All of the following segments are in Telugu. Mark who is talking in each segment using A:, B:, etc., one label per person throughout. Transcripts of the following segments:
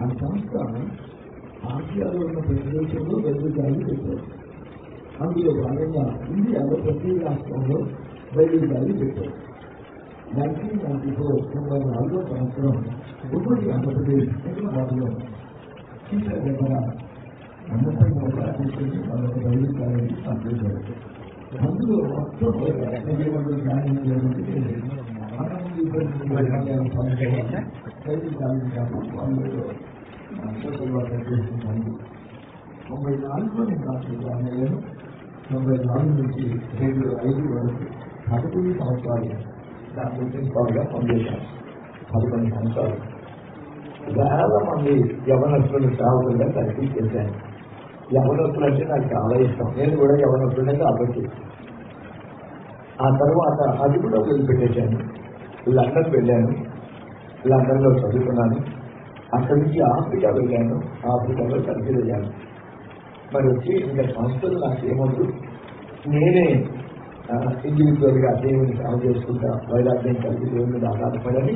A: ఆ సంస్థ ఆసియాలో ఉన్న ప్రతి దేశంలో బైబిల్ పెట్టారు. అందులో భాగంగా ఇండియాలో ప్రతి రాష్ట్రంలో బైబిల్ పెట్టారు. 1994 సంవత్సరం ఉమ్మడి ఆంధ్రప్రదేశ్ హైదరాబాద్లో టీచర్ దగ్గర 30 కూర్చొని వాళ్ళకి బైబిల్ కాలేజీ కంప్లీట్ అవుతుంది. అందులో మొత్తం జ్ఞానం బైబిల్ కాలేజీ కాబట్టి వాళ్ళు 94 నేను రాష్ట్రాలు 94 నుంచి 2005 వరకు 11 సంవత్సరాలు దాని ప్రిన్సిపాల్గా పనిచేశాను. 11 సంవత్సరాలు వేల మంది యవనస్తులు సేవకులుగా తరఫీ చేశాను. యవనస్తులు అంటే నాకు చాలా ఇష్టం. నేను కూడా యవనస్తులే కాబట్టి ఆ తర్వాత అది కూడా వదిలిపెట్టేశాను. లండన్ వెళ్ళాను. లండన్లో చదువుకున్నాను. అక్కడి నుంచి ఆఫ్రికా వెళ్ళాను. ఆఫ్రికాలో తరఫీ వెళ్ళాను. మరి వచ్చి ఇంకా సంస్థలు నాకు ఏమొద్దు, నేనే ఇండివిజువల్గా దేవుని సేవ చేసుకుంటా, వైరాగ్యం కలిగి దేవుని మీద ఆధారపడని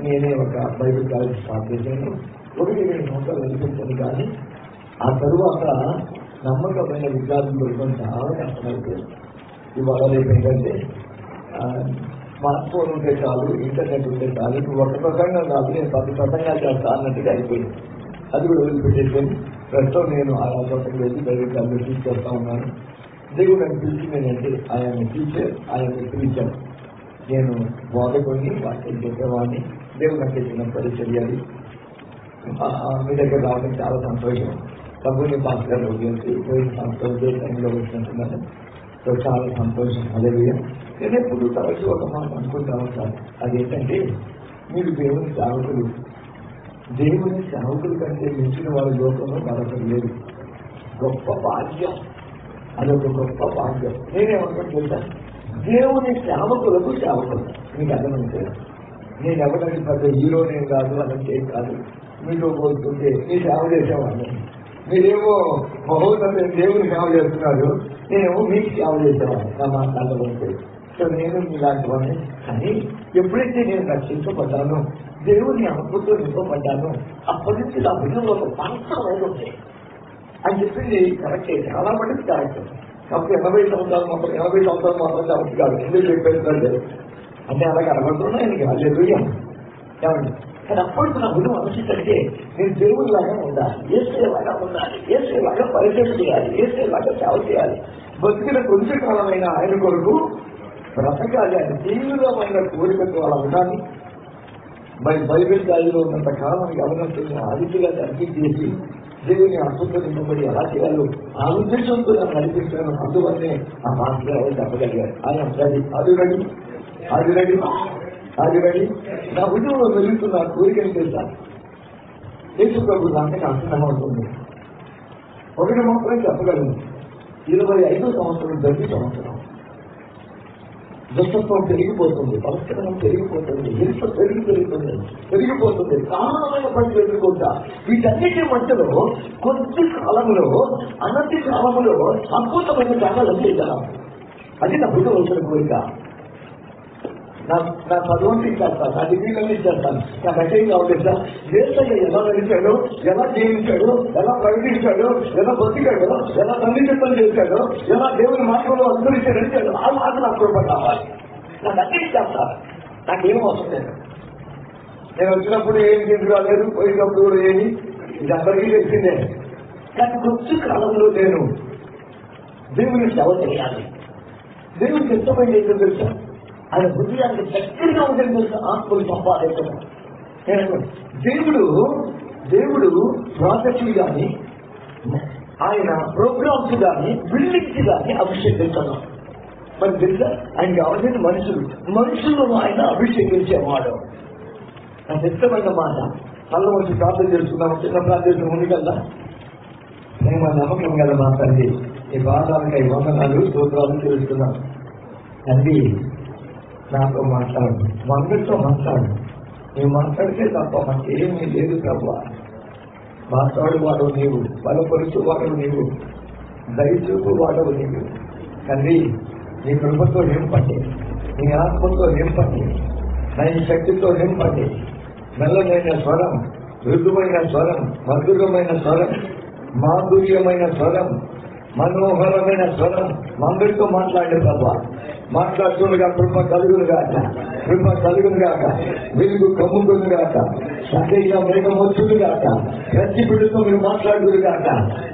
A: నేనే ఒక బైబిల్ కాలేజ్ స్టార్ట్ చేశాను. 1-2 సంవత్సరాలు నడిపించాను. కానీ ఆ తరువాత నమ్మకమైన విద్యార్థులు దొరకడం చాలా కష్టమైపోయింది. ఇవాళ రేపు ఏంటంటే స్మార్ట్ ఫోన్ ఉంటే చాలు, ఇంటర్నెట్ ఉంటే చాలు, నువ్వు ఒక ప్రసంగం కాదు నేను 10 ప్రసంగాలు చేస్తా అన్నట్టుగా అయిపోయింది. అది కూడా వదిలిపెట్టేసాను. ప్రస్తుతం నేను ఆయా చోటకి వెళ్ళి బైబిల్ కాలేజ్ టీచ్ చేస్తా ఉన్నాను. దేవుడు నన్ను పిలిచింది ఏంటంటే ఆయన టీచర్, ఆయన ప్రీచర్. నేను బోధకుని వాక్యం చెప్పేవాడిని. దేవుడు నాకు ఇచ్చిన పరిచర్యాలి. మీ దగ్గర రావడం చాలా సంతోషం. ప్రభుని పాస్టర్లో పోయిన సంవత్సరం ఇదే టైంలో వచ్చినట్టున్నాను. సో చాలా సంతోషం. అదేవిధంగా నేను ఎప్పుడు తరచు ఒక మాట అనుకుంటా ఉంటాను. అదేంటంటే మీరు దేవుని సేవకులు. దేవుని సేవకుల కంటే మించిన వాళ్ళ లోకంలో మరొకరు లేదు. గొప్ప భాగ్యం. అదొక గొప్ప భాగ్యం. నేనేమనుకుంటా తెలుసా, దేవుని సేవకులకు సేవకులు. మీకు అర్థమైతే నేను ఎవరికి పెద్ద హీరోనేం కాదు, అదంటే కాదు. మీతో పోతుంటే మీ సేవ చేసేవాడిని. మీరేమో మహోన్నత దేవుని సేవ చేస్తున్నారు, నేనేమో మీకు సేవ చేసేవాడిని. నా మాట్లాడకపోతే సో నేను మీలాంటి వాడిని. కానీ ఎప్పుడైతే నేను రక్షించబడ్డానో, దేవుని ఆత్మతో నింపబడ్డానో, అప్పటి నుంచి నా బిడ్డలో ఒక పంచమైనా ఉంటాయి అని చెప్పింది కరెక్టే. చాలా మటుకు కరెక్ట్. కాబట్టి 80 సంవత్సరాలు మాత్రం కరెక్ట్ కాదు. ఎందుకు చెప్పేస్తుందంటే అంటే అలా కనబడుతున్నాయి నీకు రాలేదు ఏమండి. కానీ అప్పటికి నా గురువు ఆలోచించంటే నేను దేవుడిలాగా ఉండాలి, ఏసేలాగా ఉండాలి, ఏసేలాగా పరిచయం చేయాలి, ఏసేలాగా సేవ చేయాలి. బతికిన కొంచెం కాలమైన ఆయన కొరకు బ్రతకాలి అని తీవ్రమైన కోరికతో అలా ఉండాలి. బైబిల్ గాలిలో ఉన్నంత కాలం గమనిస్తున్న ఆదిత్యగా తనిఖీ చేసి దేవుని అద్భుతం నింపబడి ఎలా చేయాలో ఆ ఉద్దేశంతో నన్ను నడిపిస్తున్నాను. అందువల్లనే ఆ మాటలు ఎవరు చెప్పగలిగారు. ఆయన అది రెడీ నా ఉద్యోగంలో వెళ్తున్న కోరికను చేశాను. యేసు ప్రభు దాన్ని నాకు నమ్మకం ఒకటి మాత్రం చెప్పగలను. 25వ సంవత్సరం దర్శి సంవత్సరం దుష్టత్వం పెరిగిపోతుంది, పరిష్కరణం పెరిగిపోతుంది, హింస పెరిగిపోతుంది. కారణమైన పనులు ఎదుర్కొంటా. వీటన్నిటి మధ్యలో కొద్ది కాలంలో అన్నటి కాలంలో అద్భుతమైన కారణాలు చేద్దాం. అది నా బుద్ధి వచ్చిన కోరిక. నా చదువుని చేస్తాను, నా డిగ్రీలన్నీ చేస్తాను. నాకు అంటే కావాలి సార్, దేశంలో ఎలా నడిచాడు, ఎలా జీవించాడు, ఎలా ప్రకటించాడు, ఎలా బతికాడు, ఎలా తల్లిదండ్రులు చేశాడు, ఎలా దేవుని మార్గంలో అనుసరించాడు, ఆ మాట నాకు కోల్పట్టాలి. నాకు అన్నీ చేస్తాను. నాకేం అవసరం లేదు. నేను వచ్చినప్పుడు ఏం తీసుకురాలేదు, పోయినప్పుడు కూడా ఏమి, ఇది అందరికీ తెలిసిందే. కానీ కొద్ది కాలంలో నేను దేవుని సేవ చేయాలి. దేవునికి ఇష్టమైంది ఏంటో తెలుసా, ఆయన హృదయానికి దగ్గరగా ఉంటుంది తెలుసా, ఆత్మలు సంపాదించడం. దేవుడు ప్రాజెక్టులు కానీ ఆయన ప్రోగ్రామ్స్ కానీ బిల్డింగ్స్ కానీ అభిషేకించడం. మరి తెలుసా, ఆయన కావాల్సిన మనుషులను ఆయన అభిషేకించేవాడు. నాకు ఇష్టమైన మాట. కళ్ళ వచ్చి ప్రార్థన చేస్తున్నాము, చిన్న ప్రార్థన ఉంది కదా. మేము నమ్మకం కదా మా తండ్రి, ఈ పాదాలకై వందనాలు స్తోత్రాలు తెలుస్తున్నాం. తండ్రి నాతో మాట్లాడు, మా అందరితో మాట్లాడు. నువ్వు మాట్లాడితే తప్ప మాకేమీ లేదు ప్రభు. మాట్లాడు వాడు నీవు, బలపరుచు వాడు నీవు, దయచూపు వాడవు నీవు. తండ్రి నీ కృపతో నింపండి, నీ ఆత్మతో నింపండి, నీ శక్తితో నింపండి. మెల్లనైన స్వరం మృదువైన స్వరం, మధురమైన స్వరం, మాధుర్యమైన స్వరం, మనోహరమైన స్వరం అందరితో మాట్లాడే ప్రభా. మాట్లాడుతుండగా కృప కలుగునుగాక, కృప కలుగునుగాక, వెలుగు కమ్ముకునుగాక, సకైన మేఘం వచ్చునుగాక, ప్రతి బిడ్డతో మీరు మాట్లాడుదురుగాక,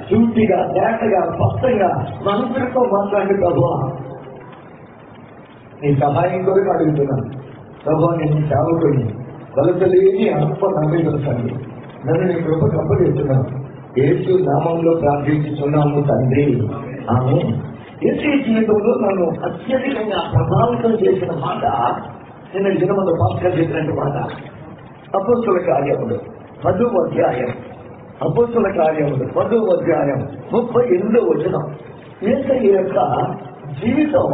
A: సూటిగా తేటగా స్పష్టంగా మనందరితో మాట్లాడే ప్రభా. నీ సహాయం కొరకు అడుగుతున్నాను ప్రభా. నేను సేవకుని కొలతలేని అల్ప నమ్మకండి. నన్ను నీ కృప కప్పగిస్తున్నాను. యేసు నామంలో ప్రార్థించుతున్నాము తండ్రి, ఆమేన్. యేసు జీవితంలో నన్ను అత్యధికంగా ప్రభావితం చేసిన మాట నిన్న దినమంలో పాస్టర్ చెప్పినట్టు మాట అపోస్తుల కార్యములు 10వ అధ్యాయం, అపోస్తుల కార్యములు 10వ అధ్యాయం 38వ వచనం. యేసయ్య యొక్క జీవితం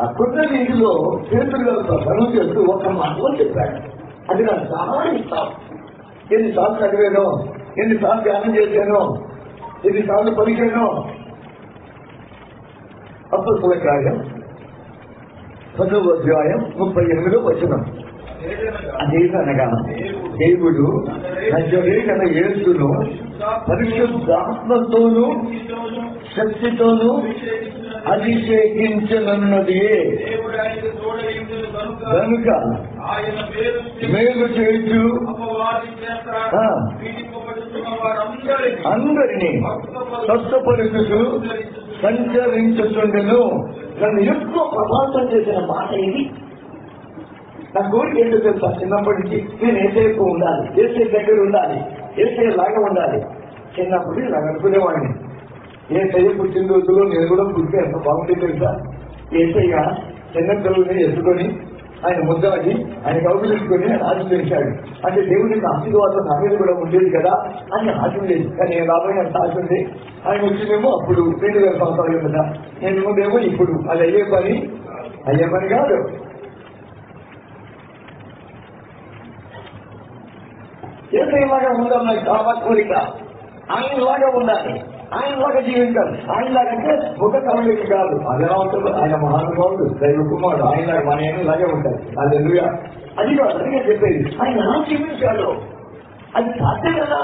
A: ఆ కొత్త నీటిలో చేతులు పనులు చేస్తూ ఒక మాటలో చెప్పాడు. అది నాకు చాలా ఇష్టం. ఎన్నిసార్లు చదివానో, ఎన్నిసార్లు ధ్యానం చేశానో, ఎన్నిసార్లు పలికానో. అపోస్తుల కార్యం 10వ అధ్యాయం 38వ వచనం. అదేనగా దేవుడు నజరేయుడైన యేసును పరిశుద్ధాత్మతోనూ శక్తితోనూ అభిషేకించనున్నది కనుక మేలు చేయుచు అందరినీ స్వస్థపరుచుచు సంచరించుచుండెను. నన్ను ఎక్కువ ప్రభావితం చేసిన మాట ఇది. నా కోరిక ఏంటో తెలుసా? చిన్నప్పటి నుంచి నేను ఏసేపు ఉండాలి, ఏసే దగ్గర ఉండాలి, ఏసే లాగా ఉండాలి. చిన్నప్పుడు ఇలా అనుకునేవాడిని. ఏసయ్య పుట్టిన రోజుల్లో నేను కూడా పుట్టితే ఎంత బాగుంటుంది తెలుసా? ఏసయ్య చిన్న పిల్లల్ని ఎత్తుకొని ఆయన ముద్దాడి ఆయన కౌగులించుకొని ఆయన ఆశీర్వదించాడు. అంటే దేవుడికి ఆశీర్వాదం నా మీద కూడా ఉండేది కదా అని ఆశ లేదు. కానీ నేను రాబోయే అంత ఆశ ఉంది. ఆయన వచ్చినేమో అప్పుడు 2000 సంవత్సరాలు కదా, నేను ముందేమో ఇప్పుడు. అది అయ్యే పని కాదు. ఏసయ్యలాగా ఉండాలి నాకు చాలా కోరిక. ఆయనలాగా ఉండాలి, ఆయనలాగా జీవించాలి. ఆయనలాగంటే ఒక తరలికి కాదు. అలా ఉంటుంది. ఆయన మహానుభావుడు, దైవ కుమారుడు. ఆయనలాగా మన ఆయనలాగే ఉంటారు. అది కాదు నేను చెప్పేది. ఆయన ఎలా జీవించాడు అది సాధ్యం కదా.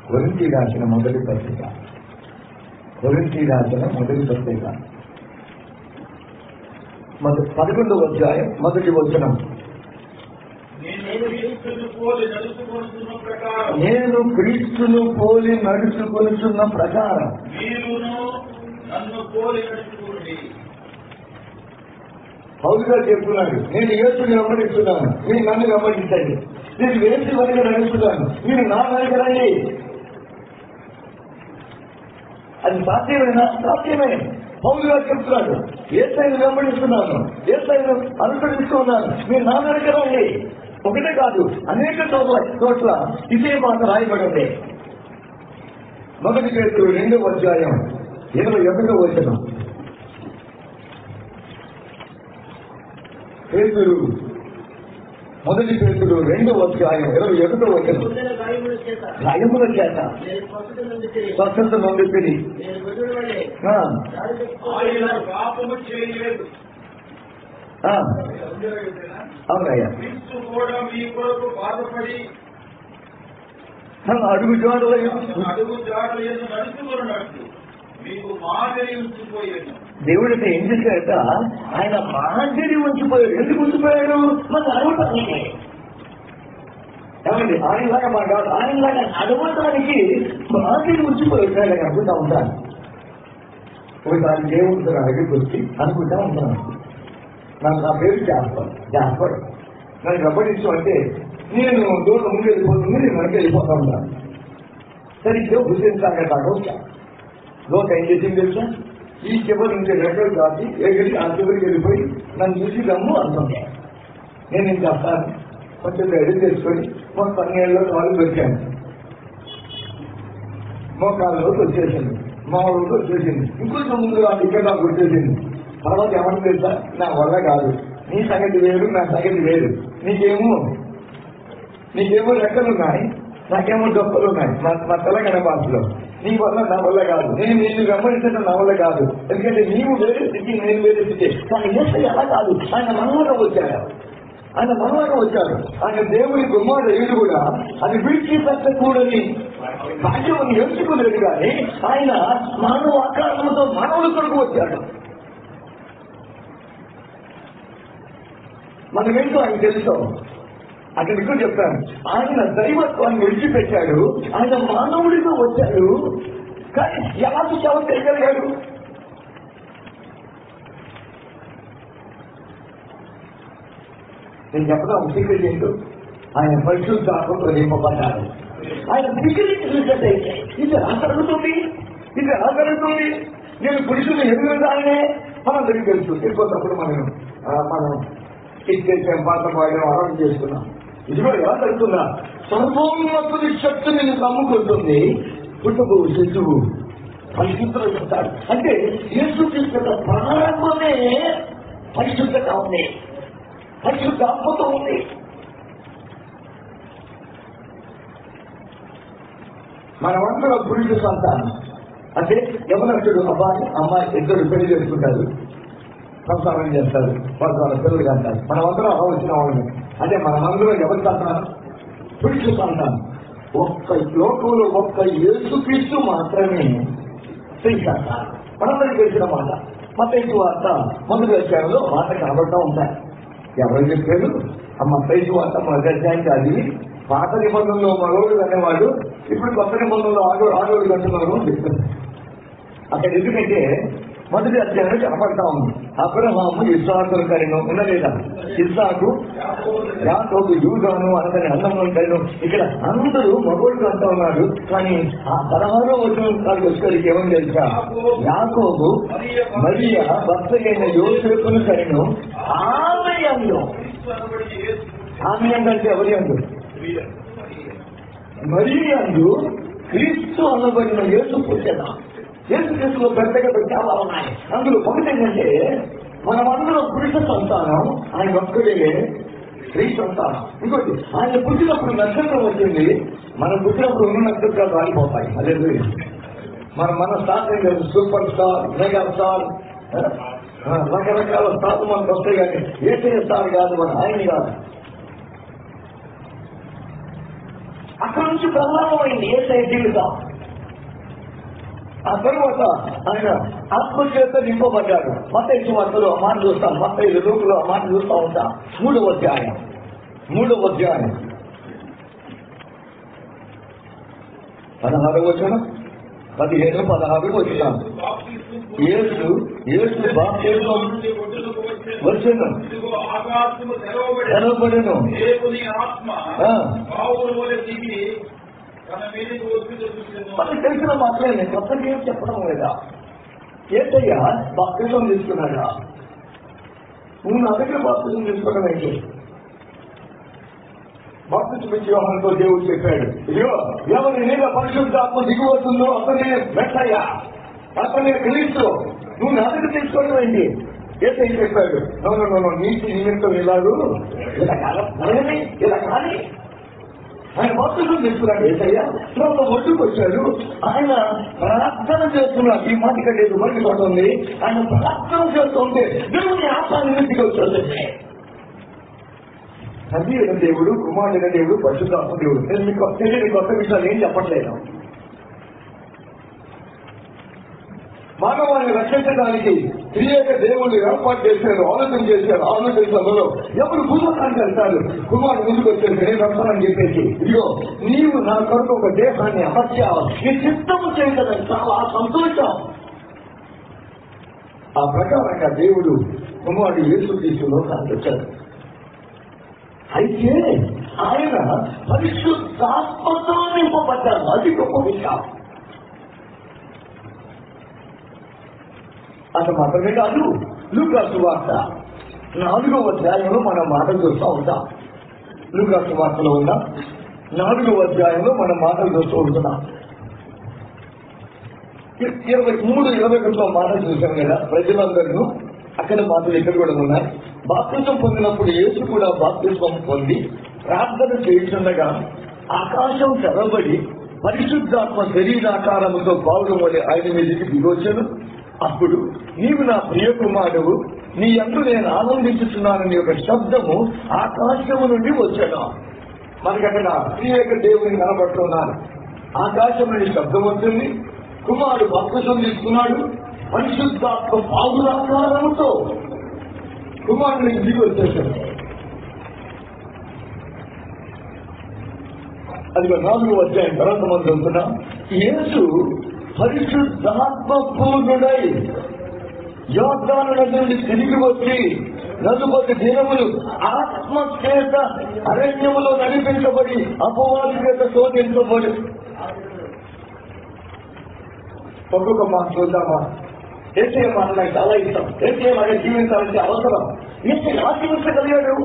A: కొరింథీ రాసిన మొదటి పత్రిక 11వ అధ్యాయం 1వ వచనం. నేను క్రీస్తును పోలి నడుచుకొనుచున్న ప్రకారం పౌలు గారు చెప్తున్నాడు, నేను యేసుని వెంబడిస్తున్నాను, మీరు నన్ను వెంబడించండి. నేను యేసు వెనుక నడుస్తున్నాను, మీరు నా వెనుక రండి. అది సాధ్యమేనా? సాధ్యమే. పౌలు గారు చెప్తున్నాడు, యేసయ్యను వెంబడిస్తున్నాను, యేసయ్యను అనుసరిస్తున్నాను, మీరు నా వెనుక రండి. ఒకటే కాదు, అనేక చోట్ల ఇదే మాట రాయబడి ఉంది. 1 పేతురు 2వ అధ్యాయం 21వ వచనం. పేతురు 1 పేతురు 2వ అధ్యాయం 21వ వచనం. గాయముల చేత స్వస్థత నొందితిరి. అవునయ్యా. అడుగు జాడల దేవుడితో ఏం చేశాడట? ఆయన మాదిరి ఉంచిపోయాడు. ఎందుకు ఉంచిపోయాడు? మన అడవటానికి. ఏమండి, ఆయనలాగా మన కాదు, ఆయనలాగా అడవటానికి మాదిరి ఉంచిపోయాడు. ఆయన అనుకుంటా ఉంటాను. ఒకసారి దేవుడితో అడిగి వచ్చి అనుకుంటా ఉంటాను, నా పేరు జాస్పర్, నన్ను వెంబడించు అంటే నేను దూరం ముందు వెళ్ళిపోతుంది, నేను వెనక వెళ్ళిపోతా ఉంటాను. సరిగ్గా హుసేన్ సాగర్ దాకా వచ్చా. లోక ఏం చేసింది తెలుసా? ఈ చివరి నుంచి రెక్కలు కాసి ఎగిరి ఆ చివరికి వెళ్ళిపోయి నన్ను చూసి రమ్ము అంటుంది. నేను ఏం చేస్తాను? కొంచెం ఎడిట్ చేసుకొని మొత్తం నీళ్ళలో కాళ్ళు పెట్టాను. మోకాళ్ళలోకి వచ్చేసింది, మామూలుగా వచ్చేసింది. ఇంకొంచెం ముందు ఆ ఇక్కడ నాకు వచ్చేసింది. తర్వాత ఏమని తెలుసా? నా వల్ల కాదు, నీ సంగతి వేరు, నా సంగతి వేరు. నీకేమో రెక్కలున్నాయి, నాకేమో డొక్కలున్నాయి మా తెలంగాణ భాషలో. నీ వల్ల నా వల్ల కాదు, నేను నిన్ను వెంబడించడం నా వల్ల కాదు. ఎందుకంటే నీవు వేరే స్థితి, నేను వేరే స్థితి. కానీ యేసయ్య అలా కాదు, ఆయన మనలో వచ్చాడు. ఆయన మనలాగా వచ్చాడు. ఆయన దేవుని కుమారుడు కూడా అది విడిచిపెట్టకూడని భాగ్యం ఎంచుకోలేదు. కానీ ఆయన మానవ ఆకారంతో మానవుల కొరకు వచ్చాడు. మనమేంటో ఆయన తెలుసు. అక్కడ ఇక్కడ చెప్తాను, ఆయన దైవత్వాన్ని విడిచిపెట్టాడు. ఆయన మానవుడిగా వచ్చాడు. కానీ ఎలా సేవ చేయగలిగాడు? నేను చెప్పడం సీక్రెట్ ఏంటో, ఆయన పరిశుద్ధాత్మతో నింపబడ్డారు. ఆయన సీక్రెట్ చూసినట్టయితే ఇది ఎలా జరుగుతుంది? ఇది ఎలా జరుగుతుంది? నేను పురుషులు ఎదురు ఆయనే మనందరికీ తెలుసు. ఎక్కువప్పుడు మనం ఇచ్చేసాం, పాత పాడడం, ఆరాధన చేసుకున్నాం. ఇది కూడా ఎలా జరుగుతుందా? సర్వోన్నతుడి శక్తి నేను నమ్ముకుంటుంది. పుట్టుకు శిశువు పరిశుద్ధులు చెప్తాడు. అంటే యేసు క్రీస్తు ప్రారంభమే పరిశుద్ధత ఉంది, పరిశుద్ధ అద్భుతం ఉంది. మనమందరం పురుష సంతానం. అంటే యవనస్తుడు అబ్బాయి అమ్మాయి ఇద్దరు పెళ్లి చేసుకుంటారు, సంసారం చేస్తారు, వాళ్ళ పిల్లలు అంటారు. మనమందరం వచ్చిన వాళ్ళని. అంటే మనమందరం ఎవరి సంతానం? పురుష సంతానం. ఒక్క లోకంలో ఒక్క యేసుక్రీస్తు మాత్రమే స్త్రీ సంతానం. మనందరికీ తెలిసిన మాట. మత్తయి వార్త మొదటి అధ్యాయంలో మాట కనబడతా ఉంటాయి. ఎవరు చెప్పారు? ఆ మత్తయి వార్త మొదటి అధ్యాయం అది పాత నిబంధనలో మగవాడు అనేవాడు, ఇప్పుడు కొత్త నిబంధనలో ఆడవాడు అంటున్నారు అని చెప్తారు. అక్కడ ఎందుకంటే మొదటి అధ్యాయంలో కనపడతా ఉంది. అబ్రహాము ఇస్సాకును కరిను ఉన్నలేదా? ఇస్సాకు యాకోబు యూదాను అనగానే అన్నంలో కరిను. ఇక్కడ అందరూ మగోళ్ళు అంటా ఉన్నారు. కానీ ఆ 16వ వచనం వచ్చేసరికి ఏమని తెలుసా? యాకోబు మరియా భర్త అయిన యోసేపును కరిను. ఆమె అందు, ఆమె అంటే ఎవరి అందు? మరి అందు క్రీస్తు అనబడిన యేసు పుట్టెను. యేసు క్రీస్తులో పెద్దగా చాలా ఉన్నాయి. అందులో ఒకటి ఏంటంటే మనమందరం పురుష సంతానం, ఆయన ఒక్కడే స్త్రీ సంతానం. ఇంకోటి, ఆయన పుట్టినప్పుడు నక్షత్రం వచ్చింది. మనం పుట్టినప్పుడు ఉన్న నక్షత్రాలు రాలిపోతాయి. అదే మన స్టార్ లేదు, సూపర్ స్టార్, మెగా స్టార్, రకరకాల స్టార్లు మనకు వస్తాయి. కానీ ఏసీ స్టార్ కాదు, మన ఆయన కాదు. అక్కడి నుంచి ప్రారంభమైంది ఏసఐ జీవితం. ఆ తర్వాత ఆయన ఆత్మచేత నింపబడ్డాడు. మత్తయి వార్తలో ఆ మాట చూస్తాం, మత్తయి లోకులో ఆ మాట చూస్తూ ఉంటాం. 3వ అధ్యాయం 16వ వచనం 15, 16 వచ్చినాం. యేసు బాప్తిస్మం వచ్చెను, తెరవబడెను. మనకు తెలిసిన మాత్రమే, నేను కొత్తగా ఏం చెప్పడం లేదా? ఏంటయ్యా బాప్తిజం తీసుకున్నాడా? నువ్వు నా దగ్గర బాప్తిజం తీసుకోవడం ఏంటి? బాప్తిజం ఇచ్చి యోహానుతో దేవుడు చెప్పాడు, ఇదిగో ఎవరి మీద పరిశుద్ధాత్మ దిగువస్తుందో అతనే మెట్టయ్యా, అతనే క్రీస్తు, నువ్వు నా దగ్గర తీసుకోవడం ఏంటి? ఏసై చెప్పాడు, నీతి నిమిత్తం ఇలాగూ ఇలా కానీ ఆయన బాప్తిజం తీసుకున్నాడు. ఏసయ్య తర్వాత ఒడ్డుకు వచ్చాడు. ఆయన ప్రార్థన చేస్తున్నాడు. ఈ మాట ఇక్కడ లేదు, మరికి చోట ఉంది. ఆయన ప్రార్థన చేస్తుంటే దేవుని ఆత్మ ఇంటికి వచ్చాడు. తండ్రి అయిన దేవుడు, కుమారుడైన దేవుడు, పరిశుద్ధాత్మ దేవుడు. నేను మీకు తెలియని కొత్త విషయాలు ఏం చెప్పట్లేదు. మానవాన్ని రక్షించడానికి క్రియేక దేవుడు ఏర్పాటు చేశారు, ఆలోచన చేశారు. ఆలోచనలో ఎవరు భూలోకానికి వెళ్తారు? కుమారుడు ముందుకు వచ్చారు, నేను వస్తానని చెప్పేసి, ఇదిగో నీవు నా కొరకు ఒక దేహాన్ని అమర్చావు, నీ చిత్తము చేయగలని చాలా సంతోషం. ఆ ప్రకారంగా దేవుడు కుమారుడు యేసు క్రీస్తు లోకానికి వచ్చారు. అయితే ఆయన పరిశుద్ధాత్మతో నింపబడ్డారు. అది గొప్ప విషయం. అది మాత్రమే కాదు, లూకా సువార్త 4వ అధ్యాయంలో మనం మాటలు చూస్తూ ఉంటాం. లూకా సువార్తలో ఉన్న 4వ అధ్యాయంలో మనం మాటలు చూస్తూ ఉంటున్నాం. 23-21 మాటలు చూసాం కదా. ప్రజలందరూ అక్కడ మాటలు ఇక్కడ కూడా ఉన్నాయి. బాప్తిజం పొందినప్పుడు యేసు కూడా బాప్తిజం పొంది ప్రార్థన చేస్తుండగా ఆకాశం తెరవబడి పరిశుద్ధాత్మ శరీరాకారముతో పావురం వలె ఆయన మీదకి దిగొచ్చెను. అప్పుడు నీవు నా ప్రియ కుమారుడు, నీ యందు నేను ఆనందించుతున్నానని ఒక శబ్దము ఆకాశము నుండి వచ్చాను. మనకక్కడ త్రియేక దేవుని కనబడుతున్నారు. ఆకాశం నుండి శబ్దం వచ్చింది. కుమారుడు బాప్తిసం తీసుకున్నాడు. పరిశుద్ధాత్మ పాదురాకారముతో కుమారుడికి దిగి వచ్చేసాడు. అది 4వ అధ్యాయం తర్వాత మనం చదువుతున్నాం. యేసు పరిశుద్ధాత్మ పూర్ణుడై యోర్దాను నది నుండి తిరిగి వచ్చి నలుబది దినములు ఆత్మ చేత అరణ్యములో నడిపించబడి అపవాది చేత శోధించబడి. ఒక్కొక్క మాట చూద్దామా? ఏసే మాట నాకు చాలా ఇష్టం. ఏసే మాట జీవించాలంటే అవసరం. ఏసే ఆశీర్వదించగలిగాడు.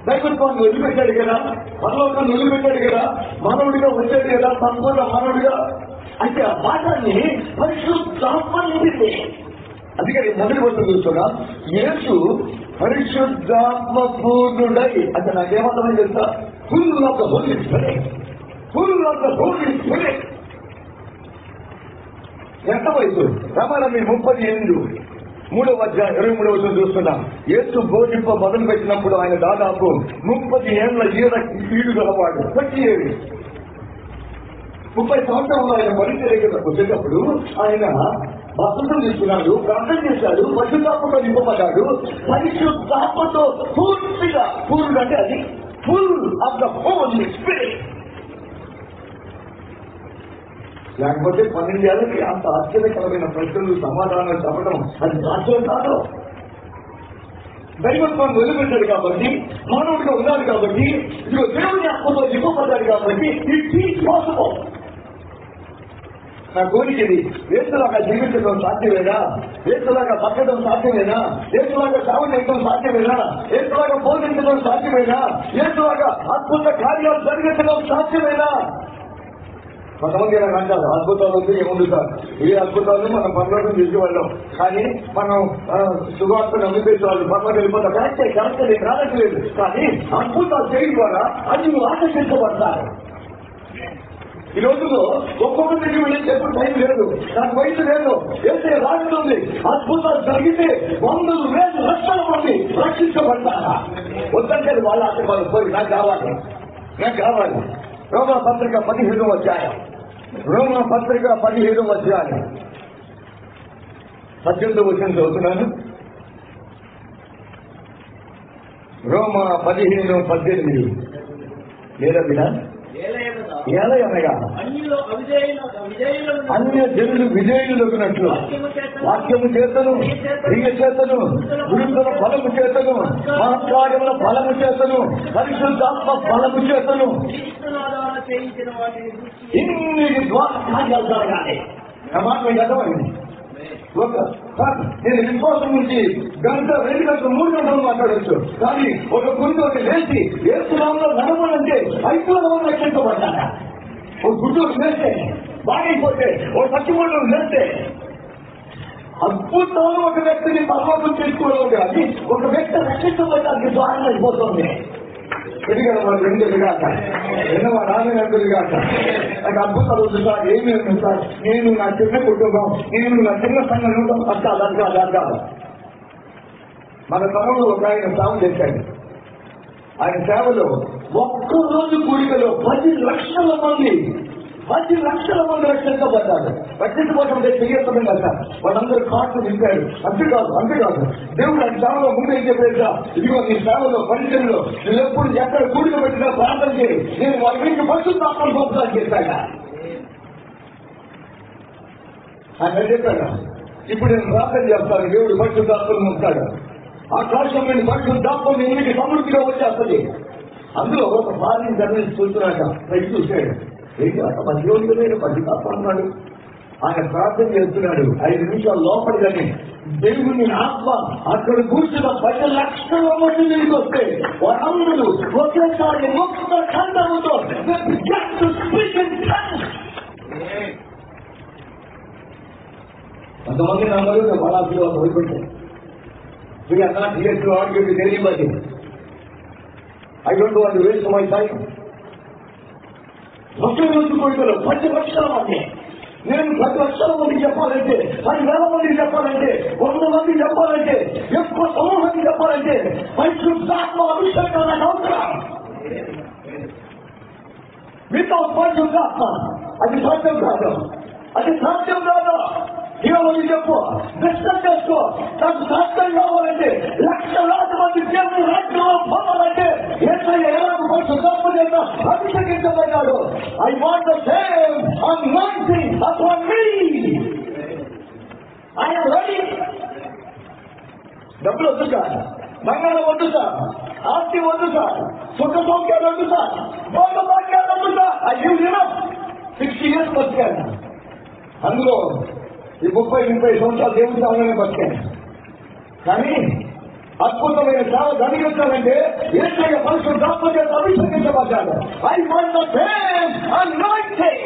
A: దైవత్వాన్ని వదిలిపెట్టాడు కదా, పరలోకాన్ని వదిలిపెట్టాడు కదా, మానవుడిగా వచ్చాడు కదా, సంపూర్ణ మానవుడిగా. అయితే ఆ పాఠాన్ని పరిశుద్ధాత్మ నింపింది. అందుకని మొదటి వస్తువు చూస్తున్నా, యేసు పరిశుద్ధాత్మ పూర్ణుడై. అంటే నాకేమర్థమని తెలుసా? Full of the Holi spirit, full of the Holi spirit. ఎంత వయసు? రమారమి 38, 3వ అధ్యాయం 23వ వచనం చూస్తున్నాం. యేసు బోధింప మొదలు పెట్టినప్పుడు ఆయన దాదాపు 30 ఏళ్ల ఈడు గలవాడు. 37 సంవత్సరంలో ఆయన పరిచర్యకు వచ్చేటప్పుడు ఆయన బాప్తిసం తీసుకున్నాడు, ప్రార్థన చేశాడు, పరిశుద్ధాత్మతో నింపబడ్డాడు. పరిశుద్ధాత్మతో పూర్తిగా, పూర్ణుడు అంటే అది full of the Holi spirit. లేకపోతే 12 ఏళ్ళకి అంత ఆశ్చర్యకరమైన ప్రశ్నలు సమాధానాలు చెప్పడం అది సాధ్యం కాదు. దైవత్వాన్ని వదిలిపెట్టాడు కాబట్టి, మానవుడిగా ఉన్నాడు కాబట్టి, ఇదిగో దేవుని ఆత్మతో నింపబడ్డాడు కాబట్టి ఇట్ ఈజ్ పాసిబుల్. నా కోరికది యేసులాగా జీవించడం సాధ్యమేనా? యేసులాగా బతకడం సాధ్యమేనా? యేసులాగా సేవ చేయడం సాధ్యమేనా? యేసులాగా బోధించడం సాధ్యమేనా? యేసులాగా అద్భుత కార్యాలు జరిగించడం సాధ్యమేనా? కొంతమంది ఇలా అంటారు, అద్భుతాలు వస్తే ఏముంది సార్, ఏ అద్భుతాలు మనం పర్లోకం చేసేవాళ్ళం, కానీ మనం సువార్త నమ్మిపేసే వాళ్ళు పర్లోకి వెళ్ళిపోతాం. కరెక్టే, నేను రానట్లేదు. కానీ అద్భుతాలు చేయడం ద్వారా అది నువ్వు ఆకర్షించబడతారు. ఈ రోజులో ఒక్కొక్కరికి వెళ్ళేటప్పుడు టైం లేదు, నాకు వయసు లేదు. ఏసే రాజుంది, అద్భుతాలు జరిగితే 100,000 లక్షల మంది రక్షించబడతారా? వద్దంటే వాళ్ళ ఆశీర్వాదం పోయి నాకు కావాలి. రోమా పత్రిక 15వ అధ్యాయం, 18వ వచనం చదువుతున్నాను. రోమా 15:18. లేదా ఏలయనగా అన్య జనులు విజయులగునట్లు వాక్యము చేతను, క్రియ చేతను, గురుతుల బలము చేతను, మహత్కార్యముల బలము చేతను, పరిశుద్ధాత్మ బలము చేతను ఇన్ని ద్వారా కార్యాలు జరగాలి. మాట అర్థమైంది. నేను విశ్వాసం నుంచి 1 గంట 2 గంటలు 3 గంటలు మాట్లాడచ్చు, కానీ ఒక గుండె లేచి ఏసునామంలో నడవాలంటే 5 మంది రక్షించబడ్డారా? ఒక గుడ్డోడు లేస్తే బాగైపోతే, ఒక సత్యమంలో లేస్తే అద్భుతాలు ఒక వ్యక్తిని పరలోకం చేసుకోవడం కానీ ఒక వ్యక్తి రక్షించబడ్డానికి ద్వారం అయిపోతుంది. ఎదిగాడు వాడు 2 ఎదిగాక, ఎన్నో రాజనగరుగాక. నాకు అద్భుతాలు సార్, ఏమి సార్, నేను నా చిన్న కుటుంబం, నేను నా చిన్న సంఘం అర్థాలు. మన తరంలో ఒక ఆయన సేవ చేశాడు. ఆయన సేవలో ఒక్కరోజు కూడికలో 10 లక్షల మంది రక్షించబడ్డారు. రక్షించబడ్డం చెయ్యడం కదా, వాళ్ళందరూ కార్డు నింపాడు. అంతేకాదు దేవుడు ఆయన సేవలో ముందు ఏం చెప్పేదా, ఇదిగో నీ సేవలో పరిచయంలో నువ్వు ఎప్పుడు ఎక్కడ కూడిక పెట్టినా ప్రార్థన చేయి, నేను వాళ్ళ గురించి పరిశుద్ధాత్మను గొప్పగా చేశాడా ఆయన చెప్పాడు. ఇప్పుడు నేను ప్రార్థన చేస్తాను, దేవుడు పరిశుద్ధాత్మను ఉంటాడు. ఆకాశం నుండి పరిశుద్ధాత్మను ఇంటికి సమృద్ధిగా వచ్చేస్తుంది. అందులో ఒక భార్య జర్నలిస్ట్ చూస్తున్నాక పైకి చూశాడు. ఏంటి అంత మధ్యలోకి నేను పరిశుద్ధాత్మ అన్నాడు. ఆయన ప్రార్థన చేస్తున్నాడు. 5 నిమిషాలు లోపలిగానే దేవుని ఆత్మ అక్కడ కూర్చున్న 10 లక్షల మంది నీకు వస్తే వాళ్ళందరూ ఒకేసారి ఒక్క ఖండముతో కొంతమంది నమ్మరు బలాసులు వదిలిపెట్టారు. I don't want to waste my time. ఒకే రోజు కోరికలో 10 లక్షల మంది నేను 10 లక్షల మందికి చెప్పాలంటే, 10,000 మందికి చెప్పాలంటే, 100 మందికి చెప్పాలంటే, ఎక్కువ సమూహానికి చెప్పాలంటే పరిశుద్ధాత్మ అభిషేకం నాకు అవసరం. వితౌట్ పరిశుద్ధాత్మ అది సాధ్యం కాదు, అది సాధ్యం కాదు. దేవుని చెప్పు, దర్శనం చేసుకో. నాకు సాధ్యం కావాలంటే, లక్షలాది మంది దేవుని రాజ్యంలో పోవాలంటే యేసయ్య ఎలాగ పరిశుద్ధాత్మ చేత అభిషేకించబడ్డాడు. I want the same anointing upon me. I am ready. డబ్బులు వద్దు సార్, బంగారం వద్దు సార్, ఆస్తి వద్దు సార్, సుఖ సౌఖ్యాలు వద్దు సార్, భోగ భాగ్యాలు వద్దు sir. I give you up. 60 years బతికాను. అందులో ఈ 30-30 సంవత్సరాలు దేవుడి సాగానే బతికాను. కానీ అద్భుతమైన సేవ జరిగించాలంటే యేసయ్య పరిశుద్ధాత్మ చేత అభిషేకించబడ్డాడు. I want the same anointing.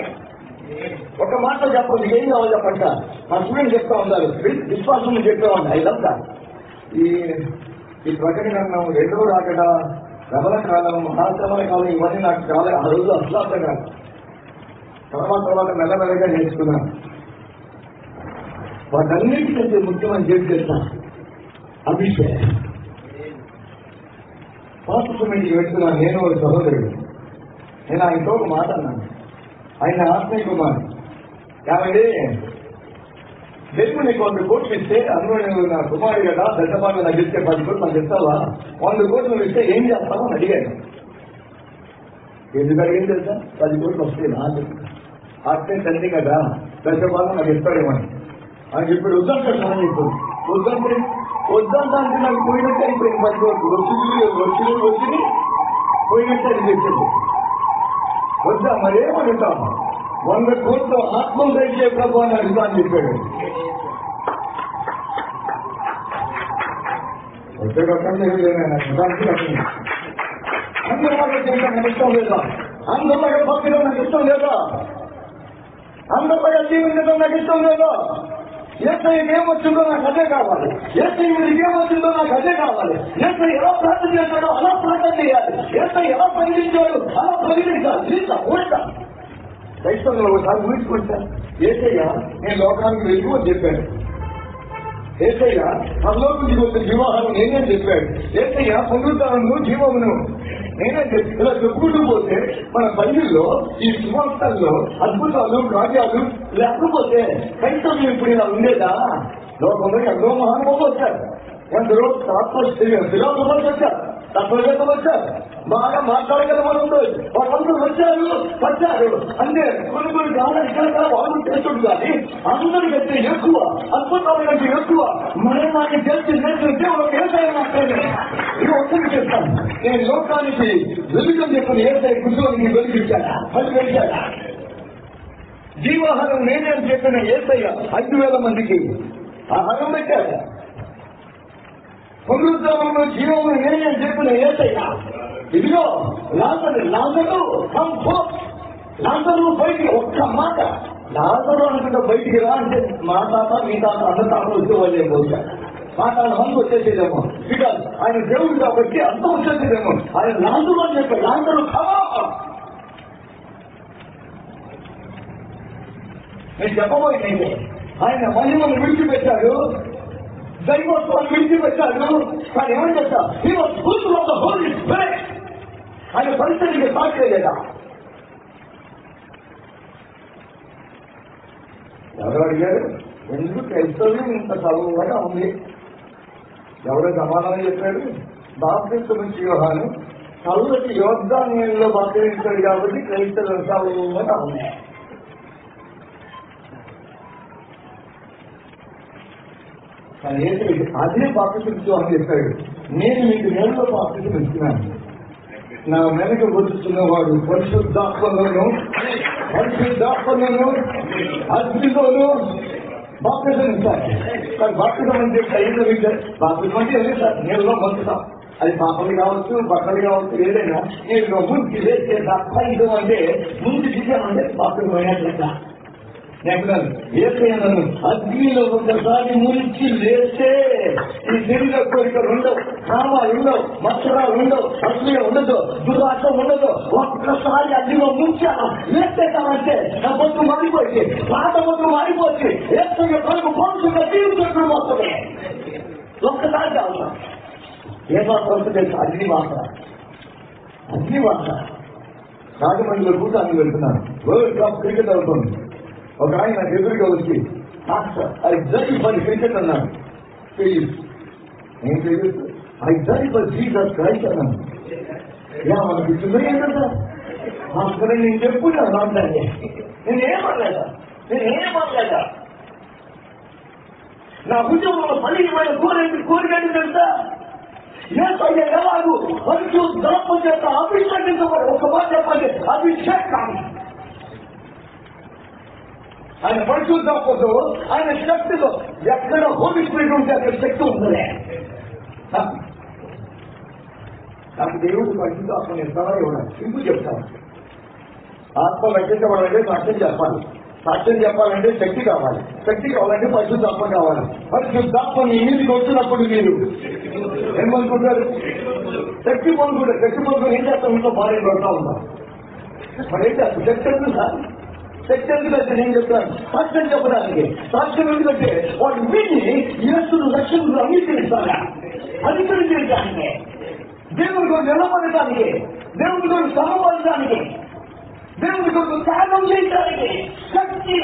A: ఒక మాట చెప్పండి, ఏం కావాలి చెప్పంట. మా స్టూడెంట్ చెప్తా ఉన్నారు, విశ్వాసం చెప్తా ఉంటా. ఇదంతా ఈ ప్రకటన రెండో రాకడ, రమణ కాలం, మహాశ్రమణ కాలం, ఇవన్నీ నాకు చాలా ఆ రోజు అసలు అర్థం కాదు. తర్వాత మెల్లమెల్లగా నేర్చుకున్నాను. వాటన్నిటికంటే ముఖ్యమని చేస్తాను అభిషేకం. పాస్టర్మెంట్కి వెళ్తున్నాను నేను, ఒక సహోదరుడు. నేను ఆయనతో ఒక మాట అన్నాను. ఆయన ఆత్మీయ కుమార్ కాబట్టి దేవుడు నీకు 100 కోట్లు ఇస్తే, అందులో నువ్వు నా కుమారుడు కదా, దశభాగం నాకు ఇస్తే 10 కోట్లు నాకు ఇస్తావా, 100 కోట్లు నువ్వు ఇస్తే ఏం చేస్తావు అని అడిగాను. ఎందుకు అడిగింది తెలుసా? 10 కోట్లు వస్తాయి నాకు, అట్టే తండ్రి కదా, దశభాగం నాకు ఇస్తాడేమని. అని ఇప్పుడు వద్దంటాడు. మనం ఇప్పుడు వద్దంటే నాకు పోయినట్టు అయిపోయింది. 10 కోట్లు వచ్చి పోయినట్టు అనిపించదు. వద్దా మరేమడుగుతాం? 100 కోట్లు ఆత్మ దయచే ప్రభు అని అడుగుతా అని చెప్పాడు. వచ్చే కట్టండి అందరూ నాకు ఇష్టం లేదా, అందరిలాగా భక్తిలో నాకు ఇష్టం లేదా, అందరిలాగా జీవించడం నాకు ఇష్టం లేదా. యేసయ్యకి ఏమొచ్చిందో నాకు అదే కావాలి, యేసయ్య మీదకి ఏమొచ్చిందో నాకు అదే కావాలి. యేసయ్య ఎలా ప్రార్థన చేశాడో అలా ప్రార్థన చేయాలి, యేసయ్య ఎలా ప్రకటించాడు అలా ప్రకటించాలి. క్రైస్తవులు ఒకసారి ఊహించుకుంటా, యేసయ్య నేను లోకానికి వెలుగు అని చెప్పాడు. యేసయ్య పరలోకానికి వచ్చే జీవాహారం నేనే చెప్పాడు. యేసయ్య పునరుద్ధరణను జీవమును నేనే చెప్పి ఇలా చెప్పుకుంటూ పోతే మన బైబిల్లో ఈ సువార్తల్లో అద్భుతాలు కార్యాలు లేకపోతే క్రైస్తవులు ఇప్పుడు ఇలా ఉండేదా? లోకంలో ఎంతో మహానుభావులు వచ్చారు, ఎందరో ఫిలాసఫర్స్ వచ్చారు, తత్వవేత్తలు వచ్చారు, బాగా మాట్లాడగల వాళ్ళు వాళ్ళందరూ వచ్చారు. అంటే కొన్ని కావాలి ఇక్కడ వాళ్ళు చేస్తుడు. కానీ అందరికంటే ఎక్కువ అద్భుతమైన ఎక్కువ మరణాన్ని తెలిసి నేర్చుకుంటే ఒక వ్యవసాయం మాట్లాడే ఇది ఒక్కరికి చేస్తాను. నేను లోకానికి వెలుగని చెప్పిన వ్యవసాయ కుటుంబానికి వెలిగించాడా, అది వెలిచాడా? జీవాహారం నేనే అని చెప్పిన యేసయ్య 5,000 మందికి ఆహారం పెట్టాడు. పునరుద్ధరణలో జీవము నేనే అని చెప్పిన యేసయ్య ఇదిగో లాజరు బయటికి ఒక్క మాట, లాజరు అనుకుంటే బయటికి రా అంటే మా తాత మీ తాత అన్న తాత వచ్చేవాళ్ళే పోతాడు. మా తాత మంది వచ్చేసేదేమో, బికాజ్ ఆయన దేవుడు కాబట్టి అంత వచ్చేసేదేమో. ఆయన లాజరు అని చెప్పాడు, లాజరు నేను చెప్పబోయేది ఆయన మహిమను విడిచిపెట్టాడు, దైవత్వాన్ని విడిచిపెట్టాడు. కానీ ఏమని చెప్తా, he was full of the Holy Spirit. ఆయన పరిస్థితికి సాధ్యలేదా? ఎవరు అడిగారు? ఎందుకు క్రైస్తవ్యం ఇంత చదువుగా ఉంది? ఎవరో సమాధానం చెప్పాడు, బాప్తిస్మం యోహాను చదువుకి యోర్దాన్యంలో బాప్తిస్తాడు కాబట్టి క్రైస్తవం చదువుగా ఉంది. కానీ అదే బాప్తిస్మం అని చెప్పాడు, నేను మీకు నేలలో బాప్తిస్మం ఇస్తున్నాను, నా వెనక వచ్చుతున్నవాడు పరిశుద్ధాత్మలోను అగ్నిలోను బాప్తిజం ఇస్తారు. కానీ బాప్తిజం అంటే బాప్తిజం అంటే ఏదే సార్, నేలలో బతుకుతాం. అది పాపలు కావచ్చు, బట్టలు కావచ్చు, ఏదైనా నేను ముందుకి వేస్తే తప్ప. ఇది అంటే ముందు దిగామంటే బాప్తిజం అయినట్లెక్క. ఏసయ్యను అగ్నిలో ఒకసారి మురించి లేస్తే ఈ శరీర కోరికలు ఉండవు, కామాలు ఉండవు, మత్సరాలు ఉండవు, అసూయ ఉండదు, దురాశ ఉండదు. ఒక్కసారి అగ్నిలో ముంచాను లేస్తేమంటే నా బొత్తు మారిపోయింది, పాత బొత్తు మారిపోయింది. ఏసయ్య కొరకు పోల్చుగా తీరుతున్న మొత్తమే ఒక్కసారి కావాలి. ఏ మాత్రం తెలుసు? అగ్నివాత రాజమండ్రిలో కూటానికి వెళ్తున్నాను. వరల్డ్ కప్ క్రికెట్ అవుతుంది. ఒక ఆయన నాకు ఎదురుగా వచ్చి ఐ జడ్జ్ ఫర్ క్రికెట్ అన్నాను. ఏం తెలియదు, I judge for Jesus Christ అన్నాను. మనకి ఏంటంటే అసలు నేను చెప్పుకున్నాను మాట్లాడే నేనేమనలేదా నా ఉద్యోగంలో ఫలితమైన కోరికని తెలుసా? ఏసయ్య ఎలాగూ పరిశుద్ధాత్మ చేత అభిషేకించబడి, ఒక మాట చెప్పండి, అభిషేకం. ఆయన పరిశుద్ధాత్మతో, ఆయన శక్తితో, ఎక్కడ హోలీ స్పిరిట్ ఉంటే అక్కడ శక్తి ఉంటుంది. నాకు దేవుడు పరిశుద్ధాత్మ నేను సలహా ఇవ్వడానికి సింపుల్ చెప్తాను. ఆత్మ రక్షించబడాలంటే సాక్ష్యం చెప్పాలంటే శక్తి కావాలంటే పరిశుద్ధాత్మ కావాలి. పరిశుద్ధాత్మ మీ ఇంటికి వచ్చినప్పుడు మీరు ఏమనుకుంటారు? శక్తి పొందుకుంటారు. ఏం చేస్తాం? ఇంట్లో భార్య పడుతూ ఉంటాం. మరి ఏం చేస్తాం? శక్తి ఎందుకంటే నేను చెప్తాను సాక్ష్యం చెప్పడానికి. సాక్ష్యం ఎందుకంటే వాడు విని యేసును రక్షణను అంగీకరిస్తారా? అనుకరించడానికి, దేవుడి కొరకు నిలబడటానికి, దేవుడి కొరకు సమపడటానికి, దేవుడి కొరకు త్యాగం చేయడానికి శక్తి.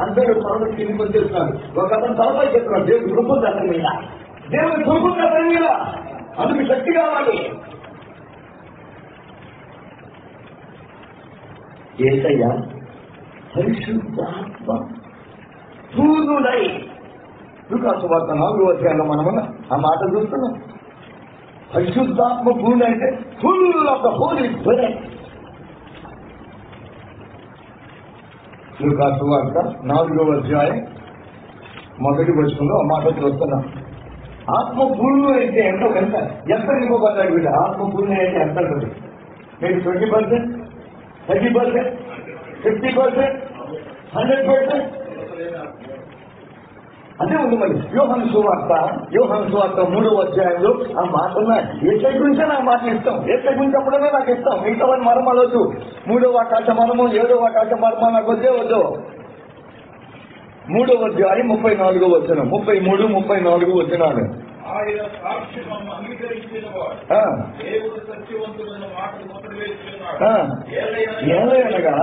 A: అందరూ తనకు కిందికి వచ్చేస్తున్నారు. ఒక అతను తలపై చెప్తున్నాడు, దేవుడి కృప అతని మీద, దేవుడి కృప అతని మీద. అందుకు శక్తి కావాలి. యేసయ్య పరిశుద్ధాత్మ పూర్ణుడై, లూకాసు వార్త 4వ అధ్యాయంలో మనం ఆ మాట చూస్తున్నాం. పరిశుద్ధాత్మ పూర్ణుడు అంటే full of the Holi spirit. లూకాసు వార్త 4వ అధ్యాయం 1వ వచనంలో ఆ మాట చూస్తున్నాం. ఆత్మ పూర్ణుడు అయితే ఎంత నింపబడ్డాడు వీళ్ళు? ఆత్మ పూర్ణుడు అయితే ఎంత ఉంటుంది? మీరు 20%, 30%, 50%, 100%? అదే ఉంది. మరి యోహాను సువార్త 3వ అధ్యాయంలో ఆ మాట ఉన్నాయి. ఏసై గురించే నాకు మాట ఇస్తాం. ఏసై గురించి అప్పుడనే నాకు ఇస్తాం. మిగతావన్నీ మరమలొద్దు. 3వ ఆకాశ మరము, 7వ ఆకాశ మరమ నాకు వద్దు. 3వ అధ్యాయం 34వ వచనం, 33, 34 వచనాలు. ఏలయనగా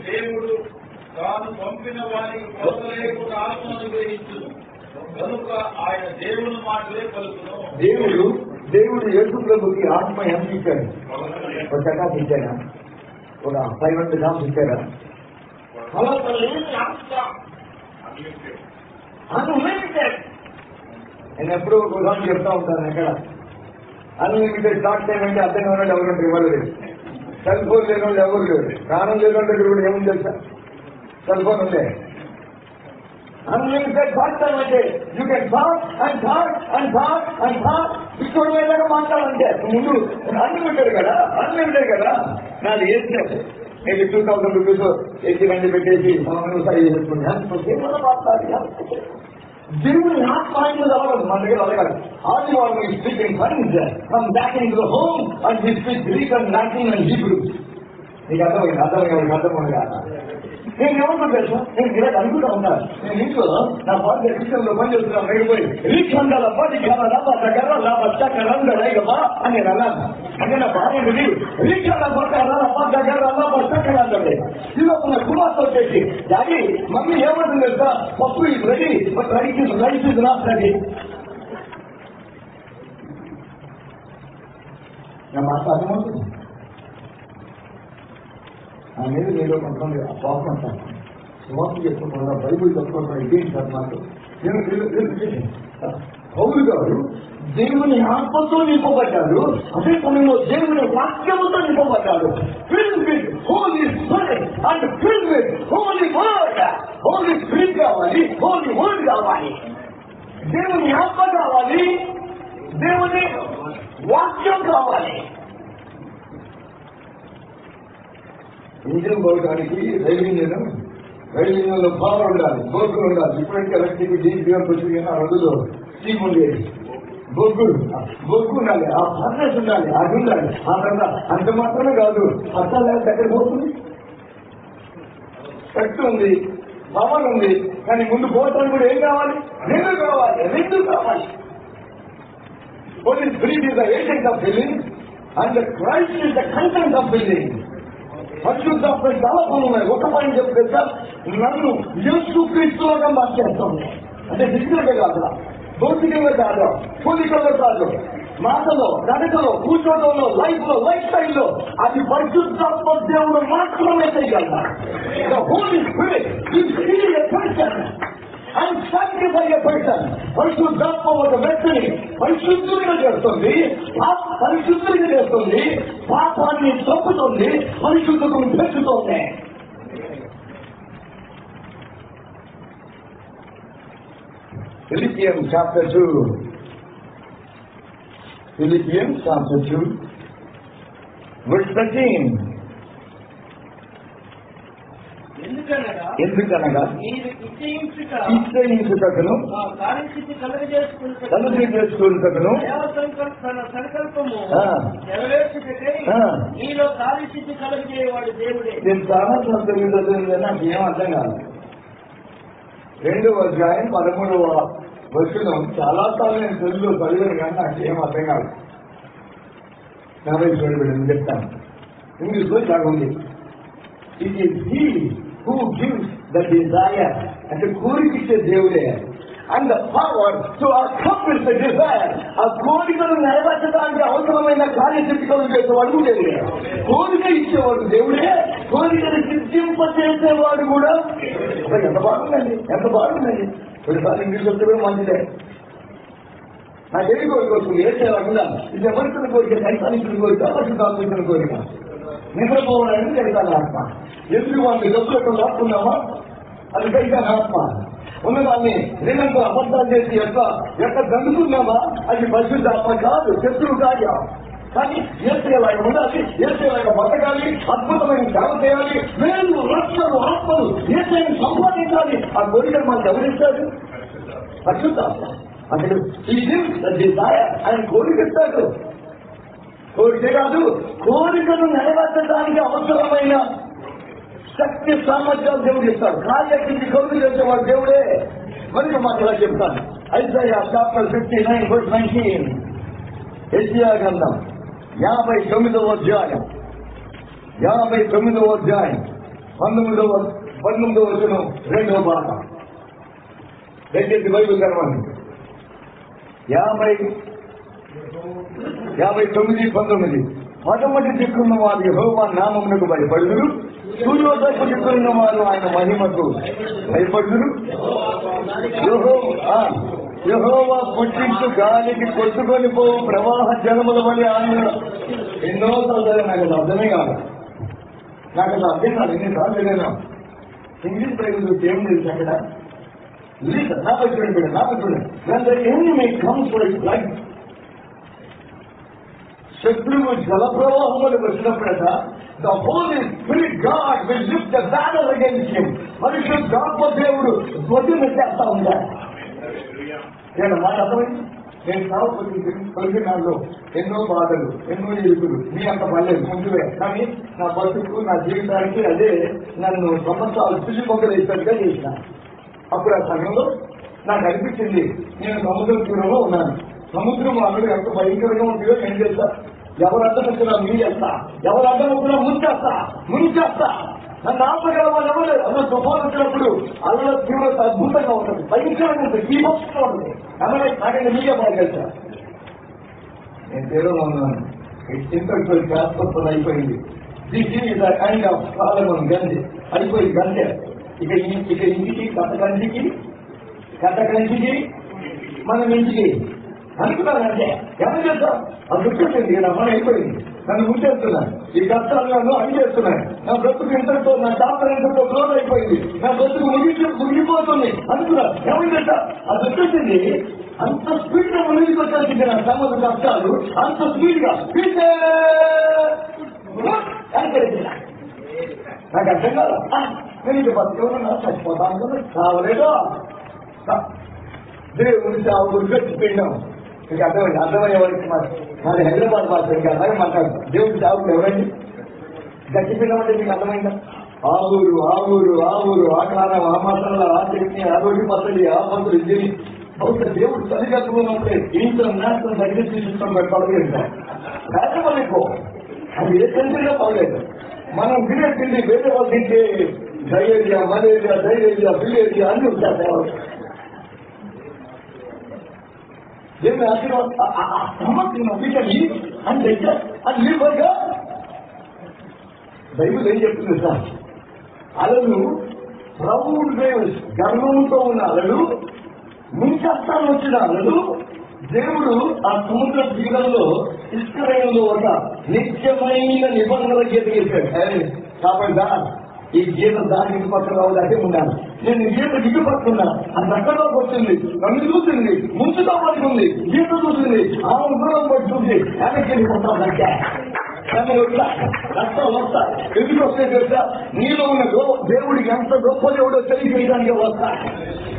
B: దేవుడు తాను పంపిన వారికి కొరత లేకుండా ఆత్మను అనుగ్రహించును కనుక ఆయన దేవుని మాటలే పలుకును.
A: దేవుడు యేసు ప్రభుకి ఆత్మ ఎంత ఇచ్చాడు? ఒక చకాసి ఇచ్చారా? ఒక 500 గ్రామ్స్ ఇచ్చారా? నేను ఎప్పుడూ ఒక ఉదాహరణ చెప్తా ఉంటాను. ఎక్కడ అన్లిమిటెడ్ టాక్ టైం అంటే అర్థం కావాలంటే ఎవరంటే ఇవ్వరు లేదు. సెల్ ఫోన్ లేని వాళ్ళు ఎవరు లేరు. ప్రాణం లేని వాళ్ళ దగ్గర కూడా ఏముంది తెలుసా? సెల్ ఫోన్ ఉండే. అన్లిమిటెడ్ టాక్ టైం అంటే you can talk and talk and talk and talk. ఇక్కడ ఏదైనా మాట్లాడాలంటే ముందు అన్లిమిటెడ్ కదా. నాది వేసినట్టు మేబీ 2000 రూపీస్ ఎక్కి రండి పెట్టేసి సరి చేసుకుని మాట్లాడి దేవుని ఆత్మ అవ్వదు. మన దగ్గర అడగాలి. ఆది వాళ్ళు speaking funds from back in to home and he speak Greek and Latin and Hebrew. నీకు అర్థమైంది. నేను ఏమనుకుంటా తెలుసా? నేను ఇలా అనుకుంటా ఉన్నాను. నేను ఇంట్లో నా భార్య కిచెన్లో పని చేస్తున్నాను. వెళ్ళిపోయి రీక్షండాల పాటి అని నేను అన్నాను. అంటే నా భార్య రీక్షండ పట్టండి. ఇలా ఉన్న కుమార్తె వచ్చేసి డాడీ మమ్మీ ఏమంటుంది తెలుసా? పప్పు ఇది రెడీ, బట్ రైస్ ఇది నాట్ రెడీ. నా మాట అర్థమవుతుంది. అనేది నేను కొంతమంది పాపం అంటాను. సువార్త చెప్పుకుంటున్నా, బైబుల్ చెప్పుకుంటున్నా. ఇదేంటి సార్ నాకు? పౌలు గారు దేవుని ఆత్మతో నింపబడ్డాడు. అదే సమయంలో దేవుని వాక్యముతో నింపబడ్డాడు. Filled with Holy Spirit and filled with holy word. Holy Spirit కావాలి, హోలీ వర్డ్ కావాలి, దేవుని ఆత్మ కావాలి, దేవుని వాక్యం కావాలి. ఇంజిన్ పోవడానికి రైలు ఇంజిన్ రైలు పవర్ ఉండాలి, బొగ్గులు ఉండాలి. ఇప్పుడైతే ఎలక్ట్రిక్ డీజిల్ వచ్చింది కానీ ఆ రోజుల్లో స్టీమ్ ఉండేది. బొగ్గు ఉండాలి, ఆ ఫర్నెస్ ఉండాలి, అది ఉండాలి. ఆ తర్వాత అంత మాత్రమే కాదు, అర్థం లేకపోతే ఎక్కడ పోతుంది? శక్తి ఉంది, పవర్ ఉంది, కానీ ముందు పోవటానికి కూడా ఏం కావాలి? రెండు కావాలి. Holy Spirit is the agent of healing and the Christ is the content of healing. పరిశుద్ధాత్మ చాలా పనులు ఉన్నాయి. ఒక పని చెప్తే సార్, నన్ను యేసు క్రీస్తులాగా మార్చేస్తుంది. అంటే ఫిజికల్గా కాదు, భౌతికంగా కాదు, ఫిజికల్గా కాదు, మాటలో, నడకలో, కూర్చోవడంలో, లైఫ్ లో, లైఫ్ స్టైల్లో అది పరిశుద్ధాత్మ దేవుడు మాత్రమే చేయగలరు. The Holy Spirit is healing a person and sanctifying a person. పరిశుద్ధాత్మ ఒక వ్యక్తిని పరిశుద్ధులుగా చేస్తుంది, పరిశుద్ధులుగా చేస్తుంది, పాపాన్ని తప్పుతుంది, పరిశుద్ధతను పెంచుతుంది. Philippians chapter 2. Philippians chapter 2 verse 13. ఎందుకనగా
C: మీరు
A: ఇచ్చయించుటకును
C: కార్యసిద్ధి కలుగజేసుకుంటకును తన సంకల్పము నెరవేర్చుటకై మీలో కార్యసిద్ధి కలుగజేయవాడు దేవుడే.
A: నేను చాలా చదివింది, నాకు ఏం అర్థం కాదు. 2వ అధ్యాయం 13వ వచనం చాలా సార్లు నేను తెలుగులో చదివాను కానీ నాకు ఏం అర్థం కాదు. కాబట్టి చూడబడి చెప్తాను. ఇంగ్లీష్ లో చాలా ఉంది. It is he who gives the desire, అంటే కోరికిచ్చే దేవుడే. And the power to accomplish the desire, ఆ కోరికలు నెరవేర్చడానికి అవసరమైన కార్యసిద్ధికలు చేసేవాడు దేవుడే. కోరిక ఇచ్చేవాడు దేవుడే, కోరికను సిద్ధింపచేసేవాడు కూడా. ఎంత బాగుందండి. కొన్నిసార్లు ఇంగ్లీష్ వస్తే మంచిదే. నాకేమి కోరిక వస్తుంది? ఏం చేయాలనుకున్నా, ఇది ఎవరికైనా కోరిక, సైతానికి కోరిక, పరిశుద్ధాత్మ కోరిక. నిద్రపోవడానికి సైతాన్ ఆత్మ. ఎందుకు వాళ్ళు డబ్బులకు రాసుకున్నామా, అది సైతాన్ ఆత్మ. ఉన్నదాన్ని నిరంతరం అబద్ధాలు చేసి ఎక్క దండుకున్నామా, అది పరిశుద్ధాత్మ కాదు, శత్రువు కార్యం. కానీ ఏసేలాగా ఉండాలి, ఏసేలాగా బతకాలి, అద్భుతమైన సేవ చేయాలి, వేలు లక్షలు ఆత్మలు ఏసైనా సంపాదించాలి. ఆ కోరికలు మనకు ఎవరిస్తాడు? పరిశుద్ధాత్మ. అసలు ఈ డిజైర్ ఆయన కోరికిస్తాడు. కోరిక కాదు, కోరికను నెరవేర్చడానికి అవసరమైన శక్తి సామర్థ్యాలు దేవుడు ఇస్తాడు. కార్యక్రమం కౌలు చేసేవాడు దేవుడే. మరొక మాటలా చెప్తాను. Isaiah chapter 59 verse 19. యెషయా గ్రంథం 59వ అధ్యాయం 19వ వచనం 2వ భాగం. దయచేసి బైబిల్ తెరవండి. 59:19. మొదటి దిక్కున్న వారు యెహోవా నామమునకు భయపడుదురు, సూర్యోదయపు దిక్కున్న వారు ఆయన మహిమకు భయపడుదురు. యెహోవా పుట్టించు గాలికి కొట్టుకొని పోవు ప్రవాహ జలముల వలె ఆయన. ఎన్నో సోదరు నాకు అర్థమే కాదు, అర్థం కాదు. ఎన్నిసార్లు చదివాను. ఇంగ్లీష్ బైబిల్ ఏం తెలుసు అక్కడ? నాకు శత్రువు జల ప్రవాహములు వచ్చినప్పుడట, the Holi Spirit God will lift the banner against him. పరిశుద్ధాత్మ దేవుడు ధ్వజం చేస్తా ఉంటాడు. నేను మాట అర్థమైంది. నేను సాగులో ఎన్నో బాధలు, ఎన్నో ఇరుకులు, మీ అంత పర్లేదు ముందువే. కానీ నా బతుకు, నా జీవితానికి అదే నన్ను సంవత్సరాలు పిలిపొక్కలు వేసినట్టుగా చేసిన. అప్పుడు ఆ సమయంలో నాకు అనిపించింది, నేను సముద్ర తీరంలో ఉన్నాను. సముద్రం అక్కడ ఎంత భయంకరంగా ఉంటుందో నేను చేస్తా. ఎవరు అడ్డం వచ్చినా మీరేస్తా, ఎవరు అడ్డం వచ్చినా ముంచేస్తా. నన్ను ఆపగల వాళ్ళు ఎవరు? అలా తుఫాను వచ్చినప్పుడు అల్ల తీవ్రత అద్భుతంగా ఉంటుంది, భయంకరంగా ఉంటుంది, ఈ పక్షంగా ఉంటుంది. నాకంటే మీకే బాగా తెలుసా. నేను తీరంలో ఉన్నాను. ఇంతటితో శాశ్వతం అయిపోయింది. This is the kind of కాలం గంజి అయిపోయింది. గంజే ఇక ఇంటికి కథ కంచికి మనం ఇంటికి అనుకున్నానంటే ఎవరు చేద్దాం? అది గుర్తుంటుంది. నా మనం అయిపోయింది. నన్ను గుర్తేస్తున్నాను. ఈ కష్టాలను అన్ని చేస్తున్నాను. నా బ్రతుకు ఇంతటితో, నా చాప్టర్ ఇంతటితో క్లోజ్ అయిపోయింది. నా బ్రతుకు ముగిపోతుంది అనుకున్నా. ఎవరు చేద్దా? అది గుర్తుంటుంది. అంత స్పీడ్ గా మునిగికి వచ్చేసింది నా సమస్య కష్టాలు. అంత స్పీడ్ గా నాకు అర్థం కాదు. నేను ఇక బతికేవన్నా చచ్చిపోతాను కదా, చావలేదో దేవుడి చావు గురించి చచ్చిపోయినాం. మీకు అర్థమయ్యే వారికి మరి హైదరాబాద్ భాష ఇంకా అలాగే మాట్లాడతాం. దేవుడి చావుకు ఎవరండి చచ్చిపోయినాం అంటే మీకు అర్థమైందా? ఆ ఊరు ఆ ఊరు ఆ ఊరు ఆ కాలం ఆ మాసాల ఆ చట్నీ ఆ రోజు పద్ధతి ఆ పద్ధతులు ఇది బహుశా దేవుడు తల్లిదండ్రులు ఉన్నప్పుడే ఇంట్లో నేషనల్ సర్వీస్ సిస్టమ్ పెట్టాలని ఉంటాం. రాజమల్లికో అది ఏ కంట్రీలో పర్లేదు. మనం తినే తిండి వేరే వాళ్ళు తింటే డయేరియా మలేరియా డయేరియా ఫిలేరియా అన్ని వచ్చేస్తాయి. దేవుని ఆశీర్వాదం అంటే అది లేకపోగా బైబిల్ ఏం చెప్తుంది సార్? అలలు ప్రభువుడు గర్వంతో ఉన్న అలలు, ముంచస్తాను వచ్చిన అలలు, దేవుడు ఆ సముద్ర తీరంలో ఇస్రాయేలులో ఒక నిత్యమైన నిబంధన గీత గీశాడు. కాబట్టి ఈ గీత దాని ఇటు పక్కన రావడాకే ఉన్నాను. నేను గీత ఇటు పక్కన అది రక్తంలోకి వచ్చింది, నన్ను చూసింది, ముంచుతో పట్టుకుంది, గీత చూసింది, ఆ దూరం పట్టి చూసి వెనక్కి కొట్టాను. రక్తం వస్తా ఎందుకు వస్తే తెలుసా? నీలో ఉన్న దేవుడికి ఎంత గొప్ప దేవుడో తెలియజేయడానికి వస్తాయి.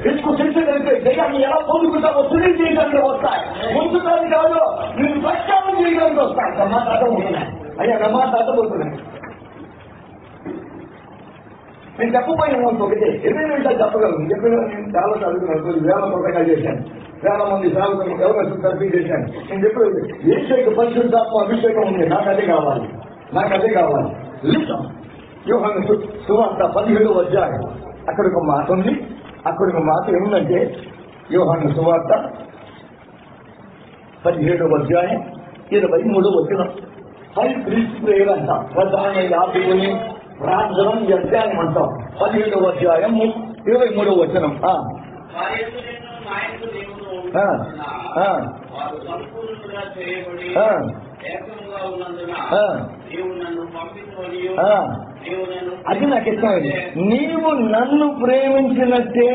A: ఎందుకు తెలిసగలిగితే జయాన్ని ఎలా పొందుకుంటావో తెలియజేయడానికి వస్తాయి. ముందుతానికి కాదు, నేను ప్రచారం చేయడానికి వస్తాయి. మాట అర్థమవుతున్నాయి అయ్యా, నా మాట అర్థమవుతున్నాయి. నేను చెప్పబోయిన ఒకటి ఎన్ని నిమిషాలు చెప్పగలను. చెప్పిన నేను చాలా చదువుకున్నాను, వేల కొత్తగా చేశాను, వేల మంది సేవకులు ఎవరు తరఫీ చేశాను. నేను చెప్పేది ఏషైక పరిశుద్ధాత్మ అభిషేకం ఉంది, నాకు అదే కావాలి, నాకు అదే కావాలి. లిసన్, యోహాను సువార్త 17వ అధ్యాయం అక్కడ ఒక మాట ఉంది. అక్కడ ఒక మాట ఏముందంటే యోహాను సువార్త 17వ అధ్యాయం 23వ వచనం. హై క్రీస్తు ప్రేయర్ అంటాం, ప్రధాన యాపిని ప్రార్థనం వ్యర్థాన్ని అంటాం. 17వ అధ్యాయం 23వ వచనం. అది నాకు ఇష్టమైంది. నీవు నన్ను ప్రేమించినట్టే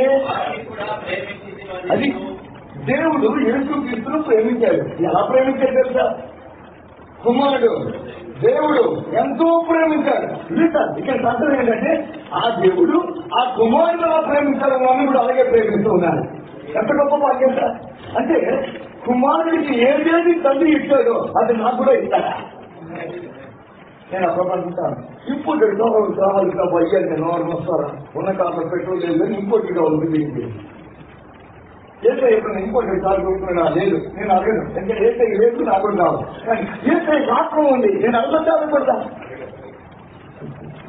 A: అది దేవుడు యేసుక్రీస్తును ప్రేమించాడు. ఎలా ప్రేమించాడు తెలుసా? కుమారుడు దేవుడు ఎంతో ప్రేమించాడు. ఇక్కడ సంతరం ఏంటంటే ఆ దేవుడు ఆ కుమారుడు ప్రేమించాలని వాళ్ళు కూడా అలాగే ప్రేమిస్తూ ఉన్నారు. ఎంత గొప్ప భాగ్యం సార్! అంటే కుమారుడికి ఏదేది తండ్రి ఇచ్చాడో అది నాకు కూడా ఇస్తాడా? నేను అప్రపంచుతాను. ఇంపోర్ట్ కావాలి అయ్యాలి, నేను వస్తారా ఉన్న కాలంలో పెట్రోల్ లేదు కానీ ఇంపోర్ట్ కావాలి. ఏసై ఎప్పుడైనా ఇంపోర్ట్ కాలు కొనుక్కున్నా లేదు, నేను అడగను. ఎందుకంటే ఏసై లేదు నాకు కావాలి. కానీ ఏసై రాత్రం ఉంది, నేను అడగొచ్చాను కూడా.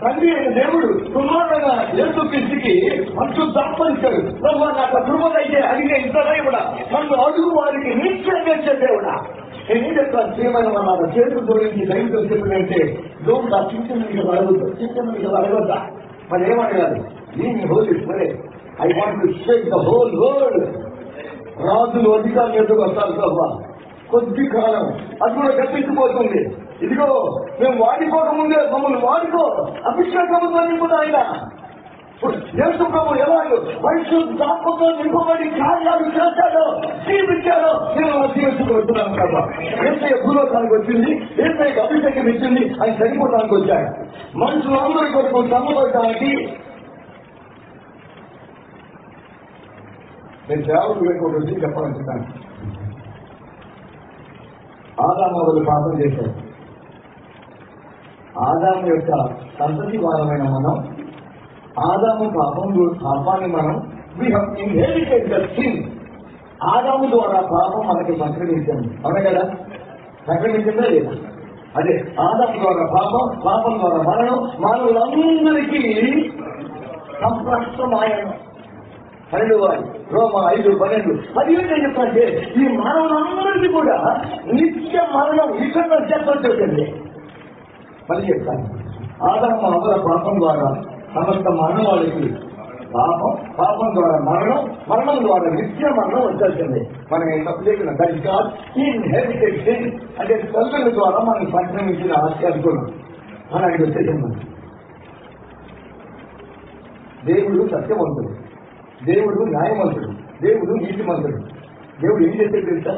A: తండ్రి అయిన దేవుడు కుమారుడైన యేసుక్రీస్తుకి మంచు దాపరిచాడు. నాకు కృపదైతే అడిగే ఇస్తారా కూడా నన్ను అడుగు వారికి నిత్యంగా దేవుడా. నేనేం చెప్తాను? ప్రియమైన మన చేతుల గురించి దైవం చెప్పినంటే డోంట్ ఆ చింతన అడగొద్దా? మరి ఏమడగాలి? దీన్ని holy spirit, I want to shake the whole world. రాజులు అధికారులు ఎదుగు వస్తారు తప్ప కొద్ది కాలం అది కూడా గట్టించిపోతుంది. ఇదిగో మేము వాడిపోకముందే మమ్మల్ని వాడుకో, అభిషేకంతో నింపుతా. ఆయన యేసు ప్రభు ఎలాగో పరిశుద్ధాత్మతో నింపబడి కార్యాలు చేశాడో జీవించాడో నేను జీవించుకుంటున్నాను కదా. ఏసయ్య భూలోకానికి వచ్చింది, ఏసయ్యకి అభిషేకం ఇచ్చింది, ఆయన చనిపోవడానికి వచ్చాడు. మనుషులు అందరి కొరకు చంపబడటానికి. నేను సేవకులు ఇంకొకటి చెప్పాలనుకుంటాను. ఆదాము వాళ్ళు పాపం చేశారు. ఆదాము యొక్క సంతతి వారమైన మనం, ఆదాము పాపాన్ని మనం we have inherited the sin. ఆదాము ద్వారా పాపం మనకి సంక్రమించాము, అవునా కదా? సంక్రమించిందా లేదా? అదే ఆదాము ద్వారా పాపం ద్వారా మరణం, మానవులందరికీ సంప్రష్టమాయనం. 12 రోమా 5:12. అది ఏంటంటే చెప్పంటే ఈ మానవులందరికీ కూడా నిత్య మరణం ఇక్కడ చెప్పండి. మళ్ళీ చెప్తాను. ఆదాము అమల పాపం ద్వారా సమస్త మానవాళికి పాపం ద్వారా మరణం ద్వారా నిత్య మరణం వచ్చేసింది. మనం ఏం తప్పు చేయకుండా దట్ గాడ్ ఇన్హెరిటెడ్ సిన్ అంటే తల్లుల ద్వారా మనం సంక్రమించిన ఆశ్చర్యం అని ఆయన వచ్చేసింది. దేవుడు సత్యవంతుడు, దేవుడు న్యాయవంతుడు, దేవుడు నీతిమంతుడు. దేవుడు ఏం చేస్తే తెలుసా?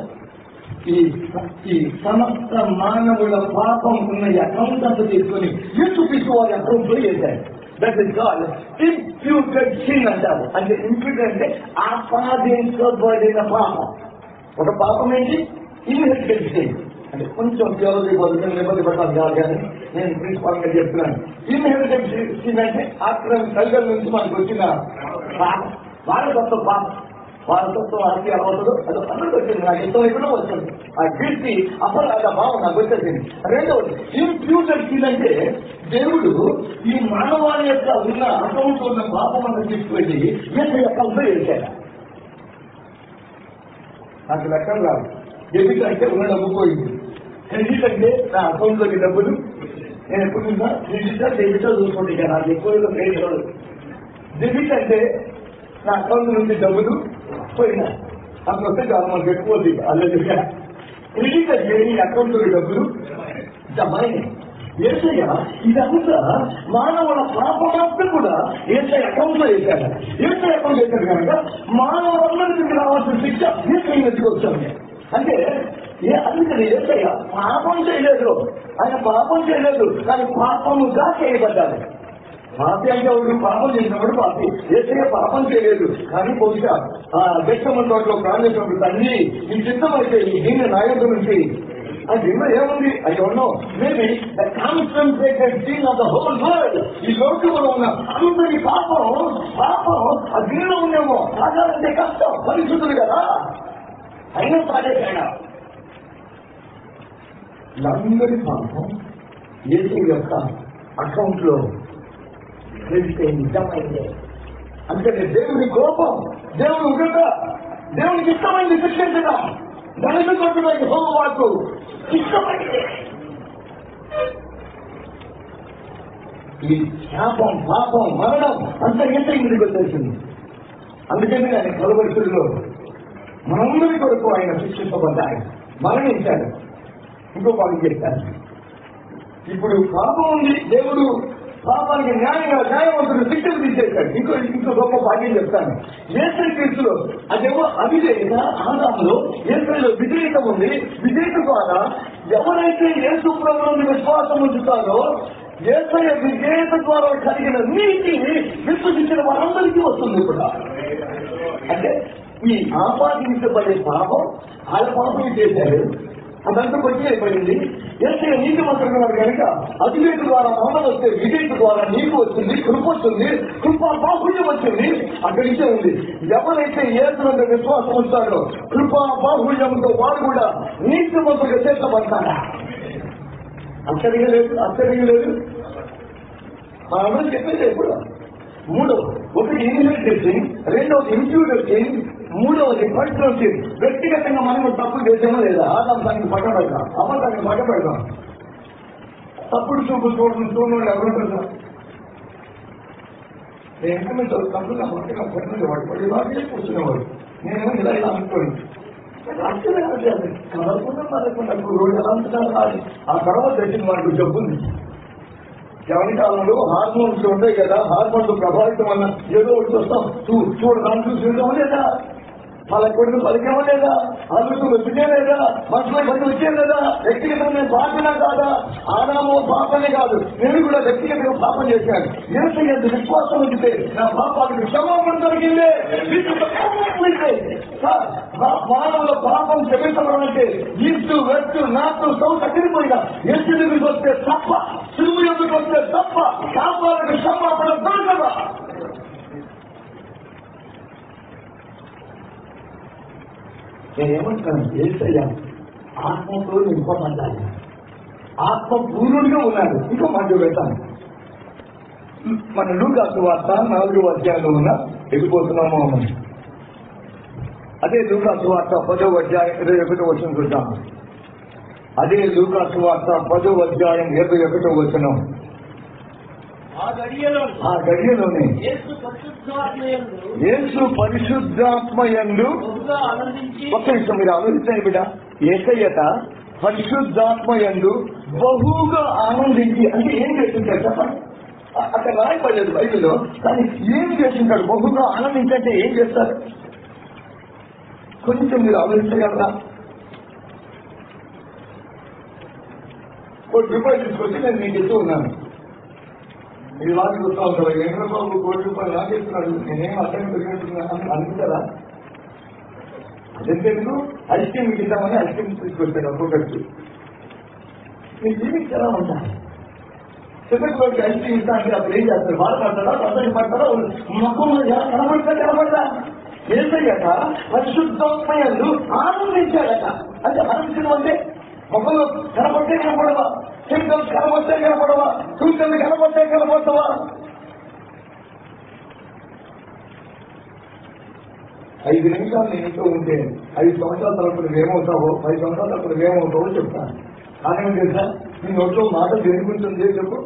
A: ఈ సమస్త మానవుల పాపం ఉన్న అకౌంట్ అంతా తీసుకొని యేసుక్రీస్తు వారి అకౌంట్ లో వేశాడు. That is called imputed sin అంటారు. అంటే ఇంప్యూటెడ్ అంటే ఆపాదించబడిన పాపం. ఒక పాపం ఏంటి? Inherited sin. అంటే కొంచెం థియాలజీ పద్ధతి నిబంధన పట్టాలి కాదు, కానీ నేను ప్రిన్సిపాల్ గా చెప్తున్నాను. ఇన్హెరిటెడ్ సిన్ అంటే అక్కడ తల్లిదండ్రుల నుంచి మనకు వచ్చిన పాపం, వారసత్వ పాపం. వారసత్వం ఆస్తి అలవాటు అది అందరికి వచ్చింది, నాకు ఇష్టం ఎక్కడో వచ్చింది. ఆ కీర్తి అపరాధ భావం నాకు వచ్చేసింది. రెండవది ఇంప్యూటెడ్ సిన్ అంటే దేవుడు ఈ మానవాళి యొక్క ఉన్న అకౌంట్ ఉన్న పాపం అన్న తీసుకువెళ్ళి అకౌంట్ లో వేశాడు. నాకు లెక్కలు రాదు. డెబిట్ అంటే ఉన్న డబ్బు పోయింది, క్రెడిట్ అంటే నా అకౌంట్ లోకి డబ్బులు నేను ఎప్పుడు ఉన్నా క్రెడిటా డెబిటా చూసుకోండి. ఇక నాకు ఎక్కువ క్రెడిట్ రాదు. డెబిట్ అంటే నా అకౌంట్ నుంచి డబ్బులు పోయినా అప్పుడు వస్తే చాలా మనకు ఎక్కువ అల్లెగా. క్రెడిట్ అంటే నీ అకౌంట్ లోకి డబ్బులు జమ అయినాయి. ఏసయ్య ఇదంతా మానవుల పాపమంతా కూడా ఏసఐ అకౌంట్ లో వేశాడు. ఏసఐ అకౌంట్ వేశాడు కనుక మానవులందరికీ రావాల్సిన శిక్ష ఏసఐ ఎత్తుకు వచ్చాను. అంటే అందుకని ఏసయ్య పాపం చేయలేదు, ఆయన పాపం చేయలేదు, కానీ పాపముగా చేయబడ్డాడు. పాపి అంటే వాడు పాపం చేసినప్పుడు పాపి. ఏసయ్య పాపం చేయలేదు, కానీ బహుశా దక్షమ తోటలో ప్రాణించినప్పుడు తండ్రి ఈ చిత్తమైతే దీన్ని నాయకుల నుంచి ఆ దీనిలో ఏముంది? I don't know. Maybe the concentrated scene of the whole world. ఈ లోకంలో ఉన్న అందరి పాపం ఆ దీనిలో ఉందేమో. కాదంటే కష్టం, పరిశుద్ధులు కదా, అయినా సాగే తేడా. అందరి పాపం ఏసీ యొక్క అకౌంట్ లో క్రెడిట్ అయింది, నిజమైంది. అందుకని దేవుడి కోపం, దేవుడు ఉగ్రత, దేవుడికి ఇష్టమైంది శిక్షించడం. దాని కొట్టుకోండి హోంవాకు ఇష్టమైంది. ఈ శాపం, పాపం, మరణం అంతా ఎంత ఇంటికి వచ్చేసింది. అందుకని ఆయన కలవరిలో మనందరి కొరకు ఆయన శిక్షించబడ్డాడు, మరణించాడు. ఇంకో పాఠం చెప్పారు. ఇప్పుడు పాపం ఉంది, దేవుడు పాపానికి న్యాయవంతుడు శిక్షలు తీసేశాడు. ఇంకో గొప్ప భాగ్యం చెప్తాను. యేసు క్రీస్తులో అదేమో అవిధేయత ఆదాములో, యేసులో విధేయత ఉంది. విధేయత ద్వారా ఎవరైతే యేసు ప్రభువుని విశ్వాసం ఉంచుతారో యేసయ్య విధేయత ద్వారా కలిగిన నీతిని విశ్వసించిన వారందరికీ వస్తుంది. ఇప్పుడు అంటే ఈ ఆపాదించబడే పాపం ఆయన పాపం చేశాడు, అదంతా వచ్చి అయిపోయింది. యేసయ్య నీతి మంత్రున్నారు కనుక అవిధేయత ద్వారా మరణం వస్తే విధేయత ద్వారా నీకు వచ్చింది, కృప వచ్చింది, కృపా బాహుళ్యం వచ్చింది. అక్కడి నుంచే ఉంది. ఎవరైతే యేసునందు విశ్వాసం ఉంచారో కృపా బాహుళ్యంతో వారు కూడా నీతి మంత్రులుగా చేర్చబడతారా? ఆశ్చర్యం లేదు. అందరూ చెప్పేది ఇప్పుడు ఒకటి ఇన్హెరిటెడ్ సిన్, రెండవది ఇంప్యూటెడ్ సిన్, మూడవది పర్సనల్ సిన్. వ్యక్తిగతంగా మనం తప్పులు చేసామో లేదా? ఆదాం దానికి పట్టబెడతాం, అబద్ధానికి పట్టబెడతాం. తప్పుడు చూపులు చూడండి ఎవరుంటారు? నేను తప్పుగా మొట్టగా పట్టినవాడు వాడు కూర్చునేవాడు. నేనేమో ఇలా అనుకోండి కదలకుండా రోజు ఎలా ఉంటున్నారు. ఆ తర్వాత తెచ్చిన వాడికి జబ్బుంది. ఎవరి కాలంలో హార్మోన్స్ ఉంటాయి కదా, హార్మోన్స్ ప్రభావితం వల్ల ఏదో ఒకటి వస్తాం. చూడడానికి చూసేమో లేదా, పలకూడదు పలికేమో లేదా, అల్లుడు వచ్చే లేదా, మనుషుల పని వచ్చే లేదా, వ్యక్తిగతంగా పాపనా కాదా? ఆదాము పాపనే కాదు, నేను కూడా వ్యక్తిగతంగా పాపం చేశాను. యేసయ్య విశ్వాసం ఉంచితే నా పాపానికి క్షమాపణ దొరికిందే. మానవుల పాపం క్షమించబడాలంటే ఈస్టు వెస్ట్ నార్త్ సౌత్ అక్కడిపోయినా ఎస్టు దగ్గరికి వస్తే తప్ప, సిరుము ఎందుకు వస్తే తప్ప, పాపాలకు క్షమాపణ దొరకదా? నేనేమంటాను, యేసయ్య ఆత్మతో నింపబడ్డాడు, ఆత్మ పూర్ణుడిగా ఉన్నాడు. ఇంకో మాట పెడతాను. మన లూకాసు వార్త 4వ అధ్యాయంలో ఉన్న ఎగిపోతున్నాము. అదే లూకాసు వార్త 10వ అధ్యాయం 21వ వచనం చూద్దాం. అదే లూకాసు వార్త 10వ అధ్యాయం 21వ వచనం.
C: ఆ గడియలోనే
A: యేసు పరిశుద్ధాత్మయందు ఒక్క నిమిషం మీరు ఆలోచించండి బిడ్డ. యేసయ్యత పరిశుద్ధాత్మయందు బహుగా ఆనందించి అంటే ఏం చేస్తుంటాడు చెప్పండి. అక్కడ రాయబడలేదు బైబిల్లో, కానీ ఏం చేస్తుంటాడు? బహుగా ఆనందించంటే ఏం చేస్తారు? కొంచెం మీరు ఆలోచించగలరా? ₹1 తీసుకొచ్చి నేను మీకు చెప్తూ ఉన్నాను. ఈ రాజు వస్తా ఉంటారు, చంద్రబాబు ₹1 లాగేస్తున్నాడు, నేనేం అర్థం పెరిగినట్టున్నా అనుకుంటారా? అదెందుకు ఐస్ క్రీమ్ ఇద్దామని ఐస్ క్రీమ్ తీసుకొచ్చాడు ఒక్కొక్కటి. మీ జీవితం ఎలా ఉంటారు? చిన్నపిల్లలకి ఐస్ క్రీమ్ ఇస్తా అంటే అప్పుడు ఏం చేస్తారు? బాధపడతారా, సంతోషపడతారా? ముఖంలో కనబడతా ఏసయ్యాక పరిశుద్ధమయ్యాడు, ఆనందించాడట. అంటే ఆనందించడం అంటే ముఖంలో కనబడితే కనపడవా, సింటమ్స్ కనబడితే కనపడవా, సూచనలు కనబడితే కనపడతావా? 5 నిమిషాలు నేను ఇంట్లో ఉంటే 5 సంవత్సరాల తర్వాత నువ్వేమవుతావో, 10 సంవత్సరాల తర్వాత నువ్వేమవుతావో చెప్తాను. నాకేం తెలుసా? నీ నోట్లో మాట దేని గురించి ఉంది చెప్పు.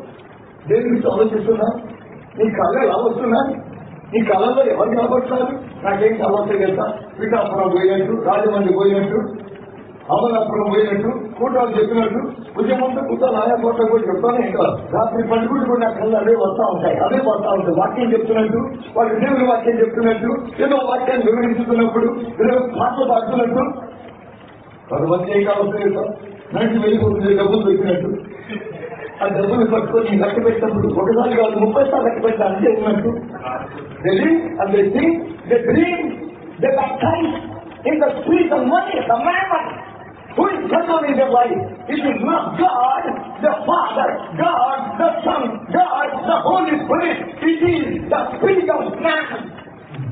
A: దేని గురించి ఆలోచిస్తున్నా? నీ కళ ఎలా వస్తున్నా? నీ కళలో ఎవరు కనబడుతున్నారు? నాకేం కలవస్తే తెలుసా? పిఠాపురం పోయినట్టు, రాజమండ్రి పోయినట్టు, అమలాపురం పోయినట్టు, కూటాలు చెప్పినట్టు, ఉద్యమంతో కూర్చొని ఆయా కోట కూడా చెప్తానే ఇంకా రాత్రి 12 కూడా నా కళ్ళు అవే వస్తా ఉంటాయి. వాక్యం చెప్తున్నట్టు, వాళ్ళు దేవుడి వాక్యం చెప్తున్నట్టు, ఏదో వాక్యాన్ని వివరించుతున్నప్పుడు, ఏదో పాటలు పాడుతున్నట్టు, కొంతమంది ఏం కావచ్చు నడిచి వెళ్ళిపోతుంది డబ్బులు పెట్టినట్టు. ఆ డబ్బులు పట్టుకొని లెక్క పెట్టినప్పుడు ఒకసారి కాదు 30 సార్లు లెక్క పెట్టా అంటే ఉన్నట్టు. They baptize in the spirit and money, the mammon. Who is controlling their life? It is not God, the Father, God, the Son, God, the Holy Spirit. It is the spirit of man.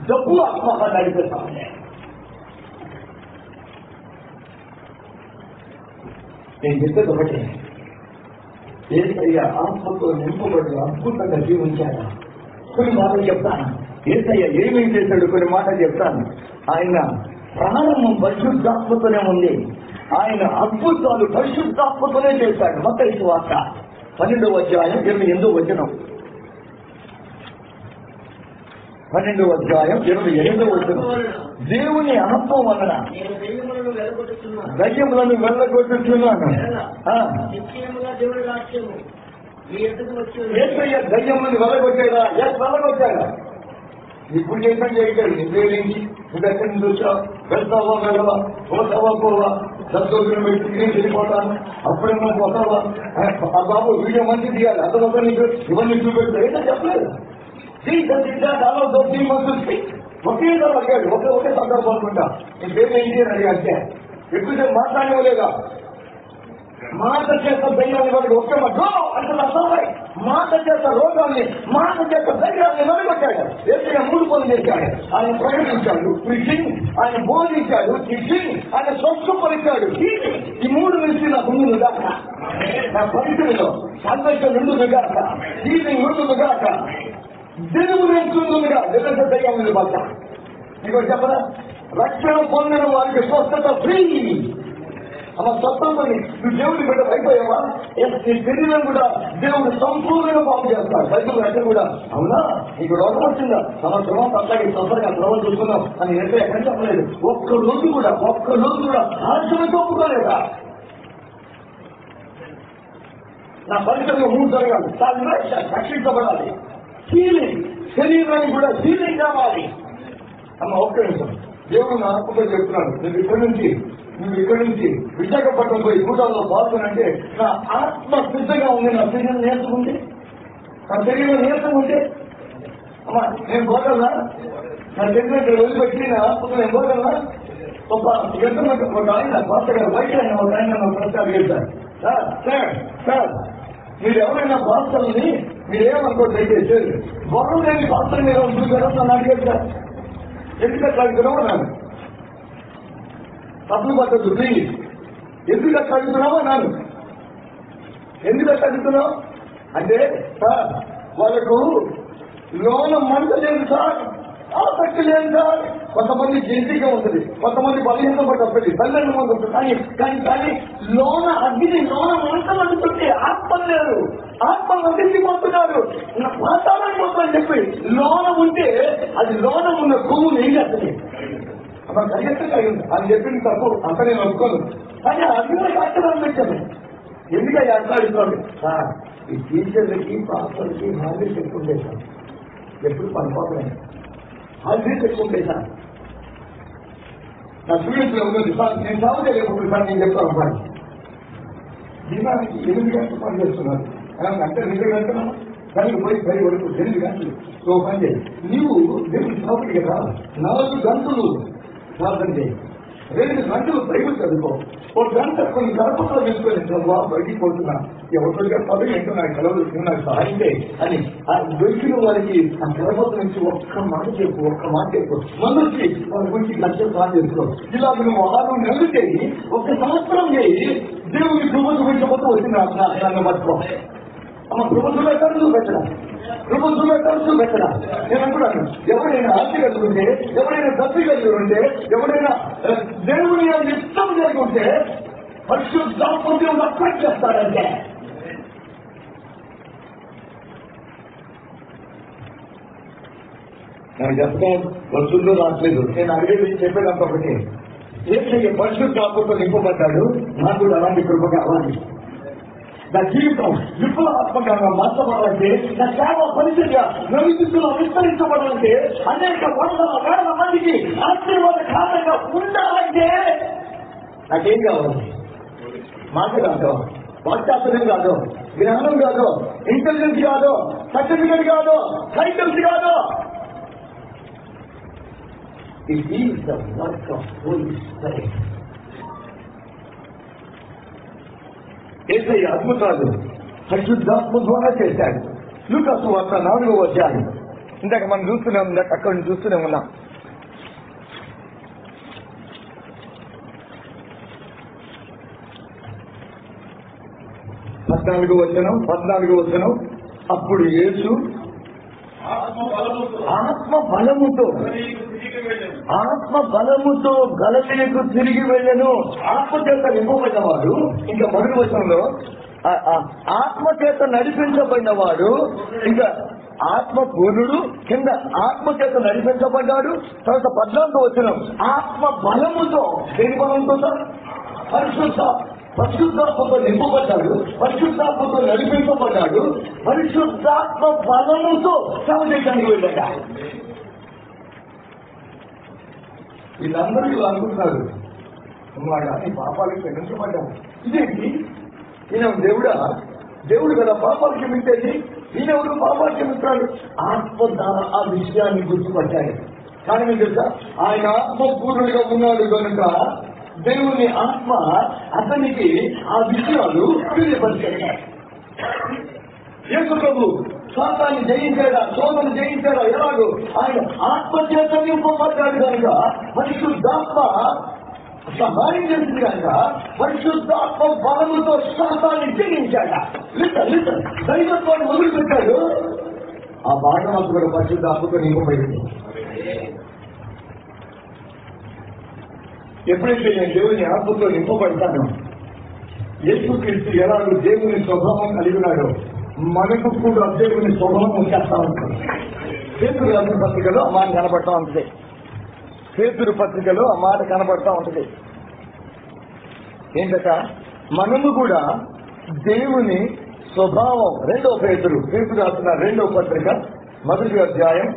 A: The Ruach Mahana is the Father. నేను చెప్పేది ఒకటే, ఏసయ్య ఆత్మతో నింపబడి అద్భుతంగా జీవించాడు. కొన్ని మాటలు చెప్తాను. ఏసయ్య ఏమేం చేశాడు కొన్ని మాటలు చెప్తాను. ఆయన ప్రారంభం పరిశుద్ధాత్మతోనే ఉంది. ఆయన అద్భుతాలు పరిశుద్ధాత్మతోనే చేశాడు. మత్తయి సువార్త 12వ అధ్యాయం 28వ వచనం. 12వ అధ్యాయం 28వ వచనం. దేవుని ఆత్మ వలన దయ్యములను వెళ్ళగొట్టుచున్నాను. ఏసయ్య దయ్యములను వెళ్ళగొట్టాడా? వెళ్ళగొట్టాడా? ఇప్పుడు చేసాం చేయగలడు. నిద్రేంటి? నువ్వు ఎక్కడి నుంచి వచ్చావు? వెళ్తావా వెళ్ళవా? పోతావా పోవా? సంతోషం పెట్టి వెళ్ళిపోతాను. అప్పుడేమో పోతావా? ఆ బాబు వీడియో మంచి తీయాలి, అతను నీకు ఇవన్నీ చూపెట్టు ఏంటో చెప్పలేదు. ఒకేసారి అడిగాడు, ఒకే సందర్భం అనుకుంటా. నీ పేరు ఏంటి అని అడిగా. అంటే ఎక్కువసేపు మాట్లాడలేదా? మాట చేత దయ్యాన్ని వాడికి ఒక్క అంటే మాట చేత రోగాన్ని, మాట చేత దయ్యాన్ని వెలగొట్టాడు. ఏదైనా 3 పనులు చేశాడు. ఆయన ప్రకటించాడు ప్రీచింగ్, ఆయన బోధించాడు టీచింగ్, ఆయన స్వచ్ఛపరిచాడు టీచింగ్. ఈ 3 నుంచి నా ముందు కాక, నా పరిస్థితిలో సంతోషం ఉండును గాక, టీచింగ్ ఉండును గాక, దేవుడు ఎంతుందిగా నిరంతర దయ్యం ఉంది బాధ. నీకు చెప్పరా? రక్షణ పొందిన వారికి స్వస్థత ఫ్రీ. అలా స్వతంత్రని నువ్వు దేవుడిని బిడ్డ అయిపోయావా? నీ శరీరం కూడా దేవుడు సంపూర్ణంగా బాగు చేస్తాడు. బైబిల్ అక్కడ కూడా అవునా నీకు రోగం వచ్చిందా? సంవత్సరం అట్లాగే తొందరగా ద్రవం చూస్తున్నాం అని ఎంత ఎక్కడ చెప్పలేదు. ఒక్క రోజు కూడా ఆశ్చర్యం ఒప్పుకోలేదా? నా పరిస్థితులు 3 జరగాలి, రక్షించబడాలి. హీలింగ్, శరీరానికి కూడా హీలింగ్ కావాలి. అమ్మ ఒక్క నిమిషం, దేవుడు నా ఆత్మతో చెప్తున్నాను. నువ్వు ఇక్కడి నుంచి విశాఖపట్నం పోయి కూటాల్లో పాల్గొనంటే నా ఆత్మ సిద్ధంగా ఉంది. నా శరీరం నేర్చుకుంటే, అమ్మా నేను పోగలనా? నా శరీరం ఇక్కడ వదిలిపెట్టి నా ఆత్మతో నేను పోగలనా? ఒక ఆయన పాత గారు బయట ఒక ఆయన ప్రశ్న అడిగారు. సార్ మీరు ఎవరైనా పాత్రల్ని మీరేమనుకో దయచేసి గొడవ లేని పాత్ర మీరు చూసారో నన్ను అడిగారు సార్. ఎందుకంటే అడుగుతున్నావు నాను తప్పులు పట్టద్దు ప్లీజ్. ఎందుకు అట్లా అడుగుతున్నావు అన్నాను. ఎందుకు అట్లా అడుగుతున్నావు అంటే సార్ వాళ్ళకు లోన మంట లేదు సార్, ఆసక్తి లేదు సార్. కొంతమంది జంతిగా ఉంటుంది, కొంతమంది బలహీనం పడుతుంది, తల్లిదండ్రులు ఉంటుంది. కానీ లోన అగ్ని, లోన మంటలు అనుకుంటే ఆత్మ లేదు. ఆత్మ అందించిపోతున్నారు, పాతాలని పోతుందని చెప్పి లోన ఉంటే అది లోన ఉన్న కొవ్వు ఏం చేస్తుంది? అమ్మ కలిగేస్తే ఉంది అని చెప్పింది తప్పు అంత నేను ఒప్పుకోను. కానీ అగ్ని అక్కడ అనిపించాను. ఎందుకంటే అట్లా అడుగుతాడు సార్. ఈ టీచర్లకి పాస్టర్లకి హాజరీ చెప్పుకుంటే సార్ ఎప్పుడు పనిపోతున్నాయి. హాజరీ చెప్పుకుంటే సార్ నా స్టూడెంట్స్ లో ఉన్నది సార్. నేను సాగు లేకపోతే సార్ నేను చెప్తాను సార్ దీనికి 8 గంటలు పని చేస్తున్నారు అంటే 2 గంటలు దానికి పోయి 10 వరకు 8 గంటలు ఓ పని చేయి. నీవు దేవుడి సౌకర్యం కదా 4 గంటలు ప్రార్థన చేయి, 2 గంటలు బైబిల్ చదువుకో, 1 గంట కొన్ని గడపతో వేసుకొని బయటికి పోతున్నా ఎవరిగా పదవి ఏంటో నాకు కలవదు, నాకు సహాయం చేయి అని ఆ దొరికిన వారికి ఆ గడపత నుంచి ఒక్క మాట చెప్పు మనకి వాళ్ళ గురించి లక్ష్యం సాధన చేసుకో. ఇలా నువ్వు 6 నెలలు చేయి, 1 సంవత్సరం చేయి, దేవుని కృప చూపించబోతూ వచ్చింది నన్ను పట్టుకో. అమ్మ ప్రభుత్వం పెట్టడం నేను అనుకున్నాను. ఎవరైనా ఆస్తి కలిగి ఉంటే, ఎవరైనా డబ్బు కలిగి ఉంటే, ఎవరైనా దేవుని ఇష్టం కలిగి ఉంటే పరిశుద్ధాత్మ అప్లై చేస్తాడంటే నాకు చెప్పడం వస్తుందో రావట్లేదు. నేను అడిగేది చెప్పేదంత ఒకటి, ఏసయ్య పరిశుద్ధాత్మతో నింపబడ్డాడు, నాకు కూడా అలాంటి కృప కావాలి. నా జీవితం విఫలాత్మకంగా మార్చబడాలంటే, నా సేవ పరిచర్య నలుగురిలో విస్తరించబడాలంటే, అనేక వందల వేల మందికి ఆశీర్వాద కారణంగా ఉండాలంటే నాకేం కావాలి? మాట కాదు, వాక్యాసనం కాదు, జ్ఞానం కాదు, ఇంటెలిజెన్స్ కాదు, సర్టిఫికెట్ కాదు, టైటిల్స్ కాదు. It is the work of Holy Spirit. ఏసయ్య అద్భుతాలు పరిశుద్ధాత్మ ద్వారా చేశాడు. లూకా సువార్త 4వ అధ్యాయం ఇందాక మనం చూస్తున్నాం, అక్కడ నుంచి చూస్తూనే ఉన్నాం. 14వ వచనం. అప్పుడు యేసు ఆత్మ బలముతో గలిలయకు తిరిగి వెళ్ళెను. ఆత్మచేత నింపబడినవాడు, ఇంకా మొదటి వచనంలో ఆత్మచేత నడిపించబడిన వాడు, ఇంకా ఆత్మపూర్ణుడు, కింద ఆత్మచేత నడిపించబడ్డాడు. తర్వాత 14వ వచనం ఆత్మ బలముతో, దేని బలంతో? పరిశుద్ధాత్మతో నింపబడ్డాడు, పరిశుద్ధాత్మతో నడిపించబడ్డాడు, పరిశుద్ధాత్మ బలముతో సేవ చేయడానికి వెళ్ళాడు. వీళ్ళందరూ ఇలా అనుకుంటున్నారు, ఈ పాపాలకు క్షమించబడ్డాము. ఇదేంటి, ఈయన దేవుడు కదా పాపాలు క్షమించేది, ఈయనెవరు పాపాలు క్షమిస్తాడు? ఆత్మ ద్వారా ఆ విషయాన్ని గుర్తుపట్టాడు. కానీ మీకు తెలుసా, ఆయన ఆత్మపూర్ణుడిగా ఉన్నాడు కనుక దేవుని ఆత్మ అతనికి ఆ విషయాలు తెలియపరిచాడు. యేసు ప్రభు శాతాన్ని జయించాడా, శోధన జయించాడా? ఎలాగో ఆయన ఆత్మచేత నింపబడ్డాడు కనుక పరిశుద్ధాత్మ సహాయం చేసింది కనుక పరిశుద్ధాత్మ బలముతో శాతాన్ని జయించాడా. దైవత్వాన్ని మొదలు పెట్టాడు. ఆ భాగం అంతా కూడా పరిశుద్ధాత్మతో నింపబడింది. ఎప్పుడైతే నేను దేవుని ఆత్మతో నింపబడతానో, యేసుక్రీస్తు ఎలాగో దేవుని స్వభావం కలిగినాడో మనకు కూడా దేవుని స్వభావం వచ్చేస్తా ఉంటుంది. పేతురు రాసిన పత్రికలో ఆ మాట కనబడతా ఉంటుంది. పేతురు పత్రికలో ఆ మాట కనబడతా ఉంటుంది. ఏంటట, మనము కూడా దేవుని స్వభావం. 2వ పేతురు రాసిన 2వ పత్రిక 1వ అధ్యాయం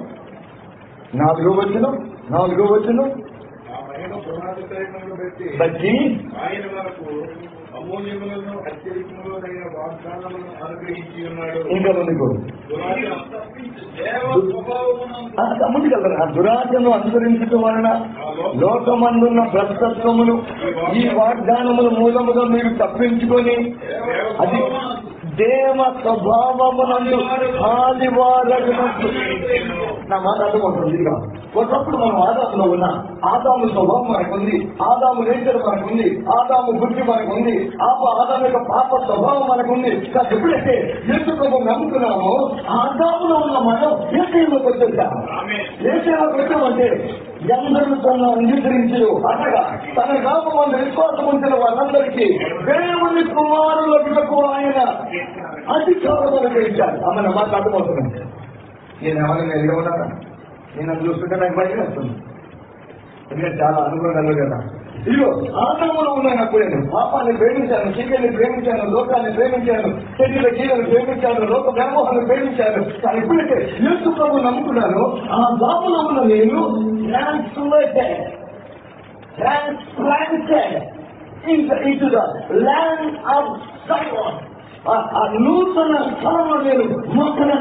A: 4వ వచనం. బట్టి
B: ఆయన మనకు అమూల్యములను అత్యధికములైన వాగ్దానములను అనుగ్రహించి ఉన్నాడు.
A: ఇంకా ముందుకెళ్తారు. ఆ దురాశను అనుసరించడం వలన లోకమందున్న భ్రష్టత్వమును ఈ వాగ్దానముల మూలముగా మీరు తప్పించుకొని అది దేవ స్వభావమునందు హాలివారగినట్టు. నా మాట అర్థమవుతుంది. ఒకప్పుడు మనం ఆదాములో ఉన్నా, ఆదాము స్వభావం మనకుంది, ఆదాము నేచర్ మనకుంది, ఆదాము బుద్ధి మనకుంది, ఆదాము యొక్క పాప స్వభావం మనకుంది. కానీ ఎప్పుడైతే యేసు ప్రభువును నమ్ముకున్నామో ఆదాములో ఉన్న మనం యేసులోకి వచ్చేసాము. యేసులోకి వచ్చామంటే ఎందరూ తనను అంగీకరించరు అనగా తన నామమందు విశ్వాసం ఉంచిన వాళ్ళందరికీ దేవుని కుమారులకు ఆయన అధికారం అనుగ్రహించారు. ఆమె మాట అర్థమవుతున్నాను. నేను ఎవరైనా ఎదుగా ఉన్నారా? నేను అది చూస్తుంటే నాకు భయం వస్తుంది. ఎందుకంటే చాలా అనుభవాలు కదా. ఇదిగో ఆదాములో ఉన్నప్పుడు నేను పాపాన్ని ప్రేమించాను, చీకటిని ప్రేమించాను, లోకాన్ని ప్రేమించాను, శరీర జీవులను ప్రేమించాను, లోక వ్యామోహాన్ని ప్రేమించాను. కానీ ఎప్పుడైతే యేసు ప్రభువు నమ్ముకున్నాను, ఆ దాములో ఉన్న నేను transplanted into the land of Zion. ఆ నూతన స్థలంలో నేను మొక్కన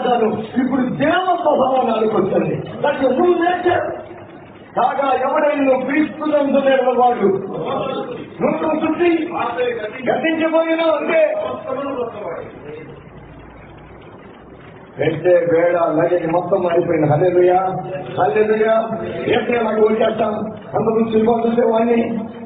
A: సాతాను ఇప్పుడు దేవ స్వభావానికి వచ్చింది. That new nature. కాగా ఎవడైనా క్రీస్తునందు వాడు నూతన సృష్టి, గతించబోయినా అంటే వెంటే వేళ నగది మొత్తం అయిపోయింది. హల్లెలూయా, హల్లెలూయా. ఏంటంటే నాకు వచ్చేస్తాం. అంతకుముందు సినిమా చూసేవాడిని,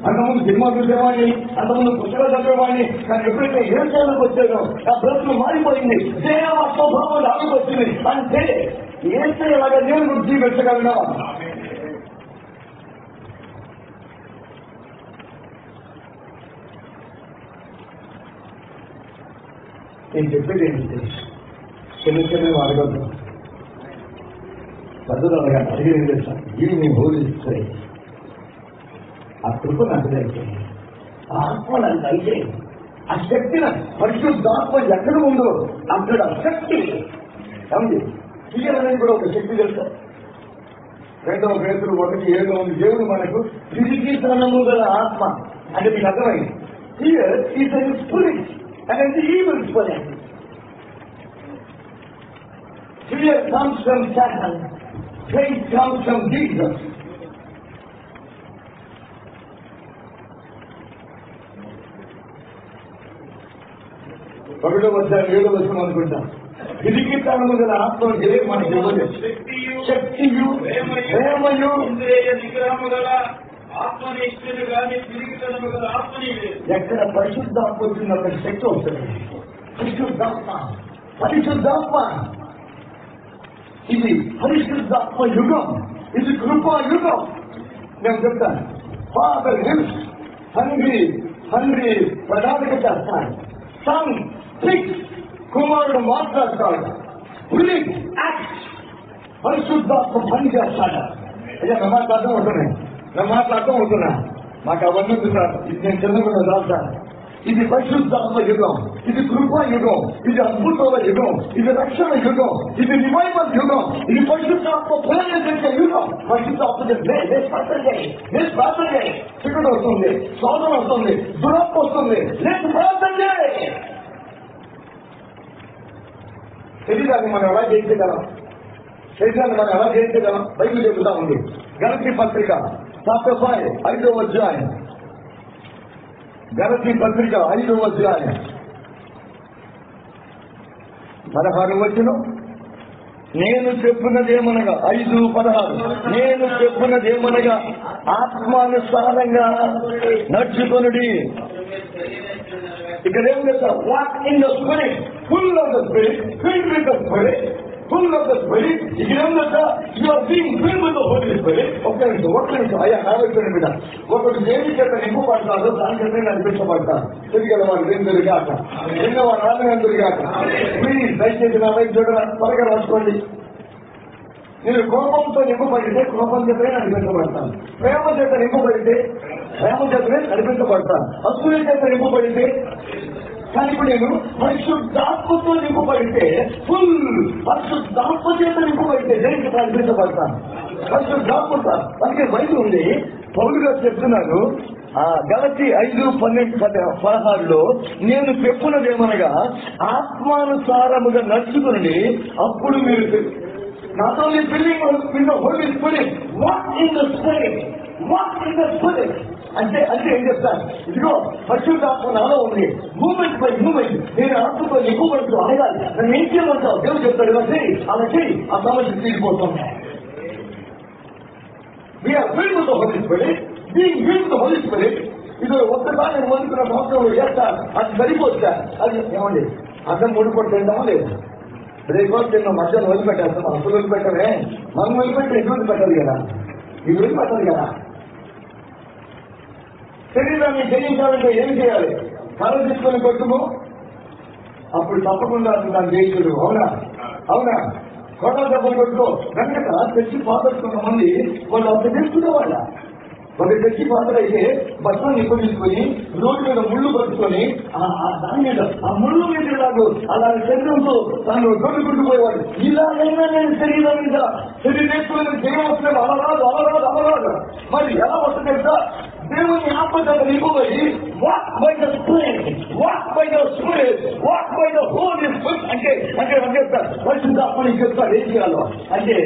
A: అంతకుముందు సినిమా చూసేవాడిని, అంతకుముందు పుస్తకాలు చదివేవాడిని. కానీ ఎప్పుడైతే ఏం చేయాలకు వచ్చానో ఆ బ్రతుకు మారిపోయింది. దేవ స్వభావం ఆమెకు వచ్చింది. అంటే ఏం చేయాలగా నేను జీవించగలనా? నేను చెప్పేది ఏంటి? చిన్న అడగద్దు. పెద్దలు అడగాలి. అడిగేది చేస్తాను. ఇవి నేను బోధిస్తే ఆ కృప నాకు దయచేయండి, ఆ ఆత్మ నాకు దయచేయండి, ఆ శక్తి పరిశుద్ధాత్మ ఎక్కడ ఉందో అక్కడ శక్తి ఏమండి తీయాలనేది కూడా ఒక శక్తి తెలుసా? 2వ పేతురు 1:7 ఉంది. దేవుడు మనకు ఫిజికీకరణము గల ఆత్మ అంటే మీకు అర్థమైంది. Here is a spirit and evil spirit. Fear comes from Satan. Faith comes from Jesus. ఒకటో వచ్చారు 7వ వచనం అనుకుంటా. విధికి కారణము గల ఆత్మ మనకి శక్తియు ప్రేమయు
B: నిగ్రహము గల ఆత్మనిష్ఠులు కానీ తిరిగితనము గల ఆత్మని
A: ఎక్కడ పరిశుద్ధాత్మ వచ్చింది అక్కడ శక్తి వస్తుంది. పరిశుద్ధాత్మ ఇది పరిశుద్ధాత్మ యుగం, ఇది కృపా యుగం. నేను చెప్తాను. ఫాదర్ హిల్స్ తండ్రి ప్రధానిక చేస్తాడు. సన్ స్పీక్స్, కుమారుడు మాట్లాడతాడు. పరిశుద్ధాత్మ పని చేస్తాడు. అయ్యా నా మాట్లాడటం అవుతున్నా మాకు అవన్నీ సార్. ఇది నేను చిన్నగా రాస్తాను. ఇది పరిశుద్ధాత్మ యుగం, ఇది కృపా యుగం, ఇది అద్భుతమైన యుగం, ఇది రక్షణ యుగం, ఇది రివైవల్ యుగం, ఇది పరిశుద్ధాత్మ ప్రేరేపించే యుగం. పరిశుద్ధాత్మ చిక్కుడు వస్తుంది, శోధన వస్తుంది, దురప్ప వస్తుంది. లేదు ప్రార్థన చేయి. శరీరాన్ని మనం ఎలా జయించగలం? బైబిల్ చెబుతా ఉంది. గలతీ పత్రిక చాప్టర్ 5 5వ అధ్యాయం. గలతీ పత్రిక 5వ అధ్యాయం 16వ వచనం. నేను చెప్పినదేమనగా 5:16 నేను చెప్పినదేమనగా ఆత్మానుసారంగా నడుచుకొనుడి. ఇక్కడ ఏం చేస్తారు? Walk in the spirit, full of the spirit, filled with the spirit, full of the spirit. ఇక్కడ ఏం చేస్తా? You are being filled with the Holi spirit. ఒక్క నిమిషం అయ్యా కావచ్చుండి బిడ్డ. ఒకటి దేని చేత నింపబడతారు, దాని చేత నడిపించబడతారు. తిరిగల వాడు దేవుడు కాక, ఎన్నో వాడు రాజు కాక. ప్లీజ్ దయచేసి నా వైపు చూడరా, త్వరగా రాసుకోండి. నేను కోపంతో నింపబడితే కోపం చేతనే నడిపించబడతాను. ప్రేమ చేత నింపబడితే ప్రేమ చేతనే నడిపించబడతాను. అసూయ చేత నింపబడితే. కానీ ఇప్పుడు నేను పరిశుద్ధాత్మతో నింపబడితే, ఫుల్ పరిశుద్ధాత్మ చేత నింపబడితే దేనికి నడిపించబడతాను? పరిశుద్ధాత్మ. అందుకే బయట ఉంది. పౌలు గారు చెప్తున్నారు గలతీ 5:12-16 నేను చెప్పున్నదేమనగా ఆత్మానుసారముగా నడుచుకుని అప్పుడు మీరు not only believing in the Holy Spirit, walk in the Spirit, walk in the Spirit. అంటే ఏం చెప్తాను? ఇదిగో పరిశుద్ధాత్మ నాలో ఉంది. మూమెంట్ బై మూమెంట్ నేను ఆత్మతో నింపబడుతూ అనగాలి. నన్ను ఏం చేయమంటావు? దేవుడు చెప్తాడు ఇలా చేయి, అలా చేయి, ఆ సమస్య తీరిపోతుంది. We're filled with the Holi spirit, being filled with the Holi spirit. ఇది ఒక్కసారి నేను వండుకున్న సంవత్సరంలో చేస్తా, అది సరిపోతా. అది ఏమండి అర్థం 3 పూట తింటామా లేదు? బ్రేక్ఫాస్ట్ తిన్నాం, మధ్యాహ్నం వదిలిపెట్టేస్తాం. అసలు వదిలిపెట్టమే, మనం వదిలిపెట్టి ఇది వదిలిపెట్టాలి కదా, ఇది వదిలిపెట్టాలి కదా. శరీరాన్ని జయించాలంటే ఏం చేయాలి? కళ తీసుకొని కొట్టుము, అప్పుడు తప్పకుండా దాన్ని జయించుడు. అవునా? కొట్ట దెబ్బలు కొట్టుకో. కనుక తెచ్చి పాత్రకున్న మంది వాళ్ళు అంత చేసుకునేవాళ్ళ. ఒక తెచ్చి పాత్ర అయితే బట్టలు నిప్పు తీసుకొని రోడ్డు మీద ముళ్ళు పట్టుకొని దాని మీద ఆ ముళ్ళు మీద లాగు అలా శరీరంతో తను కొట్టుకుంటూ పోయేవాడు. ఇలాగైనా నేను శరీరం మీద శరీరం జయం వస్తున్నాడు. అలరాదు. మరి ఎలా వస్తుంది తెలుసా? దేవుని ఆత్మతో నింపబడి walk by the spirit, walk by the spirit, walk by the Holi spirit అంటే చెప్తారు. పరిశుద్ధాత్మని చెప్తారు ఏం చేయాలో. అంటే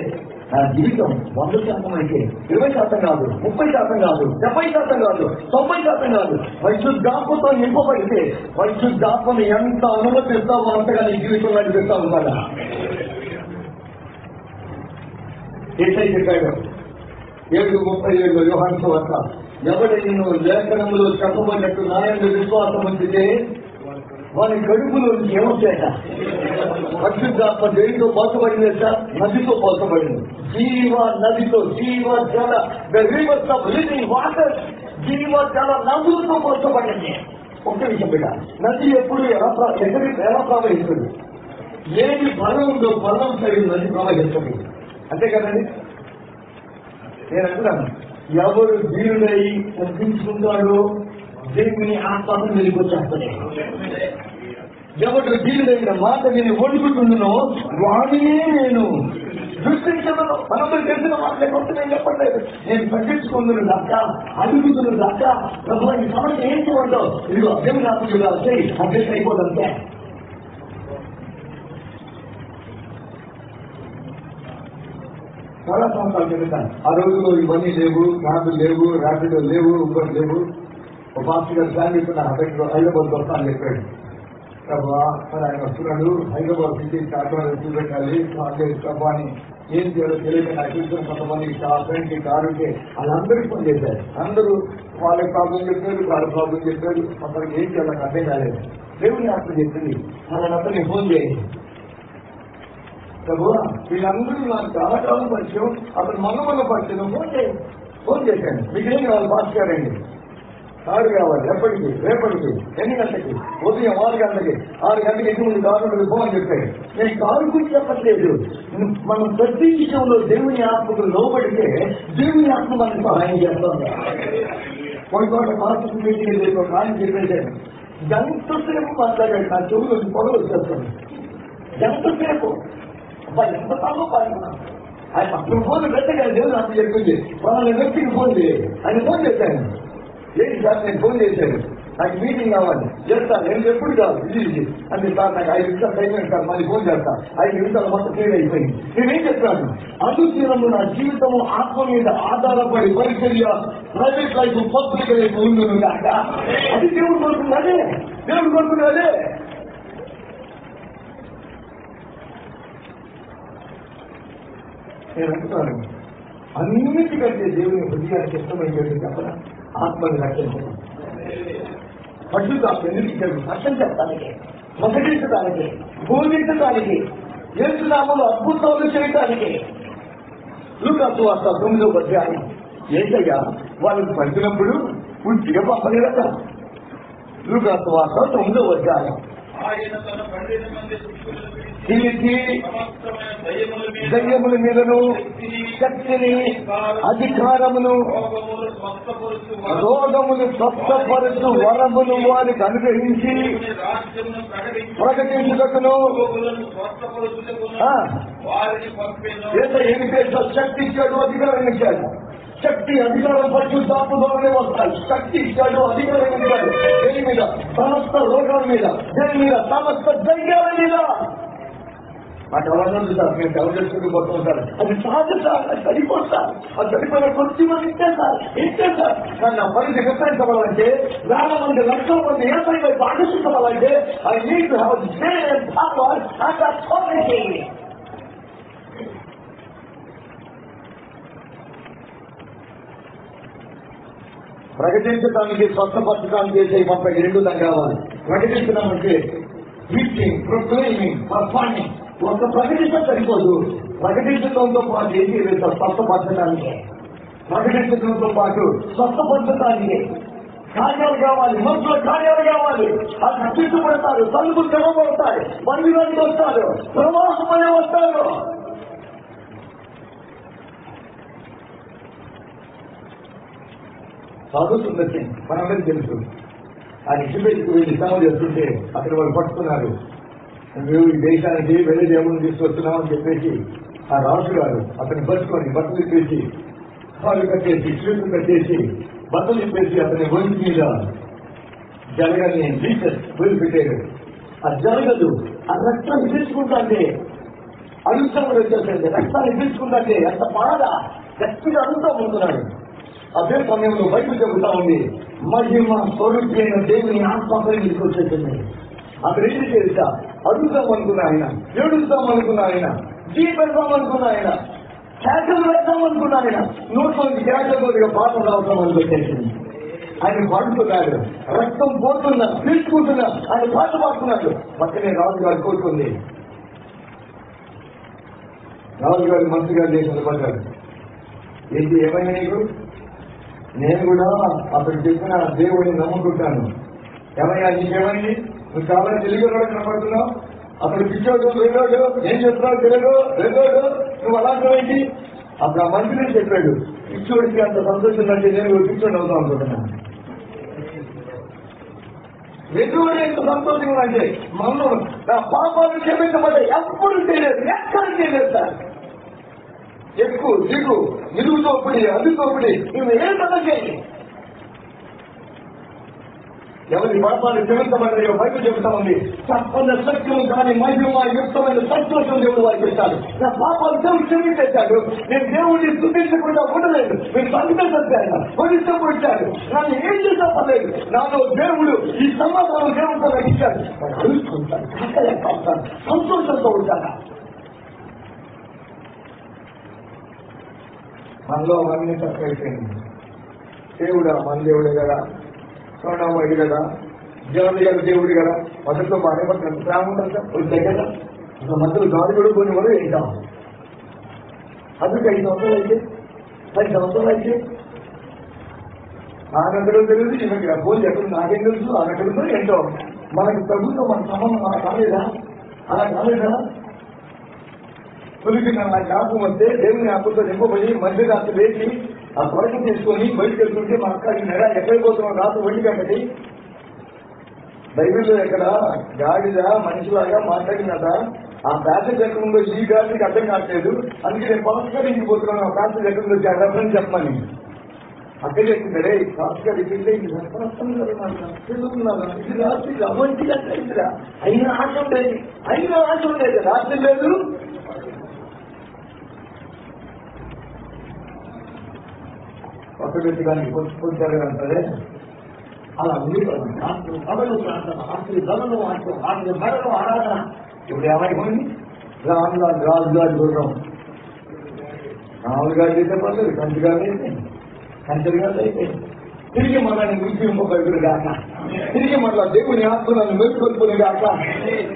A: నా జీవితం 100% అయితే 20% కాదు, 30% కాదు, 70% కాదు, 90% కాదు. పరిశుద్ధాత్మతో నింపబడితే పరిశుద్ధాత్మని ఎంత అనుమతిస్తామో అంతగా నీ జీవితంలో నడిపిస్తా ఉంటాడా. ఏసై చెప్పాడు 7:37 యోహాను సువార్త, ఎవడు నిన్ను లేఖనములో చెప్పబడినట్టు నాయందు విశ్వాసం ఉంచితే వారి కడుపులో ఏమొచ్చాయట. పరిశుద్ధాత్మ దేనితో పోల్చబడింది సార్? నదితో పోల్చబడింది. జీవ నదితో, జీవ జల రివర్స్ ఆఫ్ లివింగ్ వాటర్, జీవ జల నదులతో పోల్చబడింది. ఒక్క విషయం బిడ్డ, నది ఎప్పుడు ఎలా ప్రవహిస్తుంది? ఏది బలం ఉందో బలం సైడ్ నది ప్రవహిస్తుంది. అంతే కదండి. నేను అంటున్నాను, ఎవరు దీనుడై తగ్గించుకుంటాడో దేవుని ఆత్మను వెలిగొచ్చేస్తాడు. ఎవరు దీనుడైన మాట నేను వణుకుతుండనో వాడినే నేను దృష్టించను. మనందరూ తెలిసిన మాటలే కొత్త నేను చెప్పట్లేదు. నేను తగ్గించుకుందును దక్క, అడుగుతున్న దక్క, ప్రభు ఈ సమస్య ఏం చేయమంటావు? ఇదిగో దేవుని ఆత్మగా చేయి, అడ్జస్ట్ అయిపోదంతే. చాలా సంవత్సరాలు చెప్తాను. ఆ రోజుల్లో ఇవన్నీ లేవు, క్యాబులు లేవు, ర్యాపిడో లేవు, ఇంకోటి లేవు. ఒక పాస్టర్ గారు ప్లాన్ చెప్తున్నా హైదరాబాద్ వస్తాను చెప్పాడు. ప్రభా మరి ఆయన వస్తున్నాడు, హైదరాబాద్ సిటీ కాకినాడ చూపెట్టాలి, ప్రభా అని ఏం చేయాలో తెలియక నాకు తెలిసిన కొంతమందికి ఫ్రెండ్కి కారుకి వాళ్ళందరికీ ఫోన్ చేశారు. అందరూ వాళ్ళ ప్రాబ్లం చెప్పారు, వాళ్ళ ప్రాబ్లం చెప్పారు. అక్కడికి ఏం చేయాలి నాకు అర్థం కాలేదు. దేవుని ఆత్మ చెప్పింది వాళ్ళంతా నేను ఫోన్ చేయండి. ప్రభు వీళ్ళందరూ నాకు చాలా కాలం పరిచయం, అతను మొన్న పరిచయం, ఫోన్ చేశాను. మీకేం కావాలి పాస్ గారండి? కారు కావాలి. ఎప్పటికి? రేపటికి. ఎన్ని గంటలకి? ఉదయం 6 గంటలకి. 6 గంటలకి ఎటువంటి కారు ఉంటుంది ఫోన్ చెప్పాడు. నేను కారు గురించి చెప్పట్లేదు. మనం ప్రతి విషయంలో దేవుని ఆత్మకు లోబడితే దేవుని ఆత్మ మనకు సహాయం చేస్తాం. కొన్ని చోట్ల పాస్టర్ మీటింగ్ ఆయన చెప్పేశాను, ఎంతసేపు మాట్లాడాడు. నా చెవులు పొగలు వచ్చేస్తాను. ఎంతసేపు ఎంత తాగో పాల్గొన్నాను. ఆయన అప్పుడు ఫోన్ పెట్టగా దేవుడు నాకు చెప్పింది, వాళ్ళ వ్యక్తికి ఫోన్ చేయాలి. ఆయన ఫోన్ చేశాను. ఏంటి సార్ నేను ఫోన్ చేశాను, నాకు మీటింగ్ కావాలి, చేస్తాను. నేను ఎప్పుడు కాదు ఇది అంటే సార్ నాకు 5 నిమిషాలు టైం సార్, మళ్ళీ ఫోన్ చేస్తాను. 5 నిమిషాలు మొత్తం క్లియర్ అయిపోయింది. నేనేం చెప్తాను, అనుదినము నా జీవితము ఆత్మ మీద ఆధారపడి పరిచర్య, ప్రైవేట్ లైఫ్, పబ్లిక్ లైఫ్ ఉండును కాక. అది దేవుడు కోరుకున్నదే, దేవుడు కోరుకున్నదే. నేను అంటున్నాను, అన్నిటికంటే దేవుని హృదయానికి ఇష్టమైనటువంటి చెప్పన ఆత్మని రక్షించడం. పరిశుద్ధాత్మ ఎందుకు ఇచ్చాడు? రక్షించడానికి, ప్రకటించడానికి, బోధించడానికి, యేసునామములో అద్భుతాలు చేయడానికి. లూకాసు వార్త 9వ అధ్యాయం. ఏసయ్య వాళ్ళని పంపినప్పుడు పూర్తిగా పంపలేదట. లూకాసు వార్త 9వ అధ్యాయం. దయ్యముల మీదను శక్తిని అధికారమును రోగమును స్వస్థపరుచు వరమును వారికి అనుగ్రహించి ప్రకటించుటకును ఏమి చేస్తాడు? శక్తి ఇచ్చాడు, అధికారం ఇచ్చాడు. శక్తి అధికారం పరిశుద్ధాత్మలోనే వస్తాయి. శక్తి ఇచ్చాడు, అధికారం ఇచ్చాడు. దేని మీద? సమస్త రోగాల మీద. దేని మీద? సమస్త దయ్యాల మీద. నాకు ఎవరు సార్, మేము ఎవరు చేసుకుంటూ పోతాం సార్, అది సహజ సార్, అది సరిపోతారు. అది సరిపోయిన కొద్ది మంది ఇచ్చేసారు. కానీ నా పరిధి విస్తరించవాలంటే, వేల మంది, లక్షల మంది ఏసై వైపు ఆకర్షించవాలంటే I need to have the same power and authority. ప్రకటించడానికి, స్వస్థపరచడానికి చేసే 32 దాకా కావాలి. ప్రకటించడం అంటే టీచింగ్, ప్రొక్లెయిమింగ్, పర్ఫార్మింగ్. ఒక ప్రకటించడం సరిపోదు. ప్రకటించడంతో పాటు ఏంటి? స్వస్థపరచడానికి, ప్రకటించడంతో పాటు స్వస్థపరచడానికి కార్యాలు కావాలి. మనుషుల కార్యాలు కావాలి. అది రక్షించబడతారు, తలుపులు తెరవబడతాయి, మందిరానికి వస్తారు, ప్రవాసమనే వస్తారు. సాధుసుందర్ సింగ్ మనందరికీ తెలుసు. ఆయన టిబెట్కి వెళ్ళి సేవ చేస్తుంటే అక్కడ వాళ్ళు పట్టుకున్నారు. మేము ఈ దేశానికి వెళ్ళి దేవుని తీసుకొస్తున్నామని చెప్పేసి ఆ రాజు గారు అతన్ని పట్టుకొని బట్టలు ఇప్పేసి కాళ్ళు కట్టేసి, చేతులు కట్టేసి బట్టలు చెప్పేసి అతని ఒంటి మీద జరగని టీచర్ వదిలిపెట్టాడు. అది జరగదు. ఆ రక్తాన్ని తీసుకుంటే అడుగుతామని వచ్చేసండి. రక్తాన్ని తీసుకుంటే ఎంత బాధ గట్టిగా అడుగుతా ఉంటున్నాడు. అదే సమయంలో బయట చెబుతా ఉంది, మహిమ స్వరూపి అయిన దేవుని ఆత్మకరి మీకు వచ్చేసింది. అక్కడ ఏం చేస్తా అడుగుతాం అనుకున్నా ఆయన, ఏడుస్తాం అనుకున్నా ఆయన, జీ పెడతాం అనుకున్నా ఆయన, కేకలు పెడతాం అనుకున్నా ఆయన, నోట్లోకి కేకలుగా పాటలు రావడం అని వచ్చేసింది. ఆయన పాడుతున్నాడు, రక్తం పోతున్నా తీసుకుంటున్నా, ఆయన పాట పాడుతున్నాడు. పక్కనే రాజుగారి కోర్టు ఉంది. రాజుగారి మంత్రి గారు దేశంలో పడ్డాడు. ఏంటి ఏమైనా నీకు? నేను కూడా అప్పుడు చెప్పిన దేవుడిని నమ్ముకుంటాను. ఏమయ్యా నీకేమైంది? నువ్వు చాలా తెలుగులో కనపడుతున్నావు. అప్పుడు పిచ్చోడు రెండోడు ఏం చెప్తున్నావు? తెలుగు రెండోడు నువ్వు అలాంటి. అప్పుడు ఆ మంత్రి చెప్పాడు, పిచ్చోడికి అంత సంతోషం అంటే నేను పిచ్చోడు అవుతాం అనుకుంటున్నాను. రెండోడు ఎంత సంతోషంగా అంటే మనం నా పాపాలు క్షమించబడ్డా ఎప్పుడు చేయలేదు, ఎక్కడ చేయలేదు సార్. ఎక్కువ దిగు నిలువుతో పడి అదుతో పడి నువ్వు ఏం పని చేయి. ఎవరి పాపాలు క్షమించబడ్డాయో బయట చెబుతా ఉంది. తప్పని సత్యం కానీ మహిమ యుక్తమైన సంతోషం దేవుడు వారికి ఇస్తాడు. నా పాపాలు దేవుడు క్షమించేశాడు. నేను దేవుడిని స్తుతించకుండా ఉండలేదు. నేను సంతోషించాను, కొనిస్తూ వచ్చాడు. నన్ను ఏం చేసా పర్లేదు. నాలో దేవుడు ఈ సమాధానం దేవుడితో నాకు ఇచ్చాడు. నేను అడుగుతుంటాను, కాకలేకపోతాను, సంతోషంతో ఉంటాను. మనలో అవన్నీ తక్కువైపోయింది. దేవుడా మన దేవుడే కదా, సోనామయుడు కదా, జగన్ గారు దేవుడు కదా. మొదట్లో బాగా ఎంత ప్రేమ ఉంటుంది సార్. ఒక దగ్గర అసలు మధ్యలో గాలి కూడా కొన్ని కూడా ఏంటాం. అందుకు 5 సంవత్సరాలు అయితే 10 సంవత్సరాలు అయితే నాకెక్కడో తెలియదు, ఈమెకి పోలి ఎక్కడ నాకేం తెలుసు, ఆమెక్కడుందో ఏంటో. మనకి ప్రభుత్వం మన సంబంధం అలా కాలేదా? అలా కాలేదా? తొలికి నా జ్ఞాపకం వస్తే దేవుని అప్పుతో నింపబడి మధ్యరాత్రి లేచి ఆ త్వరకం తీసుకొని బయటకు వెళ్తుంటే మా అక్క ఈ నెల ఎక్కడికి పోతున్నాం రాత్రి ఒంటి గంటకి. బైబిల్లో ఎక్కడ గాడిద మనిషిలాగా మాట్లాడినట. ఆ ప్యాసేజ్ ఎక్కడ ఉందో ఈ గాడికి అర్థం కావట్లేదు. అందుకే నేను పాస్టర్ ఇంటికి పోతున్నాను. ఆ ప్యాసేజ్ ఎక్కడ ఉందో రెఫరెన్స్ చెప్పమని అక్కడ చెప్పిందరే పాస్టర్ ఇది రాత్రి అవంటి అట్లా అయినా ఆశ ఉండేది, రాత్రి లేదు. కొత్త వ్యక్తిగానికి పొందుతారంటే అలా ఉంది. పగలు ప్రార్థన, రాత్రి గలను వాడటం, రాత్రి బడలు ఆరాధన. ఇప్పుడు ఏమైపోయింది? రాజుగారి గుర్రం రాములు గారు చేసే పర్లేదు, కంచి గారు అయితే కంచెలు గారు అయితే తిరిగి మనల్ని గుర్తింపబడుతుంది కాక, తిరిగి మళ్ళా దేవుని ఆత్మ నన్ను మెరుగుకొల్పును గాక,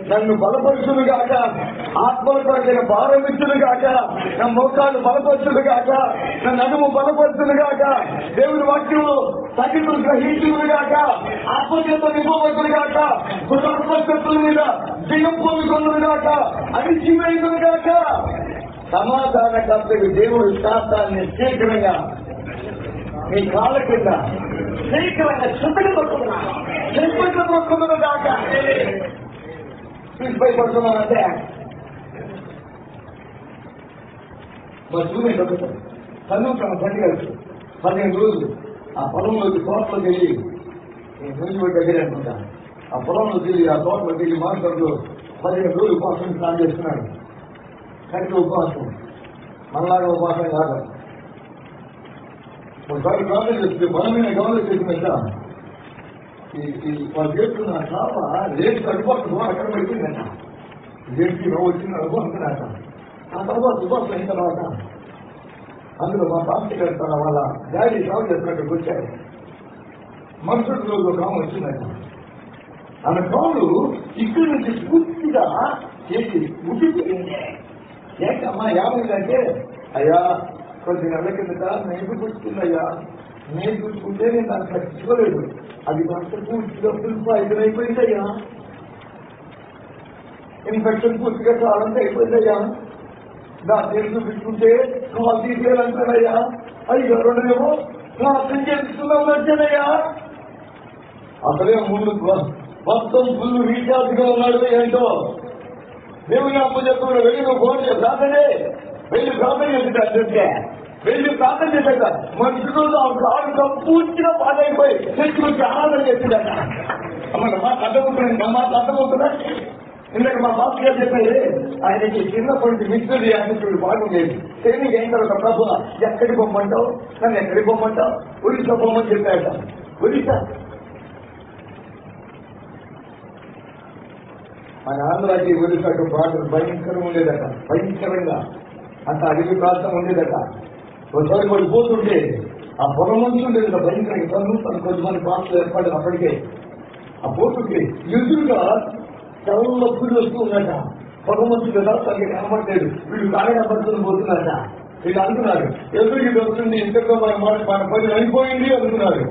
A: నన్ను బలపరుచును గాక, ఆత్మల కొరకైన భారమిచ్చును గాక, నా మోకాలు బలపరుచును గాక, నా నడుము బలపరుచును గాక, దేవుని వాక్యము సగితులు గ్రహించును గాక, ఆత్మచేత నింపబడును గాక, కృతజ్ఞతల మీద జయం పొందుకును గాక, అణిచివేయును గాక. సమాధానకర్తకు దేవుడు శాస్త్రాన్ని శీఘ్రంగా మీ కాళ్ళ కింద శీఘ్రంగా చుట్టలు పట్టుకున్నాను, చెప్పులు పట్టుకున్నాను కాక తీసుపై పడుతున్నానంటే మా చూడండి చదువుతాను. బండి కలిసి 15 రోజులు ఆ పొలంలోకి తోటలోకి వెళ్ళి నేను నుంచి దగ్గర అనుకుంటా. ఆ పొలంలోకి వెళ్ళి ఆ తోటలోకి వెళ్ళి మాట్లాడుతూ 15 రోజులు ఉపవాసం స్నానం చేస్తున్నాడు. కరెక్ట్ ఉపవాసం, మనలాగా ఉపవాసం కాదు. ఒకసారి గవర్నమెంట్ చేస్తే బలమైన గవర్నమెంట్ చేసినట్ట వాళ్ళు చేస్తున్న చాప రేటు కట్టుకోవడం అక్కడ పెట్టిందట. రేటుకి వచ్చిన అనుకుంటున్నట. ఆ తర్వాత ఉపవాసం అయిన తర్వాత అందులో మా పాస్టర్ గారు తన వాళ్ళ డాడీ సాగు చేస్తున్నట్టు వచ్చారు. మరుసటి రోజు ఒక ఆమె వచ్చిందట. ఆమె కాళ్ళు ఇక్కడి నుంచి పూర్తిగా చేసి ఉట్టిపోయింది. ఏంటమ్మా 50 అంటే అయ్యా కొద్ది నెలల కిందట నేను పుచ్చుకుందయ్యా, నేను పుచ్చుకుంటే నేను దాన్ని పట్టించుకోలేదు, అది కాస్త పూర్తిగా పులుపు అయిపోయిందయ్యా, ఇన్ఫెక్షన్ పూర్తిగా చాలంటే అయిపోయిందయ్యా, దాన్ని నేను చూపించుకుంటే కాల్ తీసేయాలంటానయ్యా, అయ్యా 2 ఏమో ప్రార్థన చేస్తున్నాం వచ్చానయ్యా. అసలే ముందు మొత్తం ఫుల్ రీఛార్జ్గా ఉన్నాడు. ఏంటో దేవుని అప్పు చెప్తున్నాడు, వెళ్ళి నువ్వు ఫోన్ ప్రార్థనే వెళ్ళి ప్రార్థన చేస్తుంటే వెళ్ళి ప్రార్థన చేశాక మనుషులు ఆవిడ పూర్తిగా పాడైపోయి తెచ్చుకొచ్చి ఆరాధన చేసిందట. అమ్మ మా అర్థమవుతున్నాయి, మా అర్థమవుతుందా? ఇందాక మా బాబు గారు చెప్పేది ఆయనకి చిన్నప్పటి నుంచి మిస్టరీ యాటిట్యూడ్ బాగుండేది. ట్రైనింగ్ అయిన తర్వాత ప్రభు ఎక్కడికి పొమ్మంటావు, నన్ను ఎక్కడికి పొమ్మంటావు, ఒరిస్సా పొమ్మని చెప్పాట. ఒరిస్సా మన ఆంధ్రాకి ఒరిస్సాకు బార్డర్ భయంకరంగా ఉండేదట. భయంకరంగా అంత అడవి ప్రాంతం ఉండేదట. ఒకసారి వాళ్ళు పోతుంటే ఆ పొలం నుంచి ఉండేది భయంకరంగా. తను కొంతమంది ప్రాంతాలు ఏర్పడింది. అప్పటికే ఆ పోతుంటే ఎదురుగా చదువులో పూజ వస్తూ ఉన్నట. పొలం వచ్చి కదా తనకి కనబడలేదు. వీళ్ళు కాగా పడుతుని పోతున్నట. వీళ్ళు అనుకున్నారు ఎదురుకి వస్తుంది, ఇంతలో మన పని అయిపోయింది అనుకున్నారు.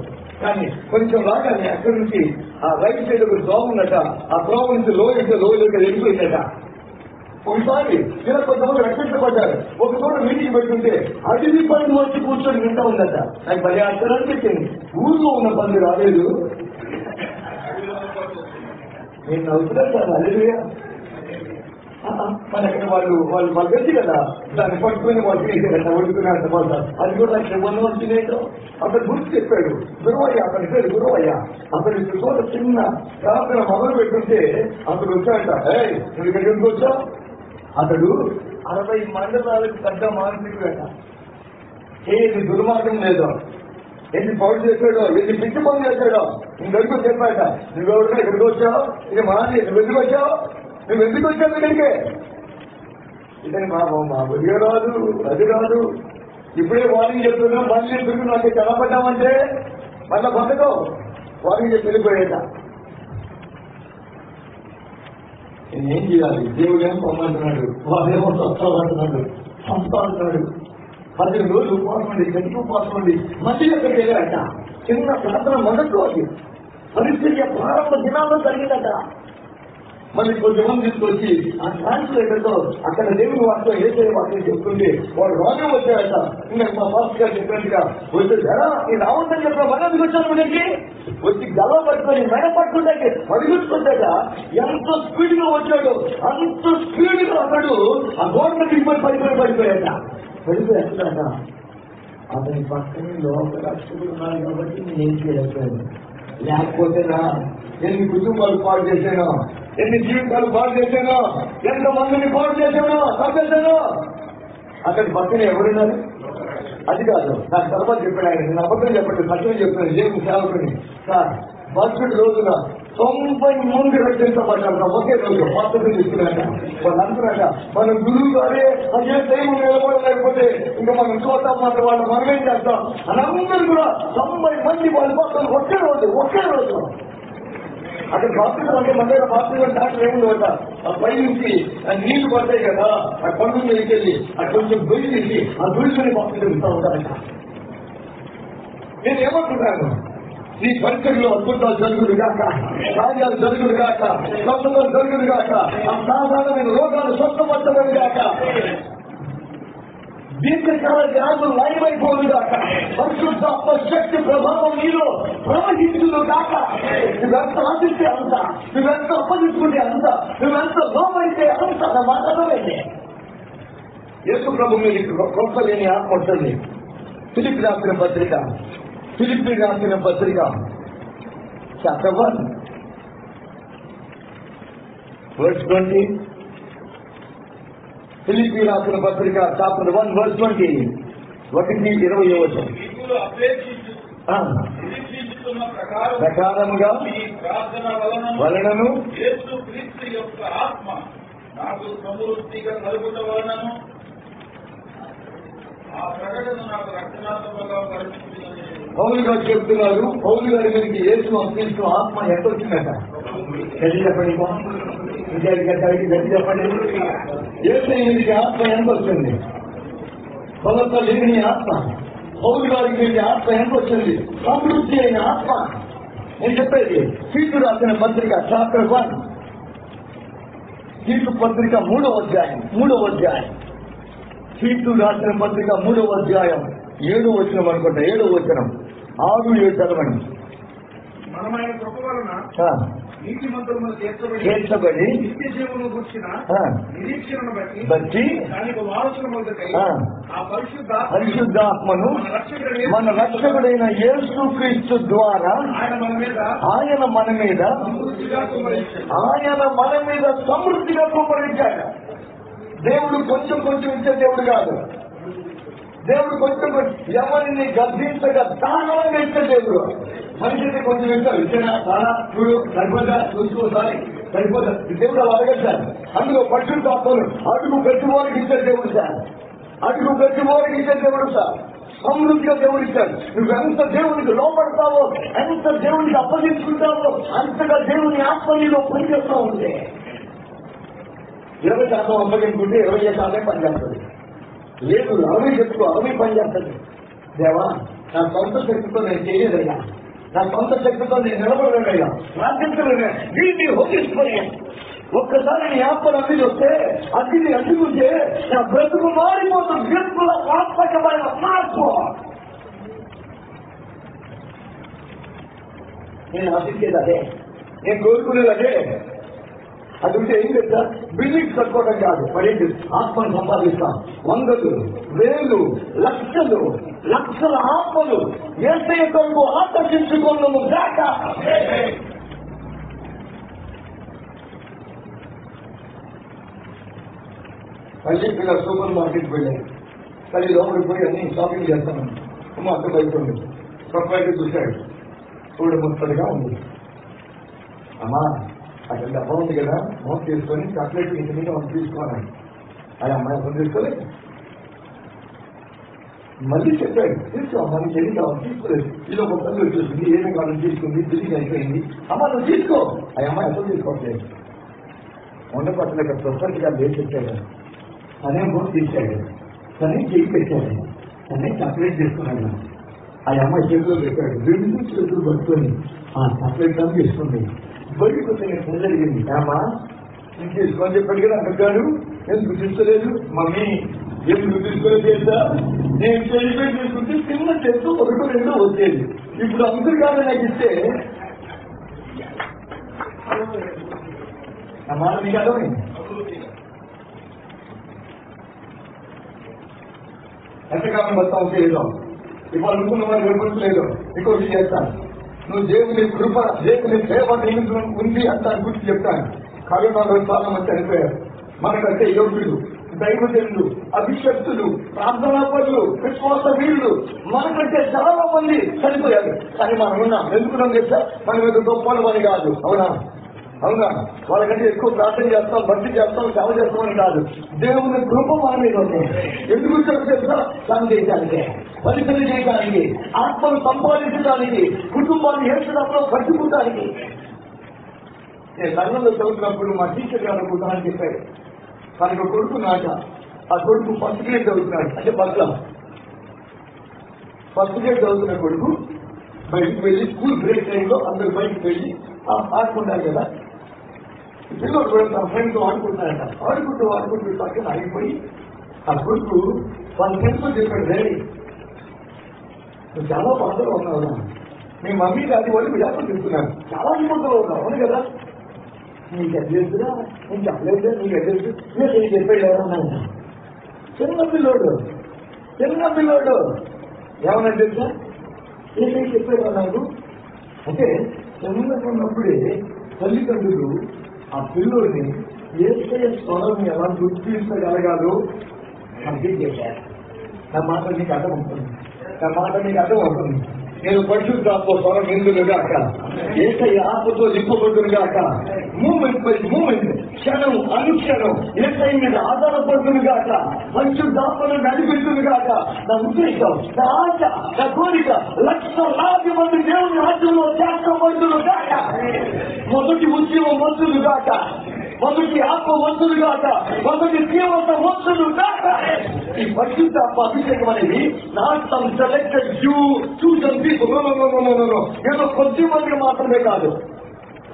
A: కానీ కొంచెం రాగానే అక్కడి నుంచి ఆ రైట్ సైడ్ ఒక దోమ ఉన్నట. ఆ దోమ నుంచి లోయలోకి వెళ్ళిపోయిందట. ఒకసారి ఇలా కొంతమంది రక్షించబడ్డారు. ఒక చోట మీటింగ్ పెట్టుంటే అడివి పని వచ్చి కూర్చొని వింటా ఉందట. నాకు భలే ఆశ్చర్యం అనిపించింది. ఊళ్ళో ఉన్న పని రాలేదు, నేను నవ్వుతున్నాను సార్. అదేవిగా మన అక్కడ వాళ్ళు గట్టి కదా, దాన్ని పట్టుకుని వాళ్ళు చేసేట ఒడుకున్నారు సార్. అది కూడా నాకు ఇవ్వను వచ్చిందేంటో అతను గుర్తు చెప్పాడు. గురువయ్య, అతని పేరు గురువయ్య. అతను చోట చిన్న ప్రార్థన మొదలు పెట్టుంటే అతడు వచ్చాడంట. నువ్వు ఇక్కడికి ఎందుకు వచ్చావు? అతడు 60 మండలాలకు పెద్ద మానసికుడట. ఏది దుర్మార్గం లేదో, ఎన్ని పౌరు చేశాడో, ఎన్ని పిచ్చి పనులు చేశాడో ఇంకెందుకు చెప్పాట. నువ్వెవరిగా ఇక్కడికి వచ్చావు? ఇది మాది. నువ్వు ఎందుకు వచ్చావు? ఇక్కడికే ఇతని మా బుద్ధి రాదు, అది రాదు. ఇప్పుడే వార్నింగ్ చెప్తున్నా, మళ్ళీ తిరిగి నాకు తెలపడ్డామంటే మళ్ళా బతకో. వార్నింగ్ చెప్పి వెళ్ళిపోయేట. నేనేం చేయాలి? దేవుడు ఏమో పొమ్మంటున్నాడు, వాడేమో స్వచ్ఛమంటున్నాడు, సంపాడుతున్నాడు. 10 రోజులు ఉపవాసం ఉండి, గంటకు ఉపవాసం ఉండి మధ్యలో ఎక్కడికి వెళ్ళాడట. చిన్న ప్రార్థన మొదట్లో అది పరిస్థితి ప్రారంభ దినాల్లో జరిగిందట. మళ్ళీ కొంచెంమంది తీసుకొచ్చి ఆ ట్రాన్స్లేటర్తో అక్కడ దేవుని వాటితో ఏసే వాటిని చెప్తుంటే వాడు రోగం వచ్చాడట. ఇంకా మా ఫాస్ట్ గారు చెప్పినట్టుగా వచ్చేసారా ఈ రావద్దని చెప్పిన మళ్ళీ వచ్చాను మనకి వచ్చి గల పట్టుకొని మెడ పట్టుకుంటే పడిగుచ్చుకుంటాక ఎంత స్పీడ్ గా వచ్చాడు, అంత స్పీడ్ గా అతడు ఆ గోడ పడిపోయాట. పడిపోయాట. అతని పక్కనే లోక రక్షకులు ఉన్నారు కాబట్టి నేనేం చేయలేకపోయాను. లేకపోతే ఎన్ని కుటుంబాలు పాడు చేశానో, ఎన్ని జీవితాలు పాడు చేశానో, ఎంతమందిని పాడు చేశానో, తప్పేశానో. అతని పక్కన ఎవరున్నారు? అది కాదు, నాకు తర్వాత చెప్పాడు ఆయన. నేను అబద్ధం చెప్పండి, సత్యం చెప్పాను. దేవుని సేవకుని సార్ బస్సుడి రోజున 90 మంది రక్షించబడ్డారు ఒకే రోజు. పాత్రలు తీసుకున్నాక వాళ్ళు అంటున్నాక మన గురువు గారే అదే టైం నిలబడలేకపోతే ఇంకా మనం చూద్దాం మాట వాళ్ళు మనమేం చేస్తాం అని అందరూ కూడా 90 మంది వాళ్ళ పక్కన ఒకే రోజు అక్కడ బాత్రూమ్ అంటే మన దగ్గర బాత్రూమ్ డాక్టర్ ఏముంది ఆ పై నుంచి నీళ్లు పడతాయి కదా, ఆ పండు వెళ్ళి ఆ కొంచెం దొరి తీసి ఆ దొరికిని బాత్రూమ్ ఇస్తా ఉంటారట. నేను ఏమంటున్నాను, నీ పరిస్థితుల్లో అద్భుతాలు జరుగుడు కాక, కార్యాలు జరుగుడు కాక, స్వస్థతలు జరుగుడు కాక, ఆ సాధారణమైన రోగాలు స్వస్థపరచబడి కాక, దీర్ఘకాల వ్యాధులు లయమైపోదు కాక, పరిశుద్ధాత్మ శక్తి ప్రభావం నీలో ప్రవహించును కాక. నువ్వెంత ఆశిస్తే అంత, నువ్వెంత అప్పగించుకుంటే అంత, నువ్వెంత లోమైతే అంత నా మాటమైతే యేసు ప్రభు మీద గొప్ప లేని ఆత్మ వస్తుంది. ఫిలిప్పీ రాసిన పత్రిక చాప్టర్ 1 verse 20. ఫిలిప్పీ రాసిన పత్రిక చాప్టర్ 1 verse 20. 1-20 ప్రకారముగా వలనను
B: యేసుక్రీస్తు యొక్క ఆత్మ నాకు సమృద్ధిగా కలుగుట వలనను ఆ ప్రకటన నాకు రక్షణాత్మకంగా పరిస్థితులని
A: పౌలు గారు చెప్తున్నారు. పౌలు గారి మీదకి యేసు అర్పించిన ఆత్మ ఎంత వచ్చిందట? గట్టి చెప్పండి, గట్టి చెప్పండి. యేసు మీదకి ఆత్మ ఎంత వచ్చింది? కొలత లేని ఆత్మ. పౌలు గారి మీదకి ఆత్మ ఎంత వచ్చింది? సమృద్ధి అయిన ఆత్మ. నేను చెప్పేది తీతు రాసిన పత్రిక చాప్టర్ 1, తీతు పత్రిక 3వ అధ్యాయం. తీతు రాసిన పత్రిక 3వ అధ్యాయం 7వ వచనం అనుకుంటా. 7వ వచనం 6-7 చదవండి.
B: మనమైన కృప వలన నీతి మంత్రములు
C: చేర్చబడి
B: నిత్య జీవమును గుర్చిన నిరీక్షణను
C: బట్టి
B: దానికి వారసులు మొదటై ఆ
C: పరిశుద్ధాత్మను మన రక్షకుడైన యేసుక్రీస్తు ద్వారా ఆయన మన మీద సమృద్ధిగా కుమ్మరించాడు. దేవుడు కొంచెం కొంచెం ఇచ్చే దేవుడు కాదు. దేవుడు కొంచెం ఎవరిని గర్భించగా దానంగా ఇచ్చే దేవుడు. మనిషికి కొంచెం ఇస్తారు, ఇచ్చినా చాలా చూడు సరిపోదా చూసుకోసారి సరిపోదా. దేవుడు అలా అడగదు సార్. అందులో పరిశుద్ధాత్మను అడుగు పెట్టుకోవడానికి ఇచ్చే దేవుడు సార్. అడుగు పెట్టుకోవడానికి ఇచ్చే దేవుడు సార్. సమృద్ధిగా దేవుడు ఇచ్చాడు. నువ్వు ఎంత దేవునికి లోపడతావో, ఎంత దేవునికి అప్పగించుకుంటావో అంతగా దేవుని ఆత్మీలో పనిచేస్తూ ఉంటే 20% అప్పగించుకుంటే 20% పనిచేస్తుంది. లేదు 60 చెప్పుకో 60 పనిచేస్తుంది. దేవా నా సొంత శక్తితో నేను చేయలేదయ్యా, నా సొంత శక్తితో నేను నిలబడలేదయ్యా, ప్రార్థించలేదా వీటిని హోకిస్తున్నాయి. ఒక్కసారి నీ ఆత్మను అగ్ని వస్తే అగ్ని అడ్డుకుంటే నా బ్రతుకు మారిపోతుంది. బ్రతుకుల ఆత్మకమైన మార్పు. నేను ఆశించేది అదే, నేను కోరుకునేది అదే. అది ఉంటే ఏం చెప్తా, బిల్డింగ్స్ కట్టుకోవడం కాదు, మరి ఆత్మను సంపాదిస్తాం. 100, 1000, లక్షల ఆత్మలు యేసయ్య కొరకు ఆకర్షించుకున్నాము గాక. మళ్ళీ పిల్లలు సూపర్ మార్కెట్ వెళ్ళారు. తల్లి లోపలికి పోయి అన్ని షాపింగ్ చేస్తాను. అమ్మ అక్కడ బయట ప్రొపరేటర్ చూశాడు, చూడ ముచ్చటగా ఉంది. అమ్మా అక్కడ డబ్బా ఉంది కదా, మోసం తీసుకొని చాక్లెట్ ఇంటి మీద మనం తీసుకోవాలి. అది అమ్మాయి అర్థం తీసుకోలేదు. మళ్ళీ చెప్పాడు, తీసుకో మనకి ఎన్ని కావాలి తీసుకోలేదు. ఇది ఒక పనులు వచ్చేసింది, ఏమి కావాలని తీసుకుంది, తిరిగి అయిపోయింది. అమ్మ నువ్వు తీసుకో. ఆ అమ్మాయి అర్థం తీసుకోవట్లేదు. ఉండపట్ల ఇక్కడ ప్రొఫెసర్ గారు ఏం చెప్పాడు, తనే ఫోన్ తీశాడు, తనే చెయ్యి పెట్టాడు, తనే చాక్లెట్ తీసుకున్నాడు. ఆ అమ్మాయి చేతిలో పెట్టాడు, 2 చేతులు పట్టుకొని ఆ చాక్లెట్ అని తీసుకుంది. బయటకు వస్తే నేను జరిగింది. అమ్మా నేను తీసుకొని చెప్పాడు కదా అంటాడు, ఎందుకు తీసుకోలేదు మమ్మీ, ఎందుకు తీసుకోలేదు చేస్తా, నేను చేయిపోయి తీసుకుంటే చిన్న చేస్తూ 1, 2 వచ్చేది. ఇప్పుడు అందరు కాదు నాకు ఇస్తే ఆ మాట మీకు అర్థమైంది. ఎంతకాలం వస్తాం చేయడం, ఇప్పుడు అనుకున్న వారు వినపడలేదు. ఇంకోటి చేస్తాను, నువ్వు దేవుని కృప దేవుని సేవ ఉంది అంత గురించి చెప్తాను. కరోనాలో చాలా మంది చనిపోయారు. మనకంటే యోగులు, దైవజనులు, అభిషక్తులు, ప్రార్థనా పనులు, విశ్వాస వీరులు మనకంటే చాలా మంది చనిపోయారు. కానీ మనం ఉన్నాం. ఎందుకున్నాం చెప్తా, మనం ఏదో గొప్పలు పని కాదు. అవునా అవునా వాళ్ళకంటే ఎక్కువ ప్రార్థన చేస్తాం, భక్తి చేస్తాం, సేవ చేస్తామని కాదు. దేవుని కృప మన మీద ఉంది. ఎందుకు చెప్తా, సందేశానికి, పరిచయం చేయడానికి, ఆత్మను సంపాదించడానికి, కుటుంబాన్ని హెచ్చడంలో పట్టుకుంటానికి. నేను లండన్లో చదువుతున్నప్పుడు మా టీచర్ గారు కుటుంబాన్ని చెప్పాడు, తనకు కొడుకు నాట, ఆ కొడుకు ఫస్ట్ గ్రేడ్ చదువుతున్నాడు. అంటే ఫస్ట్ గ్రేడ్ చదువుతున్న కొడుకు బయటకు వెళ్ళి స్కూల్ బ్రేక్ టైంలో అందరు బయటకు వెళ్ళి ఆడుకుంటారు కదా, పిల్లలు కూడా తన ఫ్రెండ్తో ఆడుకుంటున్నారట. ఆడుకుంటూ పక్కన ఆగిపోయి ఆ కొడుకు వాళ్ళ ఫ్రెండ్స్తో చెప్పాడు, రేడి నువ్వు చాలా బాధలో ఉన్నావు, మీ మమ్మీ డాడీ వాళ్ళు విడాకులు తీసుకున్నారు, చాలా ఇబ్బందులు ఉన్నావు. అవును కదా, నీకు ఎడ్రెస్సురా, నేను చెప్పలేదు, నీకు ఎడ్రెస్ నేను చెప్పాడు ఎవరన్నా. చిన్న పిల్లోడు ఏమన్నా తెలుసా, ఏదైతే చెప్పాడు నాకు అంటే చిన్నగా ఉన్నప్పుడే తల్లిదండ్రులు ఆ పిల్లోడిని యేసయ్య స్వరం ఎలా గుర్తించగలగాలో అర్థం చేశారు. నా మాట నీకు అర్థమవుతుంది. నేను పరిశుద్ధాత్మ స్వరం ఎందుకుగాక, యేసయ్య ఆత్మతో నింపబడునుగాక. మూమెంట్ బై మూమెంట్, క్షణం అనుక్షణం యేసయ్య మీద ఆధారపడుతునుగాక. పరిశుద్ధాత్మను నడిపిస్తునుగాక. నా ఉద్దేశం, నా ఆశ, నా కోరిక 1,00,000 మంది దేవుని రాజ్యంలో చేర్చబడుతునుగాక. మొదటి ఉద్యమం వస్తునుగాక, మొదటి ఆత్మ వస్తునుగాక, మొదటి తీవ్రత వస్తునుగాక. ఈ పరిశుద్ధాత్మ అభిషేకం అనేది not some selected few chosen people, ఏదో కొద్ది మందికి మాత్రమే కాదు.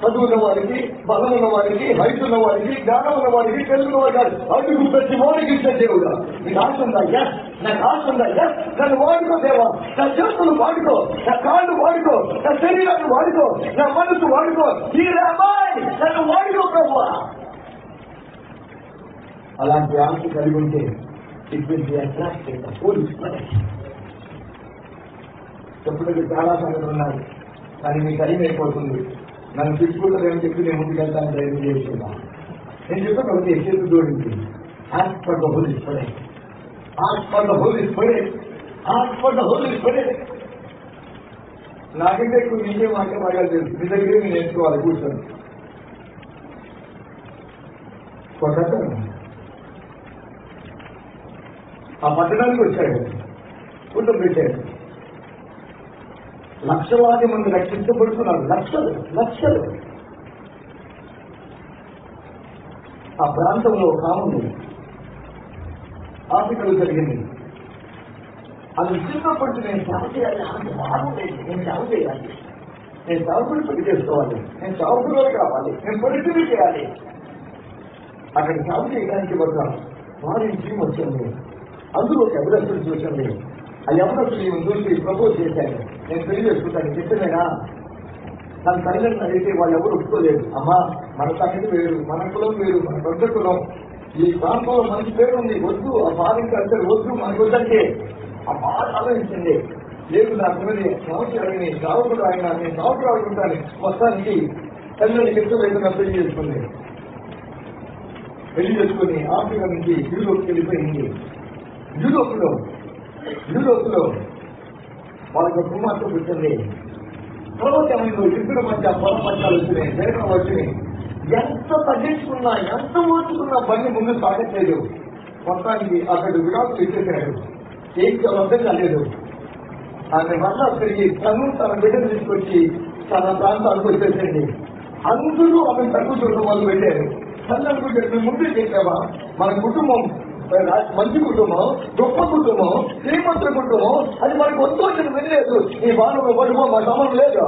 C: చదువున్న వారికి, బలం ఉన్న వారికి, హైట్ ఉన్న వారికి, జ్ఞానం ఉన్న వారికి, తెలుగున్న వారికి కాదు. అడుగు ప్రతి వారికి ఇచ్చే దేవుడా. నీకు ఆశ ఉందా? ఎస్. నాకు ఆశ ఉందా? ఎస్. నన్ను వాడుకో దేవా. నా చేతులు వాడుకో, నా కాళ్ళు వాడుకో, నా శరీరాన్ని వాడుకో, నా మనసు వాడుకో. ఈ రామాయ్ నన్ను వాడుకో ప్రభువా. అలాంటి ఆశ కలిగి ఉంటే it will be attracted police చెప్పులకి చాలా సంగతులు ఉన్నాయి, కానీ మీ టైం అయిపోతుంది. నన్ను తిట్టుకుంటారేమని చెప్పి నేను ముందుకు వెళ్తాను ధైర్యం చేస్తున్నా. నేను చెప్పాను ఒకటి చేతులు జోడించి ask for the Holi spirit, ask for the Holi spirit, ask for the Holi spirit. నాకంటే ఎక్కువ నీకే మాకే బాగా తెలుసు. మీ దగ్గరే నేను నేర్చుకోవాలి కూర్చొని. ఒకతను ఆ పట్టణానికి వచ్చాడు, కూర్చొని పెట్టాడు. లక్షలాది మంది రక్షించబడుతున్నారు. లక్షలు లక్షలు. ఆ ప్రాంతంలో ఒక ఆమె ఆఫ్రికాలో జరిగింది. అది చిన్నప్పటి నేను సేవ చేయాలి, అంత బాగుండేది. నేను సేవ చేయాలి, నేను సేవకుడు పెళ్లి చేసుకోవాలి, నేను సేవకుడు కావాలి, నేను పరిస్థితి చేయాలి. అక్కడ సేవ చేయడానికి ఒక వారి టీం వచ్చింది. అందులో ఒక ఎవరెస్టు చూసింది. ఆ ఎవరెస్టు ఈమె చూసి ప్రపోజ్ చేశాను, నేను పెళ్లి చేసుకుంటాను. చెప్పినైనా తన తల్లిని అడిగితే వాళ్ళు ఎవరు ఒప్పుకోలేదు. అమ్మా మన సంగతి వేరు, మన కులం వేరు, మన పెద్ద కులం, ఈ ప్రాంతంలో మంచి పేరు ఉంది, వద్దు ఆ ఫారిన్ కల్చర్ వద్దు, మనకు వద్దంటే ఆ బాగా ఆలోచించింది. లేదు నాకు ఉన్నది సంవత్సరాన్ని సావుకుడు ఆయన, నేను సావుకుడు ఆడుకుంటాను. మొత్తానికి తల్లిని ఎత్తులేకుండా పెళ్లి చేసుకుంది. పెళ్లి చేసుకుని ఆఫ్రికా నుంచి యూరోప్కి వెళ్ళిపోయింది. యూరోప్ లో వాళ్ళకి కుమార్తె పుట్టింది. పర్వతమైందో ఇద్దరు మధ్య పొరపట్టాలు వచ్చినాయి, జగన్ వచ్చినాయి. ఎంత తగ్గించుకున్నా, ఎంత ఓర్చుకున్నా బండి ముందు సాగట్లేదు. మొత్తానికి అతడు విడాకులు ఇచ్చేసాడు. ఏం అర్థం కాలేదు. ఆమె మళ్ళా తిరిగి తన బిడ్డను తీసుకొచ్చి తన ప్రాంతానికి వచ్చేసండి. అందరూ ఆమె తగ్గుతుండడం మొదలు పెట్టారు. తల్లి ముందు చెప్పావా, మన కుటుంబం మంచి కుటుంబం, గొప్ప కుటుంబం, శ్రీమంతుల కుటుంబం, అది మనకు వస్తూ వచ్చిన వెళ్ళలేదు. ఈ బాణంలో పడుకో మా సంబంధం లేదు.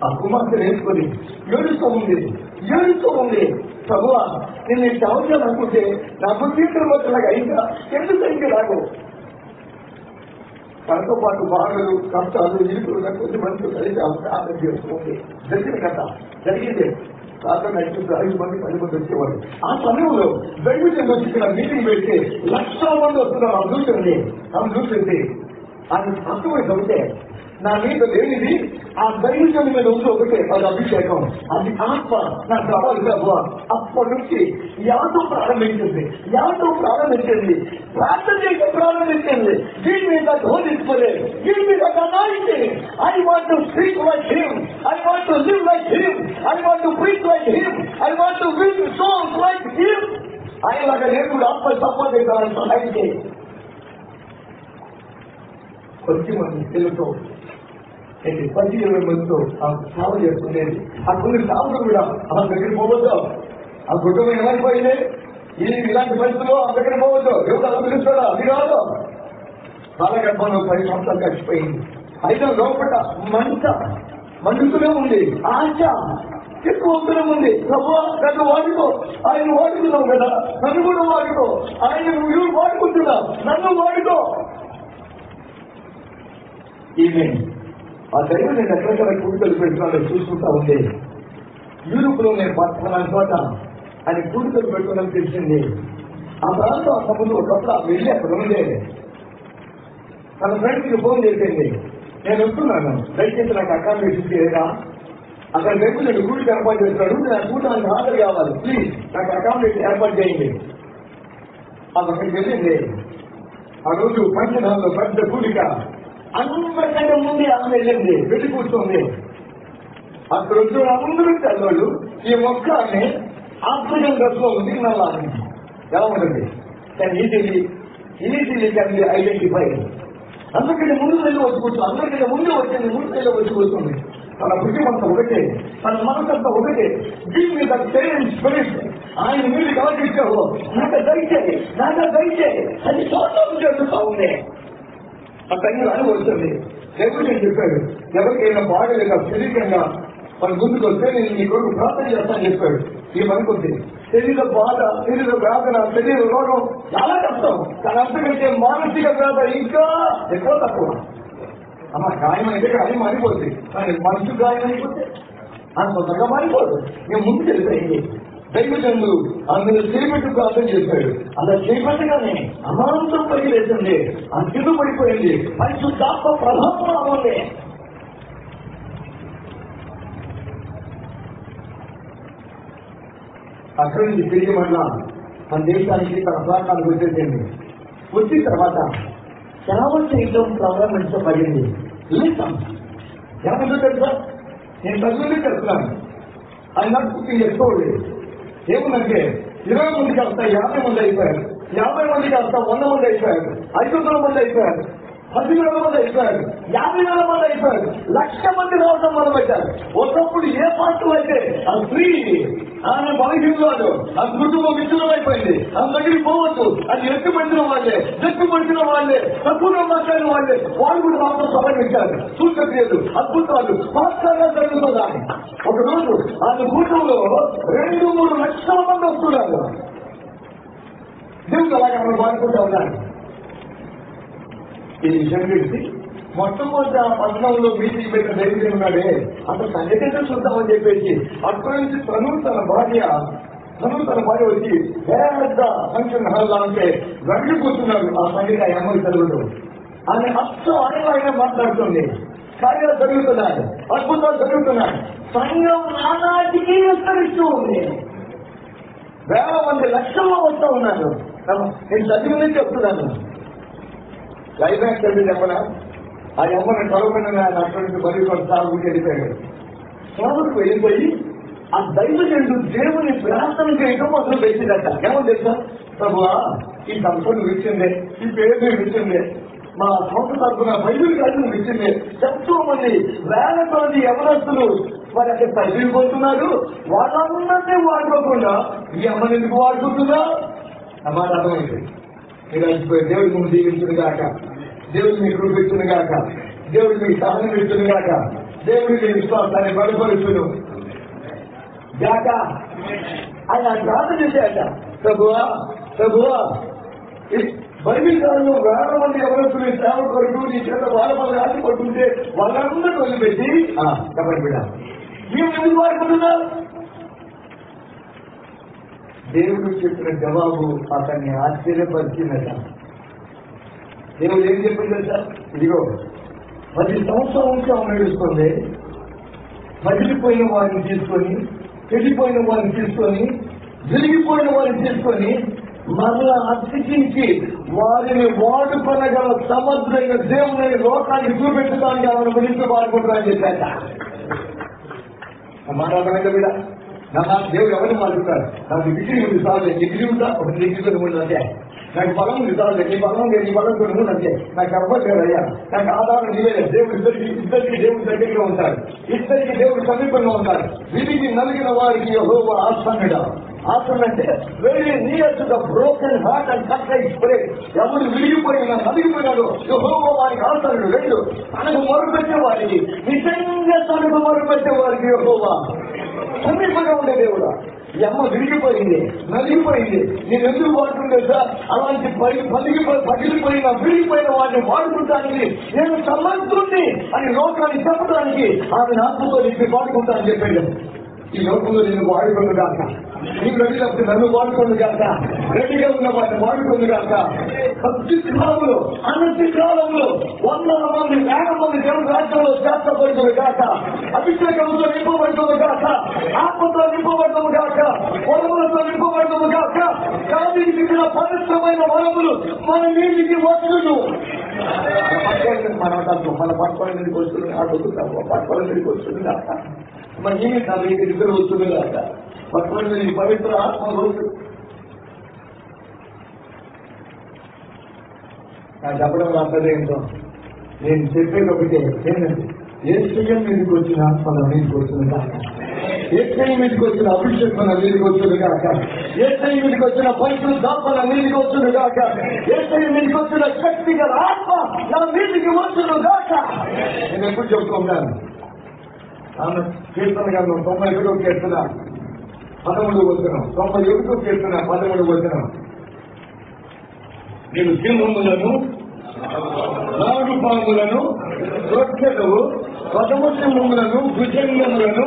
C: ఆ కుమార్తె వేసుకొని ఏడుస్తూ ఉంది. ప్రభువా నేను సంవత్సరం అనుకుంటే నా బుద్ధి వచ్చేలాగా అయిందా, ఎందుకు అయితే రాకు. తనతో పాటు బాధలు, కష్టాలు, ఇరుకులు కొద్ది మందితో కలిసి ఆలోచన చేస్తుంది. జరిగిన కథ జరిగిందే. రాత్రి నడిచి 5 మంది 10 మంది వచ్చేవాళ్ళు. ఆ సమయంలో బెడ్మింటన్ వచ్చి ఇక్కడ మీటింగ్ పెడితే 1,00,000 మంది వస్తున్నారు. ఆమె చూసింది ఆయన అర్థమైంది. ఒకటే నా మీద లేనిది ఆ బెడ్మింటన్ మీద ఉంది, ఒకటే అది అభిషేకం, అది ఆత్మ నాకు కావాలి ప్రభు. అప్పటి నుంచి యాదం ప్రారంభించింది. ప్రార్థన చేసి ప్రారంభించింది. దీని మీద ధోనించుకోలేదు, దీని మీద I want to speak like him, I want to live like him, I want to preach like him, I want to win souls like him. ఆయనలాగా నేను ఆత్మ సంపాదించాలని సహాయం చేయి. కొద్ది మంది తెలుతో 10-20 మందితో సేవ చేస్తుండేది. ఆ కొన్ని సేవకులు కూడా ఆ దగ్గర పోవద్దు, ఆ కుటుంబం ఏమైపోయింది, ఇలాంటి పరిస్థితుల్లో ఆ దగ్గర పోవద్దు, ఎవరు అలా పిలుస్తాడా, అది కాదు. బాలగర్భంలో 10 సంవత్సరాలు గడిచిపోయింది. అయితే లోపల మండుతూనే ఉంది, ఆశ ఎక్కువ అవసరం ఉంది. ప్రభువా నన్ను వాడుకో, ఆయన వాడుకున్నావు కదా, నన్ను కూడా వాడుకో, ఆయన నువ్వు వాడుకుంటున్నావు, నన్ను వాడుకో. ఈమె ఆ దైవం నేను ఎక్కడెక్కడ కూడికలు పెట్టుకున్నాడో చూసుకుంటా ఉంది. యూరోప్ లో నేను పట్టణాన్ని చోట ఆయన కూడికలు పెట్టుకున్నాను తెలిసింది. ఆ ప్రాంతం అంత ముందు ఒకప్పుడు వెళ్ళి అక్కడ ఉండే తన ఫ్రెండ్స్కి ఫోన్ చేసింది, నేను వస్తున్నాను, దయచేసి నాకు అకామిడేషన్ చేయరా, అక్కడ రేపు నేను కూడికి ఏర్పాటు చేస్తున్నాడు, నేను కూటానికి హాజరు కావాలి, ప్లీజ్ నాకు అకామిడేషన్ ఏర్పాటు చేయండి. అక్కడికి వెళ్ళింది. ఆ రోజు పంచదాల్లో పెద్ద కూడిక, అందరికంటే ముందే ఆమె వెళ్ళింది, వెళ్ళి కూర్చోండి. అక్కడ వచ్చిన అందరూ తెల్లవాళ్ళు. ఈ మొక్క ఆమె ఆఫ్రికన్ డ్రెస్ లో ఉంది, నల్ల ఎలా ఉంటుంది, కానీ ఈజీలీ కెన్ బి ఐడెంటిఫై. అందరికంటే ముందు వెళ్ళి వచ్చి కూర్చో, అందరికంటే ముందే వచ్చింది, ముందు వెళ్ళి వచ్చి కూర్చోండి. తన భుజం అంతా ఒకటే, తన మనసు అంతా ఒకటే. దీని మీద స్పిరిట్ ఆయన మీరు కలగిస్తావు, నాకు దయచేయి అది సోతం జరుగుతూ ఉంది. ఆ తల్లి అని వస్తుంది. దేవుడు నేను చెప్పాడు, ఎవరికైనా బాగలేక శరీరంగా మన ముందుకు వస్తే నేను నీ కొరకు ప్రార్థన చేస్తానని చెప్పాడు. ఏమనుకుంటే శరీర బాధ, శరీర వేదన, శరీర రోగం చాలా కష్టం. కానీ అంతకంటే మానసిక వేద ఇంకా ఎక్కువ తక్కువ. అమ్మ గాయం అయితే గాయం మారిపోతుంది, కానీ మనసు గాయం అయిపోతే అంత తొందరగా మారిపోదు. నేను ముందుకు వెళ్ళిపోయింది. దైవజనులు అందులో చేపెట్టు ప్రార్థన చేశాడు. అలా చేపట్టగానే అమాంతం పైకి లేచింది, అంకితం పడిపోయింది. పరిశుద్ధాత్మ ప్రభావం అవ్వండి. అక్కడి నుంచి తిరిగి మళ్ళా మన దేశానికి తన ప్రాంతానికి వచ్చేసింది. వచ్చిన తర్వాత సేవ చేయడం ప్రారంభించబడింది. లేసాం ఏమంటూ తెలుసా, నేను తల్లి చెప్తున్నాను. ఆయన నాకు చేసుకోలేదు. ఏముందంటే 20 మంది కాస్త 50 మంది అయిపోయారు, 50 మంది కాస్త 100 మంది అయిపోయారు, 500 మంది అయిపోయారు, 10,000 మంది అయిపోయారు, 50,000 మంది అయిపోయారు, 1,00,000 మంది రావడం మొదలు పెట్టారు. ఒకప్పుడు ఏ పార్టీ అయితే అది ఫ్రీ, ఆయన బలహీనవాడు, అది కుటుంబం విచ్ఛిన్నం అయిపోయింది, అది దగ్గరికి పోవచ్చు. అది ఎత్తు పడిన వాళ్ళే, జట్టు పడిన వాళ్ళే, తక్కువగా మాట్లాడిన వాళ్ళే, వాళ్ళు కూడా మాత్రం సమర్పించారు. సూచక్రియలు, అద్భుతాలు పాస్టర్గా జరుగుతుందని. ఒక రోజు ఆయన కూటంలో 2-3 లక్షల మంది వస్తున్నారు. దేవుడు అలాగే మనం వాడుకుంటా ఉన్నాడు. ఈ విషయం తెలిసి మొట్టమొదటి ఆ పట్టణంలో మీటింగ్ పెట్టిన ధైర్యం ఉన్నాడే, అసలు సంగతి చూద్దామని చెప్పేసి అక్కడి నుంచి తను తన భార్య వచ్చి పెద్ద ఫంక్షన్ హాల్ అంటే వెళ్ళిపోతున్నారు. ఆ సంగతి ఆ అమ్మకి చదువుతూ ఆయన ఆయన మాట్లాడుతుంది. కార్యాలు జరుగుతున్నాయి, అద్భుతాలు జరుగుతున్నాయి. సంఘం నానాటికి విస్తరిస్తూ ఉంది. 1,000 మంది లక్షల్లో వస్తూ ఉన్నారు. నేను చదివిందని చెప్తున్నాను. క్లైమాక్స్ అంటే చెప్పనా, ఆ అమ్మని చదవకుండా అక్కడి నుంచి బలి సాగుకు వెళ్ళిపోయాడు. సాగుకు వెళ్ళిపోయి ఆ దైవజనుడు దేవుని ప్రార్థన చేయడం అసలు పెట్టిందట. ఏమో తెలుసా, ప్రభువా ఈ సంస్థను విచ్చిందే, ఈ పేరు విచ్చిందే, మా సంస్థ తరఫున బైబిల్ కాదు విచ్చిందే. ఎంతో మంది 1,000 మంది యవనస్తులు మరి అక్కడ తగ్గిపోతున్నారు. వాళ్ళందరినీ వాడుకోకుండా ఈ అమ్మని ఎందుకు వాడుకుంటున్నా అన్నమాట అర్థమైంది. మీరు అడిగిపోయి దేవుడి ముందు దీవించును గాక, దేవుడు మీకు కృపించును గాక, దేవుడు మీకు సహనం ఇచ్చును గాక, దేవుడి మీ విశ్వాసాన్ని బలపరుచును గాక. ఆయన ప్రార్థన చేశాట, ప్రభువా బైబిల్ కాలంలో 1,000 మంది ఎవరొచ్చిన సేవ కొరకు నీ చేత వాళ్ళ రాసి పడుతుంటే వాళ్ళందరూ వదిలిపెట్టి చెప్పండి బిడ్డ మేము ఎందుకు వాడుకుంటున్నా? దేవుడు చెప్పిన జవాబు అతన్ని ఆశ్చర్యపరిచిందట. దేవుడు ఏం చెప్పింది సార్, ఇదిగో 10 సంవత్సరాల నుంచి ఆమె నడుస్తుంది. మదిలిపోయిన వారిని తీసుకొని, చెడిపోయిన వారిని తీసుకొని, విరిగిపోయిన వారిని తీసుకొని మరలా అతికించి వారిని వాడుకొనగల సమర్థమైన దేవుని లోకానికి చూపెట్టడానికి ఆమెను గురించి వాడుకుంటారని చెప్పాక మాట్లాడక మీద నా దేవుడు ఎవరిని మాట్లాడతారు. నాకు డిగ్రీ ఉంది సార్, డిగ్రీ ఉందా, ఒక డిగ్రీ ఉంది అంతే. నాకు బలం ఉంది సార్, నీ బలం లేదు, నీ బలం కొన్ని అంతే. నాకు అవ్వట్లేదు అయ్యా, నాకు ఆధారం ఇవ్వలేదు. దేవుడు ఇద్దరికి దేవుడి దగ్గరగా ఉంటాడు, ఇద్దరికి దేవుడు సమీపంగా ఉంటాడు. విధికి నలిగిన వారికి యెహోవా ఆసన్నుడు. ఆసన్ అంటే very near to the broken heart and contrite spirit. ఎవరు విరిగిపోయినా నలిగిపోయినాడు యెహోవా వారికి ఆసన్నుడు. 2 తనకు మొరుపెట్టే వారికి, నిజంగా తనకు మొరుపెట్టే వారికి యెహోవా సమీపంగా ఉండే దేవుడా. ఈ అమ్మ విరిగిపోయింది, నలిగిపోయింది, నేను ఎందుకు వాడుతుండే సార్? అలాంటి పగిలిపోయిన విరిగిపోయిన వాడిని వాడుకుంటానికి నేను సమర్థుణ్ణి అని లోకాన్ని చెప్పడానికి ఆమె ఆత్మతో నింపి వాడుకుంటానని చెప్పాడు. ఈ లోకంలో నేను వాడుకోను కాక, నీకు వెళ్ళినప్పుడు నన్ను వాడుకోను కాక, రెడీగా ఉన్న వాడిని వాడుకోను కాక. కాలంలో అనంత కాలంలో 100 మంది 1,000 మంది దేవుడు రాజ్యంలో శాస్త్రపడుతుంది కాక, అభిషేకంతో నింపబడుతుంది కాక, ఆత్మతో నింపబడుతుంది కాక, వరములతో నింపబడుతుంది కాక. దానికి మిగిలిన పవిత్రమైన వరములు మన నీటికి వచ్చును. మన పట్టుకోవడం మీదకి వస్తుంది, పట్టుకోవడం మీదకి వస్తుంది కాక, మన నీటి నా మీకు ఇద్దరు వస్తుంది కాక, పట్టుకోవడం మీద పవిత్ర ఆత్మ వస్తుంది. నాకు చెప్పడం రాలేదేంటో, నేను చెప్పేది ఒకటే ఏంటంటే ఏసయ్య మీదకి వచ్చిన ఆత్మ నా మీదకి వస్తుంది కాక, ఏసయ్య మీదకి వచ్చిన అభిషేకం నా మీదకి వస్తుంది కాక, ఏసయ్య మీదకి వచ్చిన పరిశుద్ధాత్మ నా మీదకి వస్తుంది కాక, ఏసయ్య మీదకి వచ్చిన శక్తి గల ఆత్మ నా మీదకి వస్తుంది కాక. నేను ఎప్పుడు చెప్తూ ఉన్నాను, ఆమె కీర్తన గ్రంథం 91వ కీర్తన 13వ వచనం, 91వ కీర్తన 13వ వచనం. నేను సింహములను, నాడు పాములను, రొట్టెలు, పదము సింహములను, భుజంగములను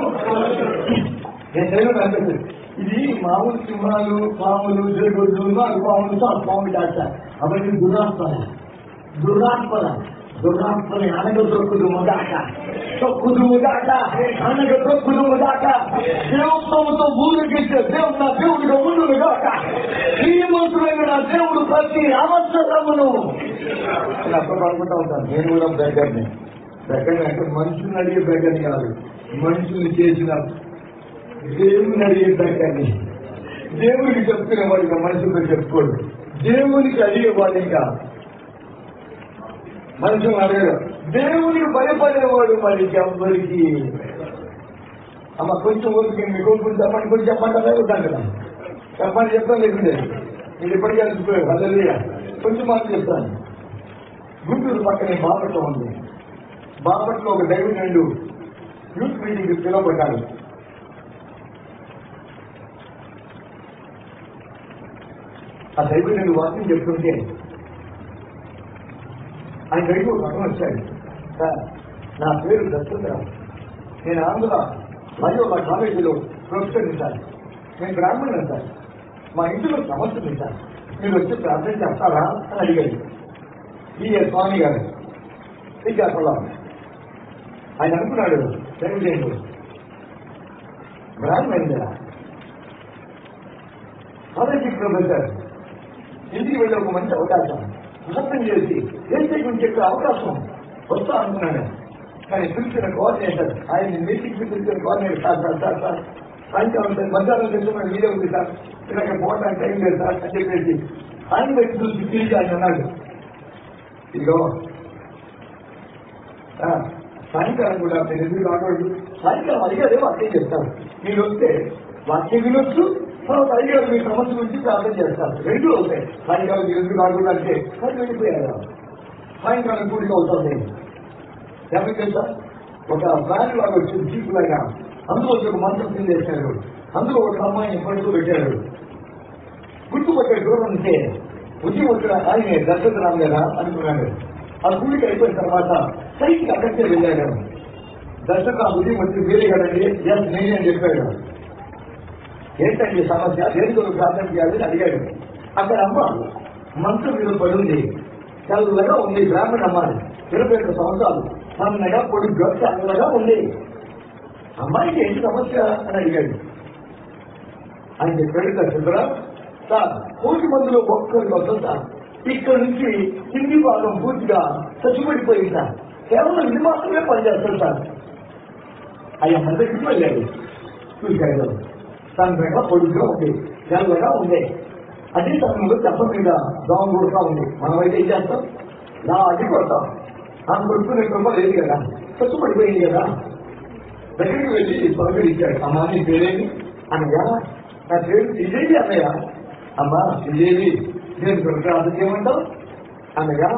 C: నేను తెలుగు అనిపిస్తుంది. ఇది మామూలు సింహాలు, పాములు, జరుగుడు, నాలుగు పాములు, ఆ పాము దాట అవన్నీ దురాత్మని అనగదొక్కుదు మొదాట, తొక్కుదు మొదాట, అనగదొక్కుదు మొదాట, దేవుత్వంతో భూమికిచ్చే దేవుడు నా దేవుడిగా ఉండును గాక, శ్రీమంతుడైన నా దేవుడు ప్రతి అవసరమును అప్పుడు అనుకుంటా ఉంటాను. నేను కూడా బెగ్గర్ని అంటే మనుషుల్ని అడిగే బెగ్గర్ని కాదు, మనుషుల్ని చేసిన దేవుని అడిగే బెగ్గర్ని. దేవుడికి చెప్పుకునే వాడిగా మనుషులతో చెప్పుకోడు, దేవునికి అడిగేవాడు ఇంకా మనుషులు అడగడు. దేవునికి భయపడేవాడు మరి ఎవరికి. అమ్మ కొంచెం ఓపిక మీకు కొంచెం చెప్పండి ఉంటాను కదా, చెప్తాను లేకుంటే మీరు ఇప్పటికే అనిపిపోయారు. అదే కొంచెం మాట చెప్తాను. గుంటూరు పక్కనే బాపట్లో ఉంది. బాపట్లో ఒక దైవజనుడు యూత్ మీటింగ్ పిలువబడ్డాడు. ఆ దైవజనుడు వాక్యం చెప్తుంటే ఆయన దగ్గర ఒక అర్థం వచ్చాడు. సార్, నా పేరు దశరథరావు, నేను ఆంధ్ర మరియు మా కాలేజీలో ప్రొఫెసర్ని సార్, నేను బ్రాహ్మణుని సార్, మా ఇంటిలో సమస్యని సార్, మీరు వచ్చి ప్రార్థన చేస్తారా అని అడిగాడు. ఈ స్వామి గారు విద్యాసంలో ఆయన అనుకున్నాడు, దైవజనుడు బ్రాహ్మణుడా, కాలేజీ ప్రొఫెసర్, ఇంటికి వెళ్ళే ఒక మంచి అవకాశం, ప్రార్థన చేసి ఏం గురించి చెప్పే అవకాశం వస్తా అనుకున్నాను. కానీ పిలిచిన కోఆర్డినేటర్, ఆయన మీటింగ్ పిలిచిన కోఆర్డినేటర్, సార్ సాయంకాలం మధ్యాహ్నం తెలుసుకున్న వీడియో ఉంది సార్, ఇక్కడ పోవడానికి టైం లేదు సార్ అని చెప్పేసి ఆయన బయట చూసి తిరిగి ఆయన అన్నాడు, ఇదిగో సాయంకాలం కూడా నేను ఎందుకు రాకూడదు, సాయంకాలం అడిగారేమో అర్థం చేస్తారు, మీరు వస్తే వాక్యం వినొచ్చు, తర్వాత అడిగారు మీ సమస్య గురించి ప్రార్థన చేస్తారు, రెండు అవుతాయి. సాయంకాలం మీరు ఎందుకు రాకూడదు అంటే మరి వెళ్ళిపోయారు. సాయంకాలం కూడిక అవుతుంది. ఎవరికి తెలుసా, ఒక వ్యాన్ లాగా వచ్చింది, జీపు లాగా, అందులో ఒక మంత్రం కింద వేశారు, అందులో ఒక అమ్మాయిని పడుకోబెట్టారు. గుర్తుపట్టాడు దూరం ఉంటే ఉద్యమం వచ్చిన ఆయనే దశరథరావు కదా అనుకున్నాడు. ఆ కూడిక అయిపోయిన తర్వాత సైకి అక్కడికే వెళ్ళాడు. దశరథరావు ఉద్యమం వచ్చి వేరే కదండి, నేనే అని చెప్పాడు. ఏంటండి సమస్య, దేనితో ప్రార్థన చేయాలని అడిగాడు. అక్కడ అమ్మ మంత్రం మీద పడుంది, చదువుగా ఉంది, బ్రాహ్మణ అమ్మాయి, 25 సంవత్సరాలు, సన్నగా పొడుగ్గా చల్లగా ఉంది. అమ్మాయికి ఏంటి సమస్య అని అడిగాడు. ఆయన చెప్పాడు, దశరథరావు సార్, 1 మందిలో ఒక్కరికి వస్తుంది సార్, ఇక్కడ నుంచి హిందీ భాగం పూర్తిగా చచ్చిపడిపోయింది సార్, కేవలం ఇది మాత్రమే పనిచేస్తుంది సార్. అయ్యా మన దగ్గరికి వెళ్ళాడు, చూశాడు, సన్నగా పొడుగ్గా ఉంది, చల్లగా ఉంది, అదే సమయంలో చెప్ప మీద దోమ కొడుతూ ఉంది. మనమైతే ఏం చేస్తాం, నా అది కొడతాం, ఆమె కొడుకునే కృప లేదు కదా, చచ్చిపడిపోయింది కదా. దగ్గరికి వెళ్ళి పలకరించాడు, అమ్మా నీ పేరేమి అనగా, నా పేరు విజయవి అన్నయ్య. అమ్మా విజయవి, నేను ప్రార్థన చేయమంటావు అనగా,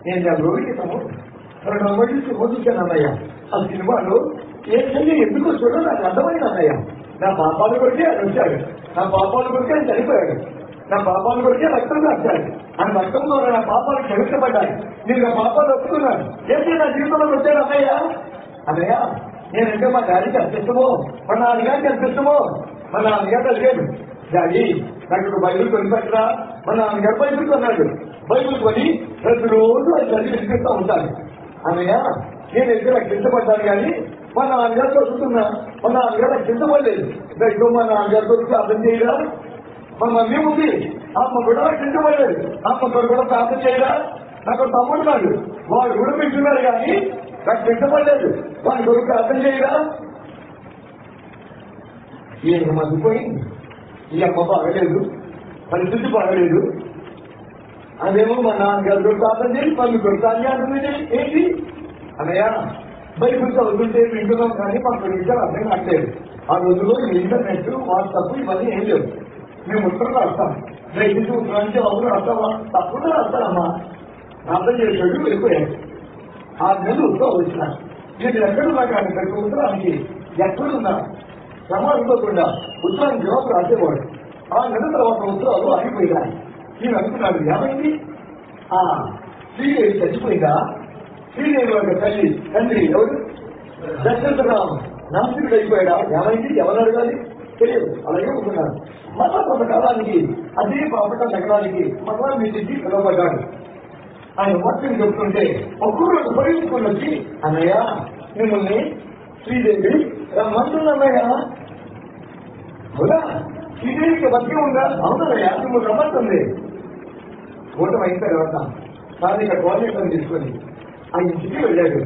C: నేను నా రోజు క్రితము 2 సినిమా చూశాను అన్నయ్య. ఆ సినిమాలో ఏ చెల్లి ఎందుకు చూడో నాకు అర్థమైంది అన్నయ్య. నా పాపాల కొరికే ఆయన వచ్చాడు, నా పాపాల కొరికే ఆయన చనిపోయాడు, నా పాపాల కొరికే రక్తం రాశాడు, ఆయన రక్తంలో నా పాపాలు క్షమించబడ్డాయి, నేను నా పాపాలు ఒప్పుకున్నాను, ఏంటి నా జీవితంలోకి వచ్చాడు అన్నయ్య. అన్నయ్య నేనంటే మా డాడీకి అనిపిస్తామో, మా నాన్నగారికి అనిపిస్తామో. మా నాన్నగారు అడిగాడు, డాడీ నాకు ఒక బైబిల్ కొనిపెట్టరా. మా నాన్నగారు బైబిల్ కొన్నాడు, బైబిల్ కొని ప్రతిరోజు అది చదివి వినిపిస్తూ ఉంటాను. అన్నయ్య నేను ఎక్కడ రక్షించబడ్డాను కానీ మా నాన్నగారు చదువుతున్నా, మా నాన్నగారు రక్షించబడలేదు. దగ్గర మా నాన్నగారు కొరకు ప్రార్థన చేయరా. మా మమ్మీ ఉంది, ఆమె కూడా రక్షించబడలేదు, ఆమె కూడా ప్రార్థన చేయరా. నాకు తమ్ముడు కాదు, వాడు కూడా పెంచున్నారు కానీ రక్షించబడలేదు, వాడి కొరకు ప్రార్థన చేయరా. ఈయన మర్చిపోయింది, ఈ అమ్మ బాగలేదు, పరిస్థితి బాగలేదు, అదేమో మా నాన్నగారు ప్రార్థన చేసి పళ్ళు కొడతాను అంటుంది. ఏంటి అన్నయ్య, బైబిల్ చదువుతుంటే వింటున్నాం కానీ మాకు విషయాలు అర్థం కావట్లేదు. ఆ రోజుల్లో ఇంటర్నెట్, వాట్సాప్ ఇవన్నీ ఏం లేవు. మేము ఉత్తరం రాస్తాం, దయచేసి ఉత్తరం నుంచి అవును రాస్తావా, తప్పకుండా రాస్తానమ్మా. ప్రార్థన చేసాడు, వెళ్ళిపోయాడు. 6 నెలలు ఉత్తరం వచ్చిన వీళ్ళు ఎక్కడున్నా కానీ ప్రతి ఉత్తరానికి ఎక్కడున్నా శ్రమ అనుకోకుండా ఉత్తరానికి జవాబు రాసేవాడు. ఆ నెల తర్వాత ఉత్తరాలు ఆగిపోయినాయి. నేను అనుకున్నాడు, ఏమైంది? శ్రీదేవి చచ్చిపోయిందా? శ్రీదేవి యొక్క తండ్రి ఎవరు? దశరథరావు నాస్తికుడు అయిపోయాడా? ఏమైంది? ఎవరు అడగాలి? తెలియదు. అలాగే అనుకున్నాడు. మళ్ళా కొంతకాలానికి అదే పాపట నగరానికి మళ్ళా మీ ఇంటికి పిలువబడ్డాడు. ఆయన మొత్తం చెప్తుంటే ఒక్కరోజు పరిగెత్తుకుని వచ్చి, అన్నయ్య మిమ్మల్ని శ్రీదేవి రమ్మంటుందన్నయ్య. అవునా? శ్రీదేవికి బతికే ఉందా? అవునన్నయ్య మిమ్మల్ని రమ్మంటుంది. ఓటం అయిన తర్వాత స్థానిక కోఆర్డినేటర్ని తీసుకొని ఆ ఇంటికి వెళ్ళాడు.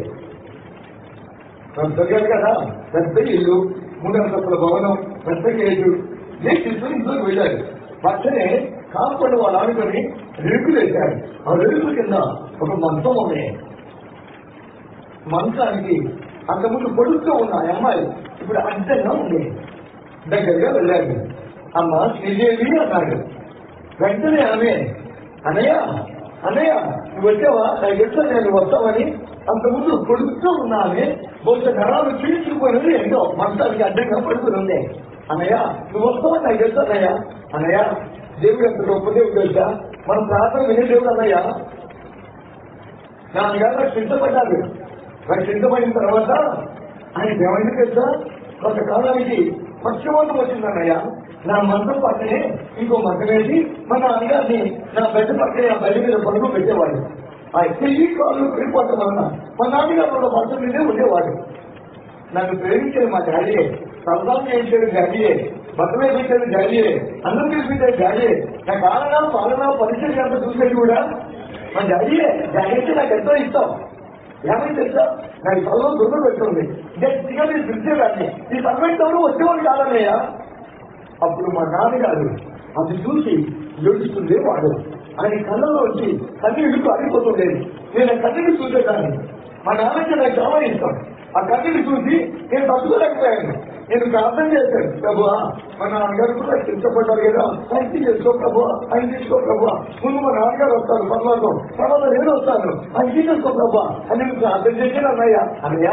C: దొరికాడు కదా, పెద్ద ఇల్లు, 3 అంతస్తుల భవనం, పెద్ద గేటు. గేట్ తీసుకుని ఇంట్లోకి వెళ్ళాడు. పక్కనే కాంపౌండ్ వాళ్ళు ఆడుకొని రెడుకులు వేశాడు. ఆ రెడుకుల కింద ఒక మంచం ఉంది. మంచానికి అంతకుముందు పొడుస్తూ ఉన్న అమ్మాయి ఇప్పుడు అడ్డంగా ఉంది. దగ్గరగా వెళ్ళాడు. అమ్మ శ్రీదేవి అన్నాడు. వెంటనే ఆమె, అన్నయ్య అన్నయ్య నువ్వు వచ్చావా? నాకు ఎట్లా నేను వస్తావని అంతకుముందు పొడుస్తూ ఉన్నామే. బహుశా నరాలు చీల్చుకుపోయినది ఏంటో మంచానికి అడ్డంగా పడుకుని ఉంది. అన్నయ్య నువ్వు వస్తావని నాకు తెలుసు అన్నయ్య. అన్నయ్య దేవుడు ఎంత గొప్ప దేవుడు తెలుసా? మనం ప్రార్థన వినే దేవుడు అన్నయ్య. నాన్నగారు నాకు సిద్ధపడ్డాడు. నాకు సిద్ధపడిన తర్వాత ఆయన ఏమైంది తెలుసా? కొంతకాలానికి పక్షవాతం వచ్చిందన్నయ్య. నా మంచం పక్కనే ఇంకో మంచం వేసి మా నాన్నగారిని నా బెడ్ పక్కనే ఆ బెడ్ మీద పడుకు పెట్టేవాడు. ఆ చెయ్యి కాళ్ళు పడిపోవటం వలన మా నాన్నగారు మంచం మీదే ఉండేవాడు. నన్ను ప్రేమించేది మా డాడీయే, సంతానం చేయించేది డాడీయే, బట్టలే పెట్టేది డాడీయే, అన్నం తీసుకుంటేది డాడీయే, నా కారణం పాలన పరిస్థితి అంతా చూసేది కూడా మా డాడీయే. డాడీ అంటే నాకు ఎంతో ఇష్టం. ఏమైంది తెలుసా? నాకు తలలో దుర్గ పెడుతుంది. గట్టిగా నేను పిలిచేదాన్ని, ఈ సర్వెంట్ వచ్చేవాడు కాదన్నయ్య. అప్పుడు మా నాన్నగారు అది చూసి ఏడుస్తుండే వాడు. ఆయన కళ్ళలో వచ్చి కన్నీళ్లు అరిగిపోతుండేది. నేను ఆ కన్నీళ్ళు చూసేదాన్ని. మా నాన్నకి నాకు చాలా ఇష్టం. ఆ కన్నీళ్ళు చూసి నేను తట్టుకోలేకపోయాను. నేను ప్రార్థన చేశాను, ప్రభువా మా నాన్నగారు కూడా ఇష్టపడ్డారు కదా, ఆయన చేసుకో ప్రభువా, ఆయన తీసుకో ప్రభువా. ముందు మా నాన్నగారు వస్తారు పర్వాలేదు, తర్వాత నేను వస్తాను, ఆయన తీసుకో ప్రభువా అని నేను ప్రార్థన చేశాను. అన్నయ్య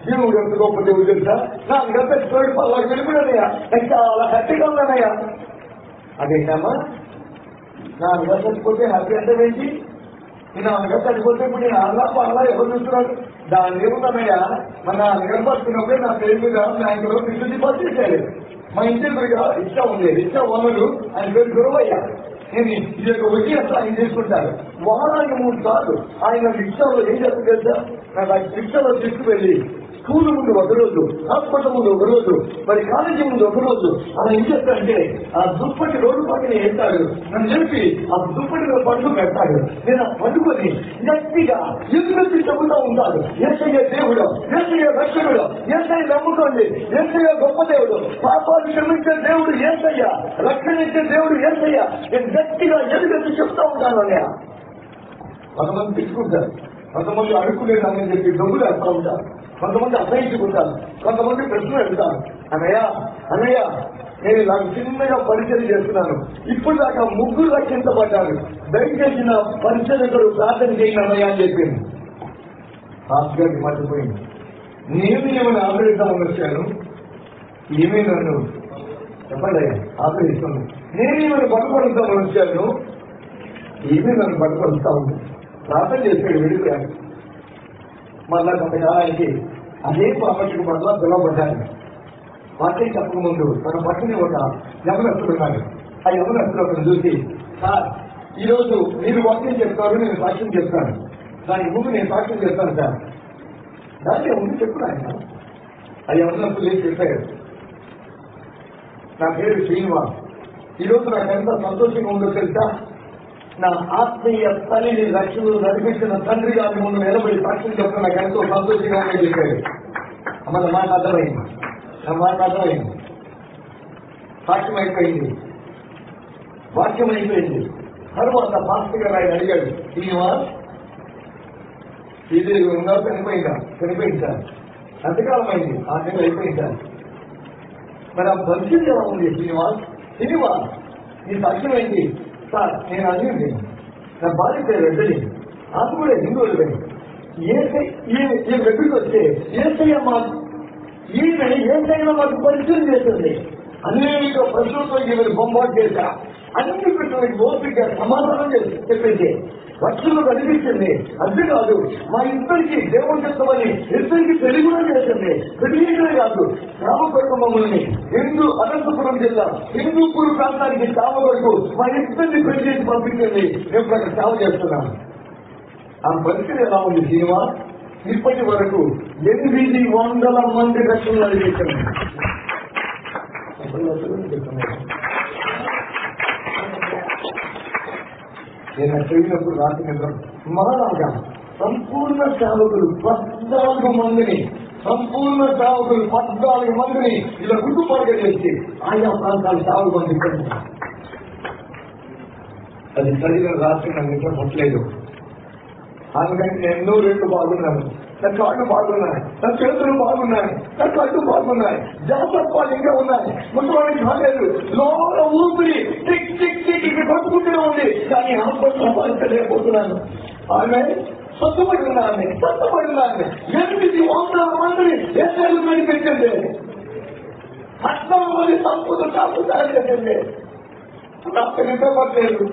C: దేవుడు ఎంత గొప్ప దేవుడు తెలుసా? నాన్నగారు చచ్చిపోయాడు, పర్వాలేదు వెళ్ళిపోయానయ్యా. నాకు చాలా హ్యాపీగా ఉందన్నయ్య. అదేంటమ్మా నాన్నగారు చచ్చిపోతే హ్యాపీ అంటే ఏంటి? నేను నాన్నగారు చచ్చిపోతే ఇప్పుడు నేను ఆల్లా పాలా ఎవరు చూస్తున్నాడు? దాని ఏముందన్నయ్యా, మా నాన్నగారు పడుతున్నప్పుడే నా పేరు మీద బ్యాంకులో ఫిక్స్డ్ డిపాజిట్ చేశాడు. మా ఇంటి దగ్గర రిక్షా ఉంది. రిక్షా ఓనరు ఆయన పేరు గురవయ్య. నేను ఇది యొక్క వచ్చి అసలు ఆయన తీసుకుంటారు. వారానికి 3 సార్లు ఆయన రిక్షాలో ఏం చేస్తుంది తెలుసా? నాకు రిక్షాలో తీసుకువెళ్ళి స్కూల్ ముందు ఒకరోజు, హాస్పిటల్ ముందు ఒకరోజు, మరి కాలేజీ ముందు ఒకరోజు అలా ఏం చేస్తాడంటే ఆ దుప్పటి రోడ్డు పక్కన వేస్తాడు. నన్ను చెప్పి ఆ దుప్పటిలో పండు పెడతాడు. నేను పట్టుకొని గట్టిగా ఎదురు చెబుతూ ఉంటాడు, ఏసయ్య దేవుడు, ఏసయ్య రక్షకుడు, ఏసయ్య నమ్ముకోండి, ఏసయ్య గొప్ప దేవుడు, పాపాలు క్షమించే దేవుడు ఏసయ్య, రక్షణ ఇచ్చే దేవుడు ఏసయ్య. నేను గట్టిగా ఎదురు చెప్తా ఉంటాను అన్నయ్య. కొంతమంది తీసుకుంటారు, కొంతమంది అడుక్కునేదాన్ని చెప్పి డబ్బులు వేస్తూ ఉంటారు, కొంతమంది అసహించుకుంటారు, కొంతమంది ప్రశ్నలు అడుగుతారు. అన్నయ్య నేను నాకు చిన్నగా పరిచయం చేస్తున్నాను, ఇప్పుడు దాకా 3 రక్షించబడ్డారు, దయచేసి నా పరిచయకుడు ప్రార్థన చేయండి అన్నయ్య అని చెప్పింది. పాస్ గారికి మర్చిపోయింది. నేను ఏమైనా ఆదరిద్దామని వచ్చాను, ఏమీ నన్ను చెప్పండి అయ్యా ఆదరిస్తాను. నేనేమైనా పట్టుకొడుతామని వచ్చాను, ఏమీ నన్ను పట్టుకొడుతాము. ప్రార్థన చేశాడు, వెళ్ళిపోయాను. మళ్ళా కొంతకాలానికి అదే పాపటికి మళ్ళా పిలవబడ్డాను. వాక్యం చెప్పకముందు తన పక్కనే ఒక యవనస్తుడున్నాడు. ఆ యవనస్తుడు ఒకరు చూసి, సార్ ఈరోజు మీరు వాక్యం చెప్తారు, నేను సాక్ష్యం చెప్తాను, దానికి ముందు నేను సాక్ష్యం చెప్తాను సార్. దానికి ముందు చెప్తున్నా ఆయన. ఆ యవనస్తుడు ఏం చెప్పారు, నా పేరు శ్రీనివాస్, ఈరోజు నాకు ఎంత సంతోషంగా ఉందో తెలుసా? నా ఆత్మీయ తల్లిని రక్షణలు నడిపించిన తండ్రి గారి ముందు నిలబడి సాక్ష్యం చెప్తే నాకు ఎంతో సంతోషంగా ఉందని చెప్పాడు. మన మాట అర్థమైంది, నా మాట అర్థమైంది. సాక్ష్యం అయిపోయింది, వాక్యం అయిపోయింది. తర్వాత పాస్టర్ గారు ఆయన అడిగాడు, శ్రీనివాస్ ఇది ఉందా? చనిపోయింది సార్. ఎంతకాలం అయింది? 6 నెలలు అయిపోయింది సార్. మరి ఆ పరిస్థితి ఎలా ఉంది శ్రీనివాస్? నీ సాక్ష్యం ఏంటి సార్? నేను అడిగింది, నా భార్య పేరు రెడ్డి, ఆమె కూడా హిందువులు. ఈ దగ్గరికి వస్తే ఏసయ్య ఈయన ఏసైనా మాకు పరిచయం చేస్తుంది. అనేక ప్రశ్నలతో ఈమెను బొమ్మాటు చేశా, అన్ని ప్రశ్నలకు ఓపిక సమాధానం చెప్పింది. భక్తులు కనిపించింది. అంతేకాదు మా ఇద్దరికి దేవుని చెప్తామని ఇద్దరికి పెళ్లి కూడా చేసింది. పెళ్లిగా కాదు, రామకొరకు మమ్మల్ని అనంతపురం జిల్లా హిందూపూర్ ప్రాంతానికి సేవ వరకు మా ఇద్దరిని పెళ్లి చేసి పంపించింది. మేము అక్కడ సేవ చేస్తున్నాం. ఆ పరిస్థితి ఎలా ఉంది సినిమా? ఇప్పటి వరకు 800 మంది రక్షణలు అడిగేస్తున్నాం. నేను చదివినప్పుడు రాసినప్పుడు మహారాజా సంపూర్ణ సేవకులు 14 మందిని ఇలా కుటుంబాలుగా చేసి ఆయా ప్రాంతాలు సేవలు పంపించారు. అది చదివిన రాత్రి నాకు నిద్ర పట్టలేదు. అందుకని నేను ఎన్నో రేట్లు బాగున్నాను, నా కాళ్ళు బాగున్నాయి, నా చేతులు బాగున్నాయి, నా కళ్ళు బాగున్నాయి, జాతపాలు ఇంకా ఉన్నాయి, ముసలానికి కాలేదు, లోపల ఊపిరి టిక్ టిక్ టిక్ ఇక్కడ కొట్టుకుంటూనే ఉంది. కానీ ఆత్మ సంపాదించలేకపోతున్నాను. ఆమె స్వచ్ఛపడి ఉన్నాను. 800 మందిని ఎస్ఐలు నడిపించండి, 14 మంది సంపూర్ణ కాపు తయారు చేసింది. నాకు నిద్ర పట్టలేదు.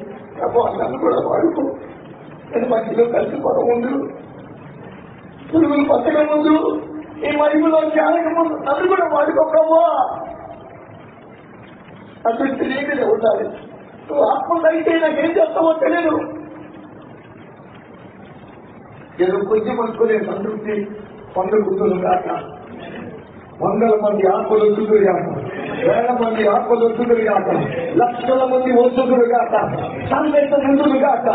C: నన్ను కూడా వాడుకో, నేను మధ్యలో కలిసిపోవడం ముందు, పురుగులు పచ్చగా ముందు, ఈ మహిళలో జ్ఞానక ముందు నన్ను కూడా వాడుకోవడమా? అసలు తెలియకనే ఉండాలి. నువ్వు ఆత్మకైతే నాకేం చేస్తావో తెలియదు. ఏదో కొంచెం అనుకునే సంతృప్తి పొందకుంటుంది కాక 100 మంది ఆత్మలు వచ్చుదురు కాక, 1000 మంది ఆత్మలు వచ్చుదురు కాక, లక్షల మంది వచ్చుదురు కాక, సందేశం ముందులు కాక,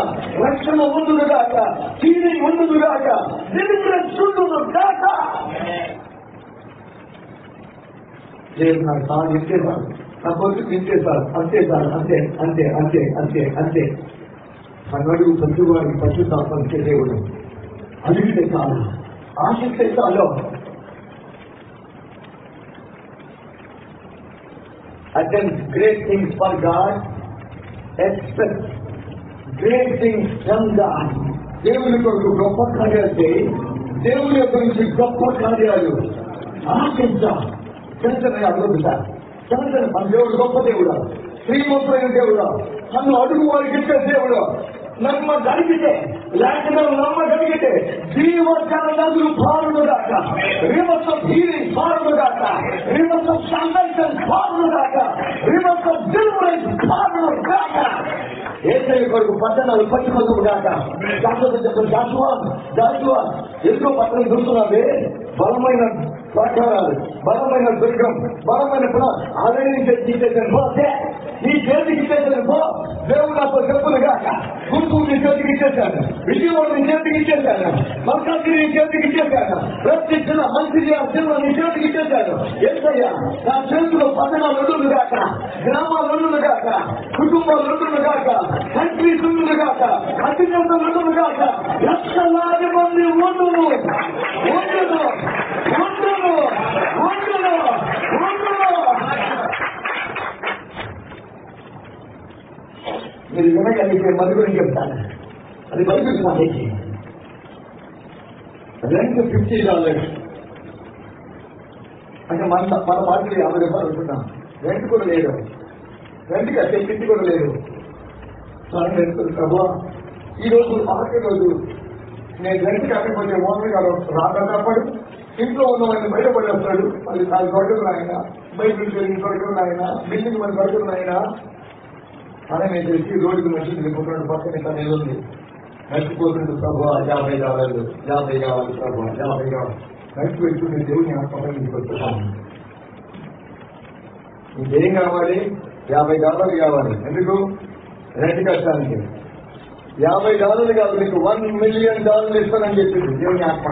C: రక్షణ ముందులు కాక, తీరి ముందులు కాక, నిలుచుండును కాక. లేదు నాకు తాను ఇచ్చేసాను, నా కొద్దికి ఇచ్చేసాను, అంతే సార్, అంతే అంతే అంతే అంతే అంతే అన్నాడు. ప్రతివాడికి పశుతాపం దేవుడు. అడిగితే చాలు, ఆశిస్తే చాలు. Attempt great things for God, expect great things from God. దేవుని కొరకు గొప్ప కార్యాలు చేయి, దేవుని యొక్క నుంచి గొప్ప కార్యాలు ఆశించాం. చరిత్ర అభివృద్ధి చరిత్ర మన దేవుడు గొప్ప దేవుడా, శ్రీమంతులైన దేవుడా, నన్ను అడుగు వారికి ఇచ్చే దేవుడు. నమ్మగలిగితే లేఖనాలు నమ్మగలిగితే జీవజల నదులు పారునుగాక, రివర్స్ ఆఫ్ హీలింగ్ పారునుగాక, రివర్స్ ఆఫ్ సాల్వేషన్ పారునుగాక, రివర్స్ ఆఫ్ డెలివరెన్స్ పారునుగాక. ఏసయ్య కొరకు పట్టణాలు పట్టుకొనుగాక. జాషువా ఎందుకో పట్టణం చూస్తున్నావే, బలమైన ప్రాకారాలు, బలమైన దుర్గం, బలమైన ఆల్రెడీ తీసేసాను పో, నీ చేతికి ఇచ్చేసాను పో. దేవుడు నాతో చెప్పులుగాక. గుంటూరు నీ చేతికి ఇచ్చేసాను, విజయవాడ నీ చేతికి ఇచ్చేసాను, మల్కాజ్గిరి నీ చేతికి ఇచ్చేసాను, ప్రతి జిల్లా మంచి జిల్లా నీ చేతికి ఇచ్చేసాను. ఏసయ్యా నా చేతిలో పట్టణాలు ఉండుగాక, గ్రామాలు ఉండుగాక, కుటుంబాలు ఉండుగాక, కంట్రీస్ ఉండుగాక, అతిథులు ఉండుగాక, లక్షలాది మంది ఉండును ఉండును ఉండును ఉండును ఉండును. మీరు వినగలిగితే మరి గురించి చెప్తాను. అది బైబిల్ సాధించి రెంట్ $50 అంటే మన పార్టీలో $50 ఉంటున్నాం. రెంట్ కూడా లేదు, రెంట్ కట్టే ఇంటి కూడా లేదు. ప్రభా ఈ రోజు ఆఖరి రోజు నేను రెంట్ కట్టకపోతే ఓనర్ గారు రాకప్పుడు ఇంట్లో ఉన్నవాడిని బయటపడేస్తాడు. మళ్ళీ నాకు దొరకదున్నాయన, బైబిల్ దొరకదున్నాయన, బిల్డింగ్ మన దొరకదున్నాయన అని నేను తెలిసి రోడ్డుకి మనిషి వెళ్ళిపోతున్నాడు. పక్కన తన ఏదుంది నడిచిపోతుంది. ప్రభు $50 50 కావాలి, ప్రభు 50 కావాలి. నడిచి పెట్టుకుని దేవుని ఆత్మగా తీసుకొస్తున్నాను. ఇంకేం కావాలి? $50 కావాలి. ఎందుకు? రెంట్ కట్టడానికి. $50 కాదు, నీకు $1 మిలియన్ ఇస్తానని చెప్పింది దేవుని ఆత్మ.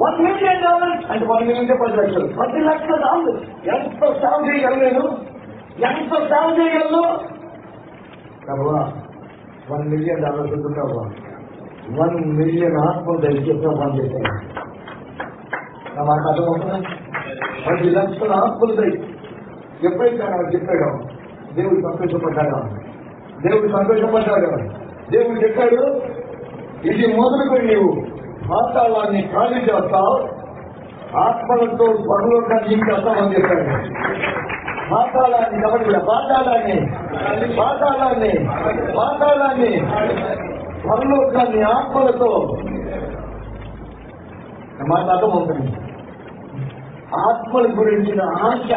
C: $1 మిలియన్ అంటే $1 మిలియన్ 10 లక్షలు. 10 లక్షలు ఎంత సేవ చేయగలను నేను? ఎంత సేవ చేయగలను? ప్రభా $1 మిలియన్ ఉంటుంటావా? 1 మిలియన్ ఆత్మలు దయచేసిన పని చేశాను. నా మాట అర్థమవుతున్నా? 10 లక్షల ఆత్మలు దయ ఎప్పుడైతే నాకు చెప్పాడో దేవుడు సంతోషపడ్డాడు. దేవుడు చెప్పాడు, ఇది మొదలుకొని నీవు పాతాళాన్ని ఖాళీ చేస్తావు, ఆత్మలతో పరలోకాన్ని ఇంకేస్తామని చెప్పాడు. పాతాళాన్ని కాబట్టి పాతాళాన్ని పరలోకాన్ని ఆత్మలతో మాట అర్థమవుతుంది. ఆత్మల గురించిన ఆశ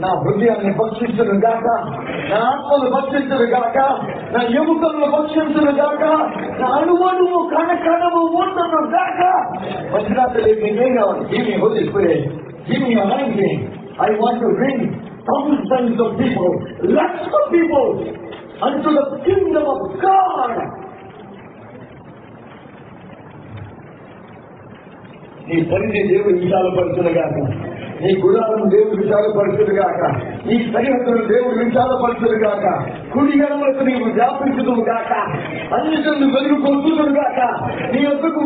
C: నా హృదయాన్ని భక్షించును గాక, నా ఆత్మలు భక్షించును గాక, నా ఎముకలను భక్షించును గాక, నా అణువణువు కణకణము ఉండను గాక. మధ్యరాత్రి మీకేం కావాలి? Give me Holy Spirit, give me anointing. I want to bring thousands of people, lakhs of people unto the kingdom of God. నీ సరిని దేవుడు విశాలపరచునుగాక, నీ గుడాలను దేవుడు విశాలపరచునుగాక, నీ సరిహద్దులను దేవుడు విశాలపరచునుగాక, కుడి ఎడమలకు నీవు వ్యాపించుదువు గాక, అన్ని జనులు వెలుగు పొందుదును గాక. నీ యొద్దకు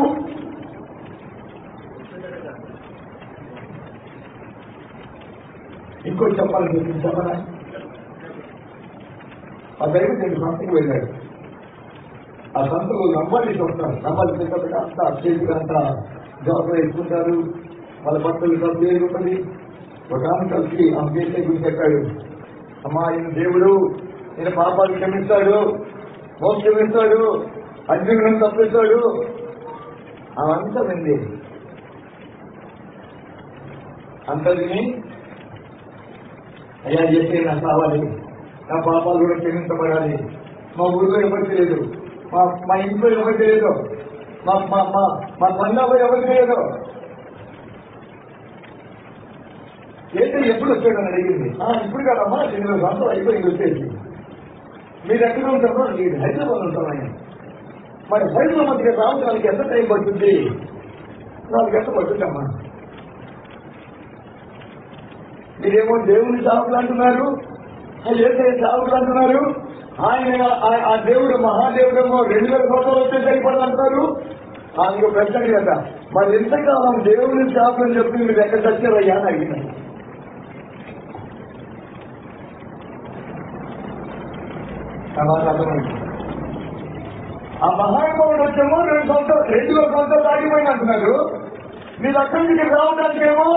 C: ఇంకోటి చెప్పాలని చెప్పనా? ఆ దైవజనుడు సంతకు వెళ్ళాడు. ఆ సంతకు నంబాలి చూస్తారు, నంబాలి చెప్పగా అంతా చేతికి అంతా జాబులు వేసుకుంటారు, వాళ్ళ భర్తలు కలిసి ఉంటుంది. ఒక ఆమె కలిసి ఆమె చేసే గురించి చెప్పాడు, అమ్మా ఆయన దేవుడు నేను పాపాలు క్షమిస్తాడు, మోక్షమిస్తాడు, అర్జునులను తప్పిస్తాడు. అవంతా వింది. అంతటిని అయ్యా చేస్తే నాకు కావాలి, నా పాపాలు కూడా క్షమించబడాలి. మా ఊళ్ళో ఎవరికి లేదు, మా ఇంట్లో ఎవరికి లేదు, మా పండుగ ఎవరికి లేదు. ఏంటి ఎప్పుడు వచ్చాడని అడిగింది. ఇప్పుడు కాదమ్మా 8 సంవత్సరాలు అయిపోయింది వచ్చేసి. మీరు ఎక్కడ ఉంటారో నేను హైదరాబాద్ ఉంటాను. మరి హైదరాబాద్కి రావడానికి ఎంత టైం పడుతుంది? 4 గంటలు పడుతుందమ్మా. మీరేమో దేవుని సేవకులు అంటున్నారు, ఏదైతే సేవకులు అంటున్నారు. ఆయన ఆ దేవుడు మహాదేవుడేమో 2000 సంవత్సరాలు వచ్చే సరిపడదంటారు. ఇంకో ప్రశ్న కదా, మరి ఎంతకాలం దేవుని సేవకులు చెప్పి మీరు ఎక్కడ వచ్చారయ్యా అని అడిగినారు. ఆ మహానుభావుడు వచ్చేమో 2 సంవత్సరాలు దాటిపోయింది అంటున్నారు. మీరు అక్కడి నుంచి రావడానికేమో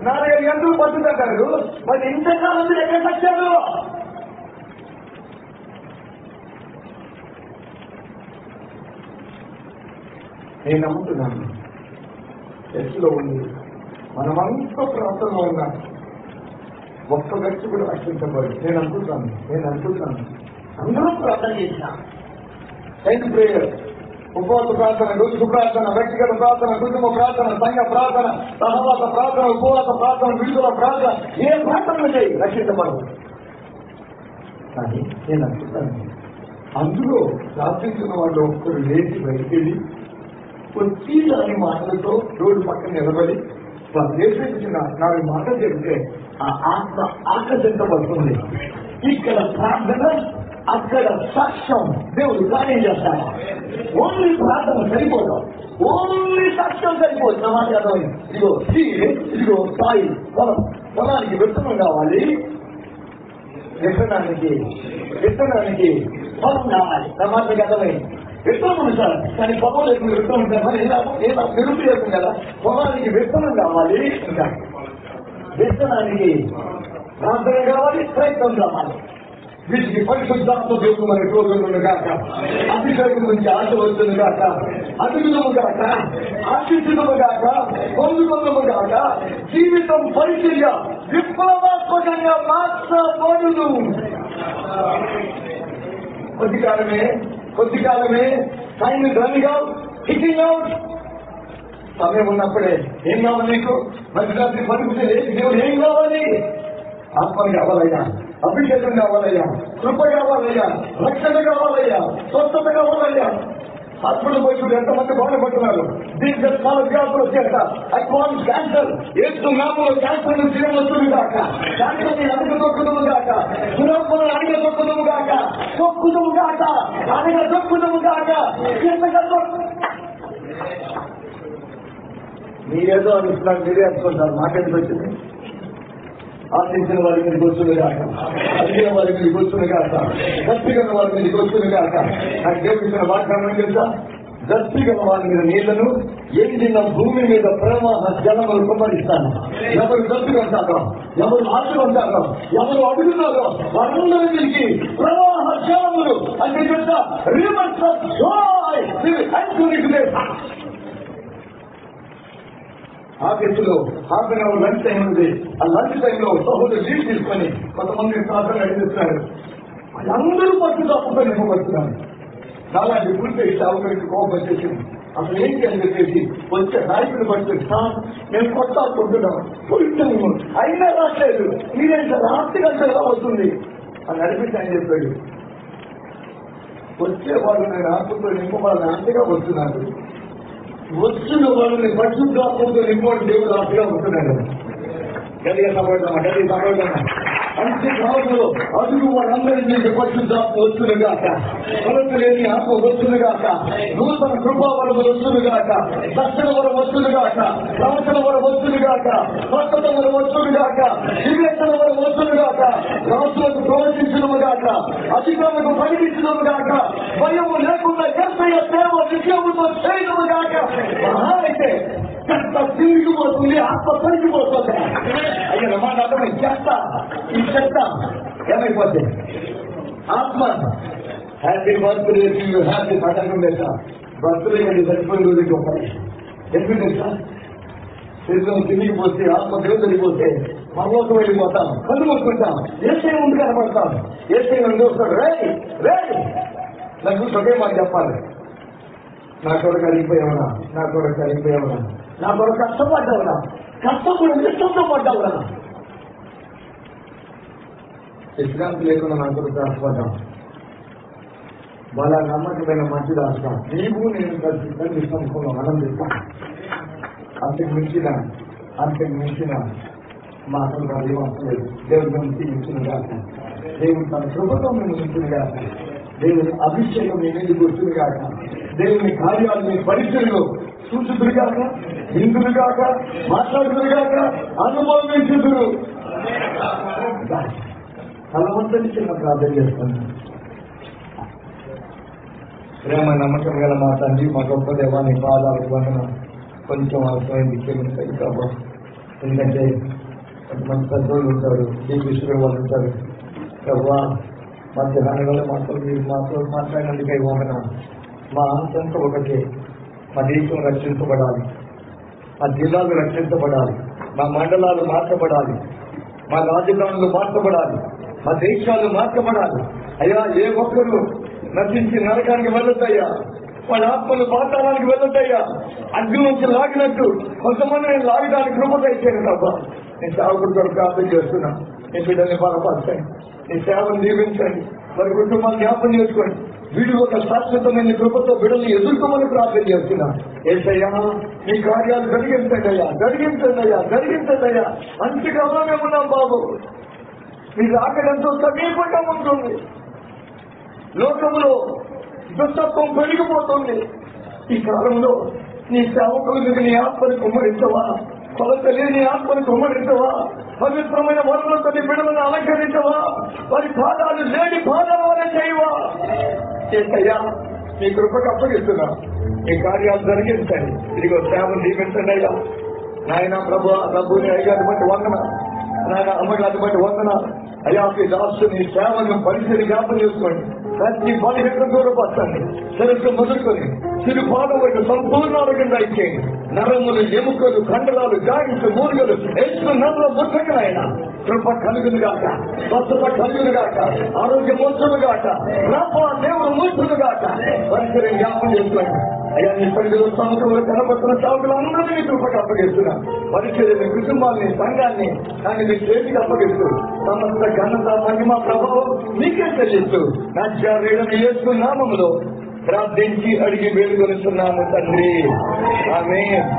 C: 4-5 గంటలు పట్టుకుంటారు. మరి ఇంతకాలం మీరు ఎక్కడ వచ్చారు? నేను నమ్ముతున్నాను చర్చిలో ఉంది, మనమంతా ప్రాంతంలో ఉన్నాం, ఒక్క వ్యక్తి కూడా రక్షించబడి. నేను అనుకుంటాను అందరూ ప్రార్థన చేసిన టైం ప్రేయర్, ఉపవాస ప్రార్థన, రోజు ప్రార్థన, వ్యక్తిగత ప్రార్థన, కుటుంబ ప్రార్థన, సంఘ ప్రార్థన, సహవాస ప్రార్థన, ఉపవాస ప్రార్థన, విడుదల ప్రార్థన, ఏ ప్రార్థన చేయి రక్షించబడదు. కానీ నేను అనుకుంటాను అందులో ప్రార్థించిన వాళ్ళు ఒక్కరు లేచి బయటికెళ్ళి వచ్చి దాని మాటలతో రోడ్డు పక్కన నిలబడి వాళ్ళు దేశించిన 4 మాటలు చెబితే ఆ ఆత్మ ఆకర్షించబడుతుంది. ఇక్కడ ప్రార్థన, అక్కడ సాక్ష్యం దేవుడు కార్యం చేస్తాడు. ఓన్లీ ప్రార్థన సరిపోదు, ఓన్లీ సాక్ష్యం సరిపోదు. నా మాట అర్థమైంది. ఇదిగో సాయి పొలానికి విత్తనం కావాలి, విత్తనానికి పొలం కావాలి. నా మాట అర్థమైంది. విత్తనం ఉంది సార్, కానీ పొలం లేకుండా విత్తనం ఉంటారు. మరి ఏదో నిరుపయోగం కదా. పొలానికి విత్తనం కావాలి, ఇంకా విత్తనానికి ప్రార్థన కావాలి, ప్రయత్నం కావాలి. వీటికి పరిశుద్ధాత్మ దేవుడు మన రోజులు కాక, అభిషేకం నుంచి ఆశ వస్తుంది కాక, అదుగుదము కాక, ఆశించడము కాక, పొందుకున్నము కాక, జీవితం పరిచర్య విప్లవాత్మకంగా మార్చబడును. కొద్ది కాలమే time running out, hitting out. సమయం ఉన్నప్పుడే ఏం కావాలి నీకు? మధ్యరాత్రి పడుకుంటే దేవుడు ఏం కావాలి? ఆత్మలు కావాలయ్యా, అభిషేకం కావాలయ్యా, కృప కావాలయ్యా, రక్షణ కావాలయ్యా, స్వస్థత కావాలయ్యా. హాస్పిటల్ పోయి చూడు ఎంతమంది బాధపడుతున్నారు. దీనికి చాలా వ్యాధులు వచ్చేట. అడ్వాన్స్ క్యాన్సర్ ఏస్తున్నాము, క్యాన్సర్ నుంచి వస్తుంది కాక, క్యాన్సర్ ని అడిగ తొక్కుదము కాక, సురమ్మను అడిగ తొక్కుదము కాక, తొక్కుదము కాక, అడిగ తొక్కుదము కాక. మీరేదో అనుకున్నారు, మీరే అనుకుంటారు. మాకెందుకు వచ్చింది? ఆశించిన వారి మీద కూర్చుని కాక, అడిగిన వారి మీద కూర్చుని కాక, కత్తిగన్న వారి మీద కూర్చుని కాక. నాకు దేవుడిచ్చిన వాగ్దానం తెలుసా? దర్శి గల వారి మీద నీళ్లను, ఎండిన భూమి మీద ప్రవాహ జలములు కుమ్మరిస్తాను. ఎవరు దర్శి అంటారో, ఎవరు ఆశలు అంటారో, ఎవరు అడుగుతారో వారందరికీ ప్రవాహ జలములు అంటే rivers of joy will enter their hearts. ఆఫీసులో half an hour lunch time ఉంది. ఆ లంచ్ టైంలో సహోదరు లీవ్ తీసుకొని కొంతమంది ప్రార్థన నడిపిస్తున్నారు. అందరూ పట్టుదాపుగా నింపబడుతున్నారు. నాలాంటి పూర్తి సేవకుడికి కోపం వచ్చేసింది. అసలు ఏంటి అని చెప్పేసి వచ్చే నాయకుడు పడుతుంది. నేను కొట్టాలనుకుంటున్నాను, పూర్తి అయినా రాట్లేదు, మీరేంట రాత్రి గంటలుగా వస్తుంది అని నడిపించి ఆయన చెప్పాడు. వచ్చేవాళ్ళు నేను ఆత్మతో నింపవాళ్ళని అంతగా వస్తున్నారు, వచ్చిన వాళ్ళని పరిశుద్ధాత్మతో నింపడం దేవుడు ఆశగా వస్తున్నాడు. గదిగా సపోర్టమ్మా అంతే కాలంలో అడుగు వారందరినీ పరిశుద్ధాత్మ వస్తునుగాక, కొలత లేని ఆత్మ వస్తునుగాక, నూతన కృపావరము వస్తునుగాక, దర్శన వరం వస్తునుగాక, ప్రవచన వరం వస్తునుగాక, స్వస్థత వరం వస్తునుగాక, వివేచన వరం వస్తునుగాక, రాజులకు ప్రవచించడముగాక, అధికారులకు ప్రకటించడముగాక, భయము లేకుండా యేసయ్య సేవ విజయముతో చేయడముగాక. అయితే చెత్త తిరిగిపోతుంది, ఆత్మ తరిగిపోతుంది. అయ్యా మాట అర్థమై చెత్త ఈ చెత్త ఏమైపోతుంది ఆత్మ. హ్యాపీ బర్త్డే హ్యాపీ పట్టణం లేదా బర్త్డే కంటే చనిపోయిన రోజుకి ఒక ఎందుకు తెలుసా? శరీరం తిరిగిపోతే ఆత్మ దేవుడిపోతే పరలోకం వెళ్ళిపోతాం, కళ్ళు మొక్కుంటాం, ఏసై ముందు కనపడతాం. ఏసై ముందు వస్తాడు, రే రే నాకు ఒకే మాట చెప్పాలి, నా కొరకు అరిగిపోయావునా, నా కొరకు అరిగిపోయావునా, నా కొరకు కష్టపడ్డావునా, కష్టపడి ఇష్టంతో పడ్డావునా, విశ్రాంతి లేకుండా నా కొరకు కష్టపడ్డావు. వాళ్ళ నమ్మకమైన మంచి రాష్ట్ర నీవు నేను కలిసి సంస్థలో ఆనందిస్తాను. అంతకు మించిన మాటలు వాళ్ళు ఏమవుతలేదు. దేవుడి నుంచి ఇచ్చునుగాక, దేవుడు తన కృపతో మేము ఇచ్చునుగాక, దేవుని అభిషేకం నేను గుర్తునుగాక, దేవుని కార్యాలు మీ పరిచయంలో చూచుదురుగాక, విందులుగాక, మాట్లాడుదురుగాక, అనుభవించుదురు. బలవంతుని చిన్న ప్రార్థన చేస్తున్నాను. ప్రేమ నమ్మకం గల మా తండ్రి, మా గొప్ప దేవాన్ని పాదాలకు వందనం. కొంచెం అవసరమైంది క్షమించండి కాబా. ఎందుకంటే కొంతమంది పెద్దోళ్ళు ఉంటారు, శ్రీకృష్ణుడు వాళ్ళు ఉంటారు ప్రభా. మధ్యాహ్నం వల్ల మాతో మీరు మాతో మాట్లాడినందుకై వందనం. మా ఆంతంతో ఒకటే, మా దేశం రక్షించబడాలి, మా జిల్లాలు రక్షించబడాలి, మా మండలాలు మార్చబడాలి, మా రాజధానులు మార్చబడాలి, మా దేశాలు మార్చబడాలి. అయ్యా ఏ ఒక్కరు నశించి నరకానికి వెళ్ళొద్దయ్యా, వాళ్ళ ఆత్మలు పాతాళానికి వెళ్ళొద్దయ్యా. అగ్ని నుంచి లాగినట్టు కొంతమంది నేను లాగడానికి కృపదైపోయాను తప్ప. నేను సేవకుడితో ప్రార్థన చేస్తున్నా, నీ బిడ్డల్ని బలపరచండి, నీ సేవను దీవించండి, వారి కుటుంబాన్ని జ్ఞాపం చేసుకోండి. వీడు ఒక శాశ్వతమైన కృపతో బిడ్డల్ని ఎదుర్కోమని ప్రార్థన చేస్తున్నా. ఏసయ్యా మీ కార్యాలు జరిగించండియ్యా, జరిగించండియ్యా, జరిగించండియ్యా. అంతకాలంలో ఉన్నాం బాబు, మీరు ఆకడంతో సమీపంగా ఉంటుంది. లోకంలో దుష్టత్వం పెరిగిపోతుంది. ఈ కాలంలో నీ సేవకుల మీద నీ ఆత్మని కుమ్మరించవా, కొలత లేని ఆత్మని కుమ్మరించవా, పవిత్రమైన వరులతో నీ బిడ్డలను అలంకరించవా, వారి పాదాలు లేని పాదాల వల్ల చేయవా. ఏసయ్యా మీ కృపకు అప్పగిస్తున్నా, ఈ కార్యాలు జరిగించండి. ఇదిగో సేవలు దీవించండి అయ్యా. నాయన ప్రభుని అయ్యాన్ని బట్టి వందన, నాయన అమ్మగారిని బట్టి వందన అయ్యా. మీ దాసుని సేవను పరిస్థితి జ్ఞాపం చేసుకోండి. ప్రతి బలహీనత దూరపరచండి. శరీరం మొదలుకొని చిరు పాదం వరకు సంపూర్ణ ఆరోగ్యంగా ఇచ్చేయండి. నరములు, ఎముకలు, కండలాలు, జాయింట్స్, మూలుగలు ఎత్తు నల్ల ముట్టకనైన కృప కలుగునుగాక, స్వస్థత కలుగునుగాక, ఆరోగ్యం వచ్చునుగాక, రప్ప దేవుడు మూర్చునుగాక. పరిస్థితిని జ్ఞాపం చేసుకోండి అయ్యా. నీ పరిధిలో సంవత్సరంలో కనపడుతున్న సేవకులు అందరినీ మీ కృపకు అప్పగిస్తున్నా. పరిస్థితిని, కుటుంబాన్ని, సంఘాన్ని దాన్ని మీ చేతికి అప్పగిస్తూ సమస్త ఘనత, మహిమ, ప్రభావం మీకే చెల్లిస్తూ నజరేయుడైన యేసు నామములో ప్రార్థించి అడిగి వేడుకొనుచున్నాము తండ్రి. ఆమేన్.